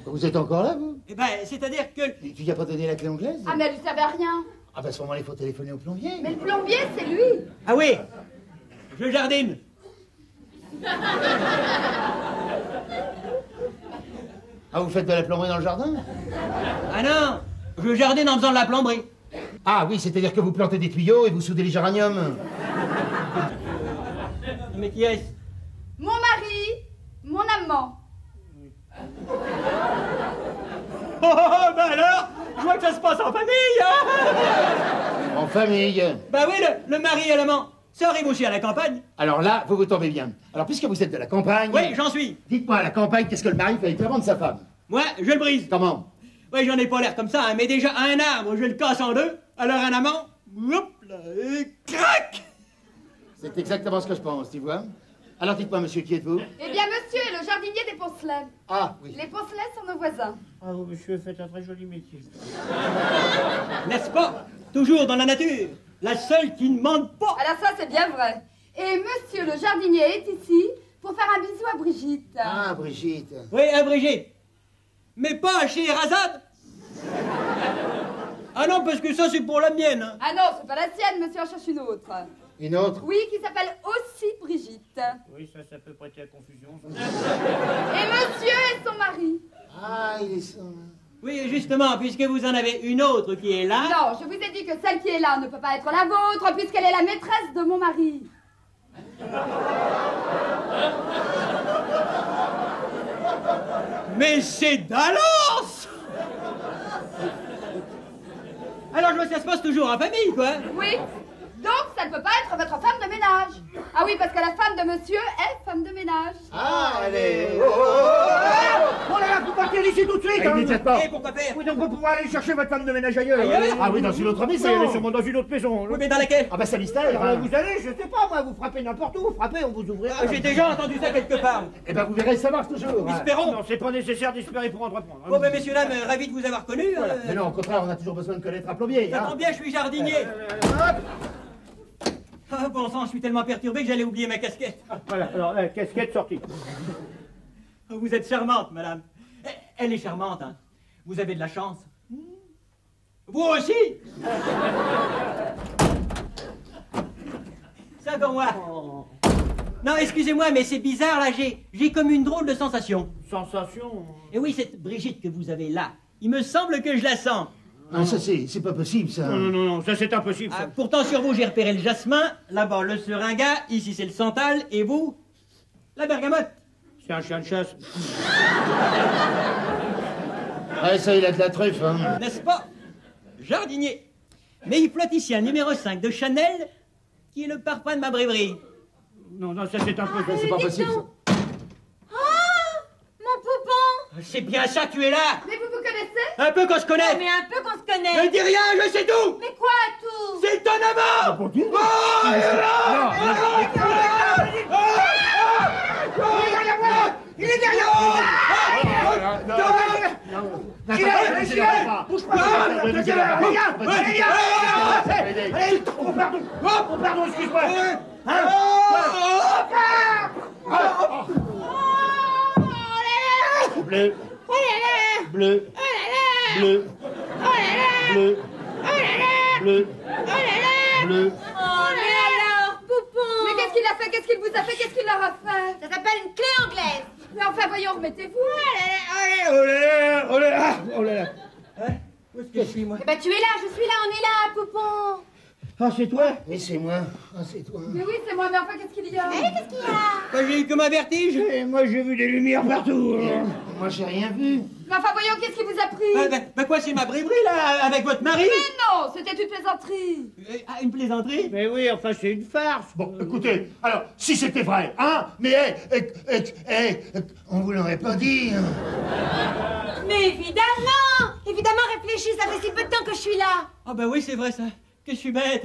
Vous êtes encore là, vous? Eh ben, c'est-à-dire que... Et tu lui as pas donné la clé anglaise? Ah, mais elle ne servait à rien. Ah, bah, à ce moment-là, il faut téléphoner au plombier. Mais le plombier, c'est lui. Ah oui, je jardine. Ah, vous faites de la plomberie dans le jardin? Ah non, je jardine en faisant de la plomberie. Ah oui, c'est-à-dire que vous plantez des tuyaux et vous soudez les géraniums. Mais qui est-ce? Mon mari, mon amant. Oh, bah alors, je vois que ça se passe en famille, hein. En famille. Bah oui, le mari et l'amant, ça arrive aussi à la campagne. Alors là, vous tombez bien. Alors, puisque vous êtes de la campagne... Oui, j'en suis. Dites-moi, à la campagne, qu'est-ce que le mari fait vraiment de sa femme? Moi, je le brise. Comment? Oui, j'en ai pas l'air comme ça, hein, mais déjà un arbre, je le casse en deux, alors un amant, hop là, et crac. C'est exactement ce que je pense, tu vois. Alors, dites-moi, monsieur, qui êtes-vous? Eh bien, monsieur est le jardinier des Poncelets. Ah, oui. Les Poncelets sont nos voisins. Ah, vous, monsieur, faites un très joli métier. N'est-ce pas? Toujours dans la nature, la seule qui ne mente pas. Alors ça, c'est bien vrai. Et monsieur le jardinier est ici pour faire un bisou à Brigitte. Ah, Brigitte. Oui, à Brigitte. Mais pas chez Razad. Ah non, parce que ça, c'est pour la mienne. Hein. Ah non, c'est pas la sienne, monsieur en cherche une autre. Une autre? Oui, qui s'appelle aussi Brigitte. Oui, ça peut prêter à confusion. Et monsieur est son mari. Ah, il est son... Oui, justement, puisque vous en avez une autre qui est là. Non, je vous ai dit que celle qui est là ne peut pas être la vôtre, puisqu'elle est la maîtresse de mon mari. Mais c'est d'Alance. Alors, je vois que ça se passe toujours en famille, quoi. Oui. Donc, ça ne peut pas être votre femme de ménage. Ah oui, parce que la femme de monsieur est femme de ménage. Ah, elle est... Oh là là, vous partez d'ici tout de suite, hein. Immédiatement. Et pourquoi faire? Oui, donc vous pouvez aller chercher votre femme de ménage ailleurs. Ailleurs? Ah oui, dans une autre Oui, maison. elle est sûrement dans une autre maison. Oui, mais dans laquelle? Ah bah, c'est mystère. Alors, vous allez, je sais pas, moi, vous frappez n'importe où, vous frappez, on vous ouvrira. J'ai déjà entendu ça quelque part. Eh ben, vous verrez, ça marche toujours. hein. Espérons. Non, c'est pas nécessaire d'espérer pour entreprendre. Bon, ben, messieurs, dames, ravi de vous avoir connus. Mais non, au contraire, on a toujours besoin de connaître un plombier. Ça hein. tombe bien, je suis jardinier. Ah, bon sang, je suis tellement perturbé que j'allais oublier ma casquette. Voilà, alors, la casquette sortie. Vous êtes charmante, madame. Elle est charmante, hein. Vous avez de la chance. Vous aussi. Ça comme moi. Non, excusez-moi, mais c'est bizarre, là, j'ai comme une drôle de sensation. Sensation. Et oui, cette Brigitte que vous avez là, il me semble que je la sens. Ah, ça, c'est pas possible, ça. Non, ça c'est impossible. Ah, Ça. pourtant, sur vous, j'ai repéré le jasmin, là-bas, le seringa, ici, c'est le santal, et vous, la bergamote. C'est un chien de chasse. Ouais, ça, il a de la truffe, hein. N'est-ce pas? Jardinier. Mais il flotte ici un numéro 5 de Chanel, qui est le parfum de ma brèverie. Non, ça c'est impossible. C'est pas possible, ça. Mon poupon! C'est bien ça, tu es là. Mais vous vous connaissez? Un peu qu'on se connaît. Mais un peu qu'on se connaît! Ne dis rien, je sais tout. Mais quoi, tout? C'est ton amant. Bon Dieu. Oh, il est là. Il est derrière Bouge pas. Allez, oh pardon, excuse-moi. Bleu. Bleu. Bleu. Bleu. Bleu. Bleu. Oh, mais alors, poupon! Mais qu'est-ce qu'il a fait? Qu'est-ce qu'il vous a fait? Qu'est-ce qu'il leur a fait? Ça s'appelle une clé anglaise! Mais enfin, voyons, remettez-vous. Oh là là. Où est-ce que je suis, moi? Eh ben, tu es là, je suis là, on est là, poupon! Ah, c'est toi? Oui, c'est moi. Ah, c'est toi. Mais oui, c'est moi, mais enfin, qu'est-ce qu'il y a? Eh, qu'est-ce qu'il y a? Bah, j'ai eu comme un vertige. Et moi j'ai vu des lumières partout. Moi, j'ai rien vu. Mais enfin, voyons, qu'est-ce qui vous a pris? Bah, quoi, c'est ma brèverie, là, avec votre mari? Mais non, c'était une plaisanterie. Ah, une plaisanterie? Mais oui, enfin c'est une farce. Bon, écoutez, alors, si c'était vrai, hein, mais, on vous l'aurait pas dit. hein. Mais évidemment! Évidemment, réfléchis, ça fait si peu de temps que je suis là! Ah, bah oui, c'est vrai, ça. Que je suis bête.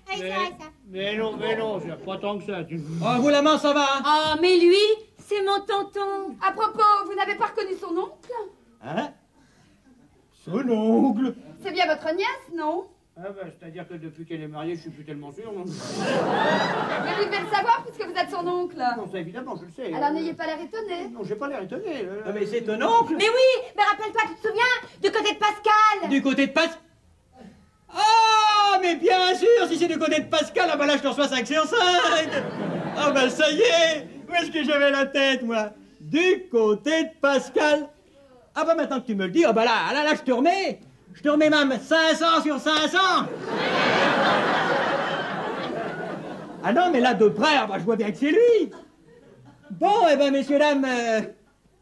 C'est vrai, ça. Mais non, c'est pas tant que ça. Oh, vous, la main, ça va, hein? Oh, mais lui, c'est mon tonton! À propos, vous n'avez pas reconnu son oncle? Hein? Son oncle. C'est bien votre nièce, non? Ah bah, c'est-à-dire que depuis qu'elle est mariée, je suis plus tellement sûr. Non, Mais vous devez le savoir puisque vous êtes son oncle. non ça évidemment, je le sais. Alors n'ayez pas l'air étonné. Non, j'ai pas l'air étonné. Ah, mais c'est ton oncle. Mais oui! Mais rappelle-toi, tu te souviens? Du côté de Pascal! Du côté de Pas... Oh, c'est du côté de Pascal, ah bah là je te reçois 5 sur 5. Ah bah ça y est, où est-ce que j'avais la tête, moi? Du côté de Pascal. Ah bah maintenant que tu me le dis, ah bah là, je te remets même 500 sur 500. Ah non, mais là, de près, ah bah, je vois bien que c'est lui. Bon, eh ben, messieurs, dames,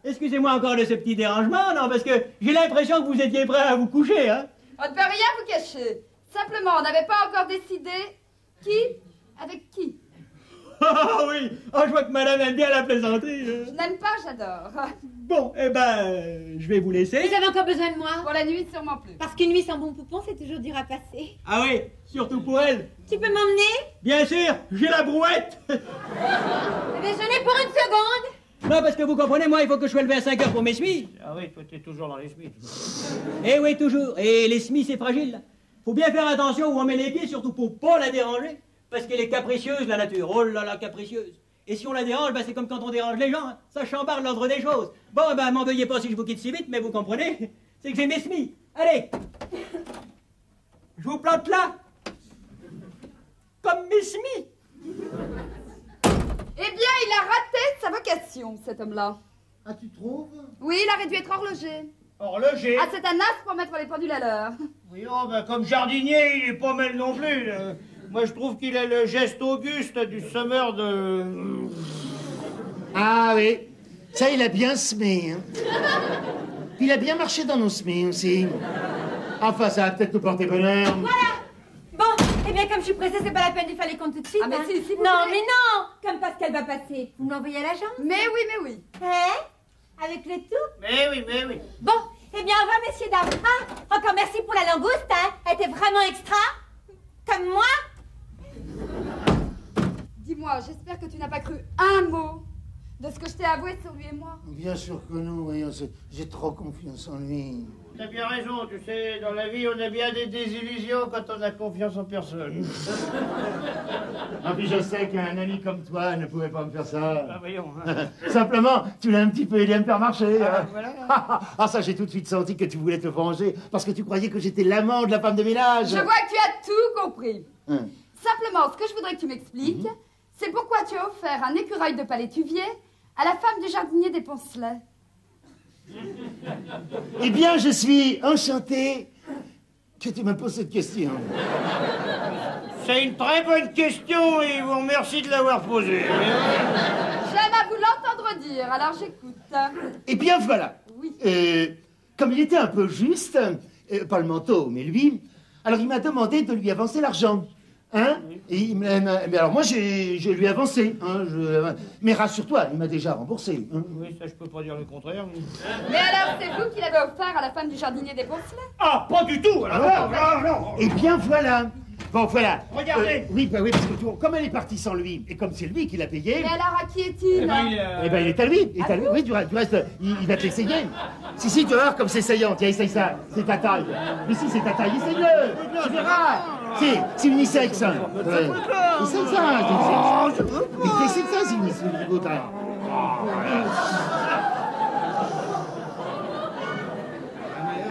excusez-moi encore de ce petit dérangement, non, parce que j'ai l'impression que vous étiez prêts à vous coucher, hein. On ne peut rien vous cacher. Simplement, on n'avait pas encore décidé qui avec qui. Ah oui, oh, je vois que madame aime bien la plaisanterie. Je n'aime pas, j'adore. Bon, eh ben, je vais vous laisser. Vous avez encore besoin de moi? Pour la nuit, sûrement plus. Parce qu'une nuit sans bon poupon, c'est toujours dur à passer. Ah oui, surtout pour elle. Tu peux m'emmener? Bien sûr, j'ai la brouette. Déjeuner pour une seconde? Non, parce que vous comprenez, moi, il faut que je sois levé à 5 heures pour mes semis. Ah oui, toi, t'es toujours dans les semis. Eh oui, toujours. Et les semis, c'est fragile. Faut bien faire attention où on met les pieds, surtout pour pas la déranger. Parce qu'elle est capricieuse, la nature. Oh là là, capricieuse. Et si on la dérange, bah, c'est comme quand on dérange les gens. Hein. Ça chambarde l'ordre des choses. Bon, ben, m'en veuillez pas si je vous quitte si vite, mais vous comprenez. C'est que j'ai mes semis. Allez. Je vous plante là. Comme mes semis. Eh bien, il a raté sa vocation, cet homme-là. Ah, tu trouves? Oui, il aurait dû être horloger. Horloger. Ah, c'est un as pour mettre les pendules à l'heure. Oui, oh, ben, comme jardinier, il est pas mal non plus. Moi, je trouve qu'il a le geste auguste du semeur de... Ah oui, ça, il a bien semé. Hein. Il a bien marché dans nos semis aussi. Enfin, ça va peut-être nous porter bonheur. Voilà. Bon, eh bien, comme je suis pressée, c'est pas la peine d'y fallait compte tout de suite. Ah, mais hein. si, vous non, plaît. mais non. Comme Pascal va passer, vous me l'envoyez à l'agence? Mais oui. Hein? Avec le tout? Mais oui. Bon, eh bien, au revoir, messieurs, dames. Ah, encore merci pour la langouste, hein. Elle était vraiment extra. Comme moi. Dis-moi, j'espère que tu n'as pas cru un mot de ce que je t'ai avoué sur lui et moi. Bien sûr que non, voyons, j'ai trop confiance en lui. T'as bien raison, tu sais, dans la vie, on a bien des désillusions quand on a confiance en personne. Ah, puis je sais qu'un ami comme toi ne pouvait pas me faire ça. Ah, voyons. Hein. Simplement, tu l'as un petit peu aidé à me faire marcher. Ah, hein. voilà. Ah, ça, j'ai tout de suite senti que tu voulais te venger parce que tu croyais que j'étais l'amant de la femme de ménage. Je vois que tu as tout compris. Hein. Simplement, ce que je voudrais que tu m'expliques, c'est pourquoi tu as offert un écureuil de Palétuvier à la femme du jardinier des Poncelets. Eh bien, je suis enchanté que tu me poses cette question. C'est une très bonne question et je vous remercie de l'avoir posée. J'aime à vous l'entendre dire, alors j'écoute. Eh bien, voilà. Oui. Comme il était un peu juste, pas le manteau, mais lui, alors il m'a demandé de lui avancer l'argent. Hein? Et mais alors moi, je lui ai avancé. Hein, mais rassure-toi, il m'a déjà remboursé. Hein. Oui, ça, je peux pas dire le contraire. Mais alors, c'est vous qui l'avez offert à la femme du jardinier des Poncelets? Ah, pas du tout. Alors, non. Eh bien, voilà. Bon, voilà. Regardez. Oui, bah oui, parce que comme elle est partie sans lui, et comme c'est lui qui l'a payé... Mais alors, à qui est-il? Eh ben, il est à lui. Il est à lui. Oui, du reste, il va te l'essayer. Si, tu vas voir comme c'est saillant. Tiens, essaye ça. C'est ta taille. Mais si, c'est ta taille. Essaye-le. Tu verras. C'est unisexe. Essaye ça. Essaye ça, c'est unisexe.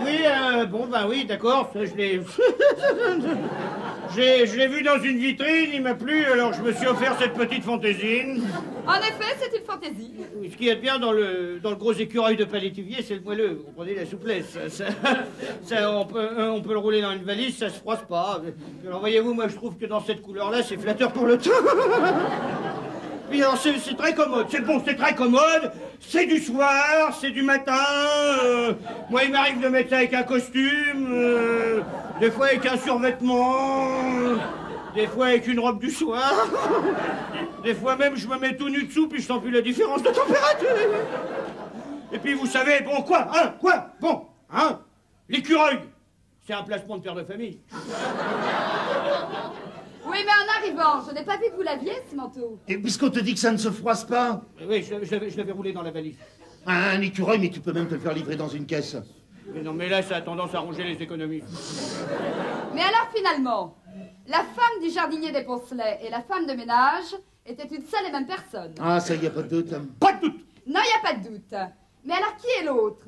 Oui, bon, bah oui, d'accord, ça, je l'ai... je l'ai vu dans une vitrine, il m'a plu, alors je me suis offert cette petite fantaisine. En effet, c'est une fantaisie. Oui, ce qui est bien dans le gros écureuil de Palétuvier, c'est le moelleux, vous comprenez, la souplesse. On peut le rouler dans une valise, ça se froisse pas. Alors voyez-vous, moi je trouve que dans cette couleur-là, c'est flatteur pour le temps. Puis alors, c'est très commode, c'est très commode, c'est du soir, c'est du matin, moi il m'arrive de mettre ça avec un costume, des fois avec un survêtement, des fois avec une robe du soir, des fois même je me mets tout nu dessous puis je sens plus la différence de température. Et puis vous savez, bon l'écureuil, c'est un placement de père de famille. Oui, mais en arrivant, je n'ai pas vu que vous l'aviez, ce manteau. Et puisqu'on te dit que ça ne se froisse pas... Oui, je l'avais roulé dans la valise. Un écureuil, mais tu peux même te le faire livrer dans une caisse. Mais non, mais là, ça a tendance à ronger les économies. Mais alors, finalement, la femme du jardinier des Poncelets et la femme de ménage étaient une seule et même personne. Ah, ça, y a pas de doute. Pas de doute. Non, il n'y a pas de doute. Mais alors, qui est l'autre?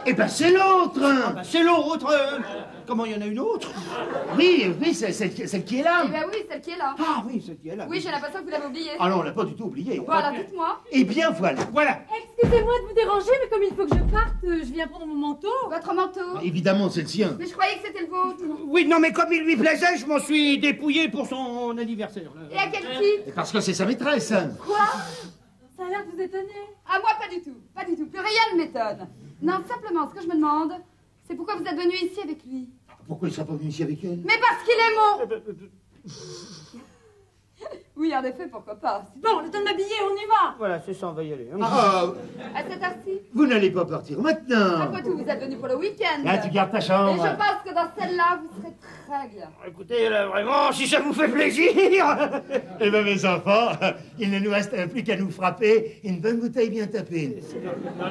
Eh ben, c'est l'autre. Ah bah, c'est l'autre. Comment il y en a une autre? Oui, c'est celle qui est là. Eh ben oui, celle qui est là. Ah oui, celle qui est là. Oui, j'ai l'impression que vous l'avez oubliée. Ah non, on l'a pas du tout oublié. Bon, alors dites-moi. Eh bien, voilà. Voilà. Excusez-moi de vous déranger, mais comme il faut que je parte, je viens prendre mon manteau. Votre manteau. Évidemment, c'est le sien. Mais je croyais que c'était le vôtre. Oui, non, mais comme il lui plaisait, je m'en suis dépouillé pour son anniversaire. là. Et à quel titre? Et parce que c'est sa maîtresse. Quoi? Ça a l'air de vous étonner. À moi, pas du tout. Pas du tout. Plus rien ne m'étonne. Non, simplement, ce que je me demande, c'est pourquoi vous êtes venu ici avec lui. Pourquoi il serait pas venu ici avec elle? Mais parce qu'il est mon... Oui, en effet, pourquoi pas. Bon, le temps de m'habiller, on y va. Voilà, c'est ça, on va y aller. hein. Ah, À cette heure-ci. vous n'allez pas partir maintenant. Après tout, vous êtes venu pour le week-end. Là, tu gardes ta Et je chambre. pense que dans celle-là, vous serez très bien. Écoutez, là, vraiment, si ça vous fait plaisir. Eh ben, mes enfants, il ne nous reste plus qu'à nous frapper une bonne bouteille bien tapée.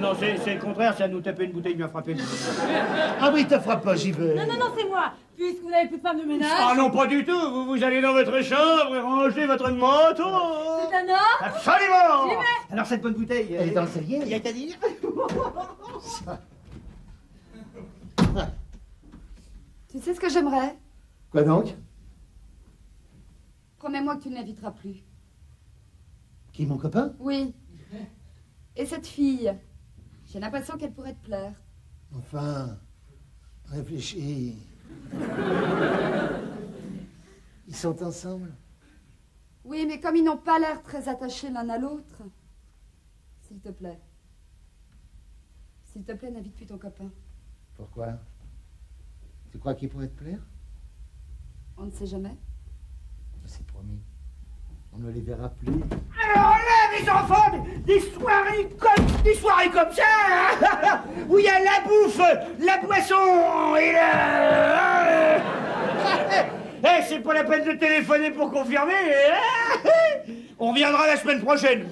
Non, c'est le contraire, c'est à nous taper une bouteille bien frappée. Ah oui, te frappe pas, j'y vais. Non, c'est moi. Puisque vous n'avez plus de femme de ménage. Ah non, pas du tout. Vous allez dans votre chambre et rangez votre manteau. C'est un ordre. Absolument. J'y vais. Alors cette bonne bouteille, Elle est dans le cellier. il y a qu'à dire. Tu sais ce que j'aimerais? Quoi donc? Promets-moi que tu ne l'inviteras plus. Qui, mon copain? Oui. Et cette fille, j'ai l'impression qu'elle pourrait te plaire. Enfin, réfléchis. Ils sont ensemble? Oui, mais comme ils n'ont pas l'air très attachés l'un à l'autre, s'il te plaît. S'il te plaît, n'invite plus ton copain. Pourquoi? Tu crois qu'il pourrait te plaire? On ne sait jamais. C'est promis. On ne les verra plus. Alors là, mes enfants, des soirées comme ça, hein, où il y a la bouffe, la boisson et la... Eh, c'est pas la peine de téléphoner pour confirmer. On reviendra la semaine prochaine.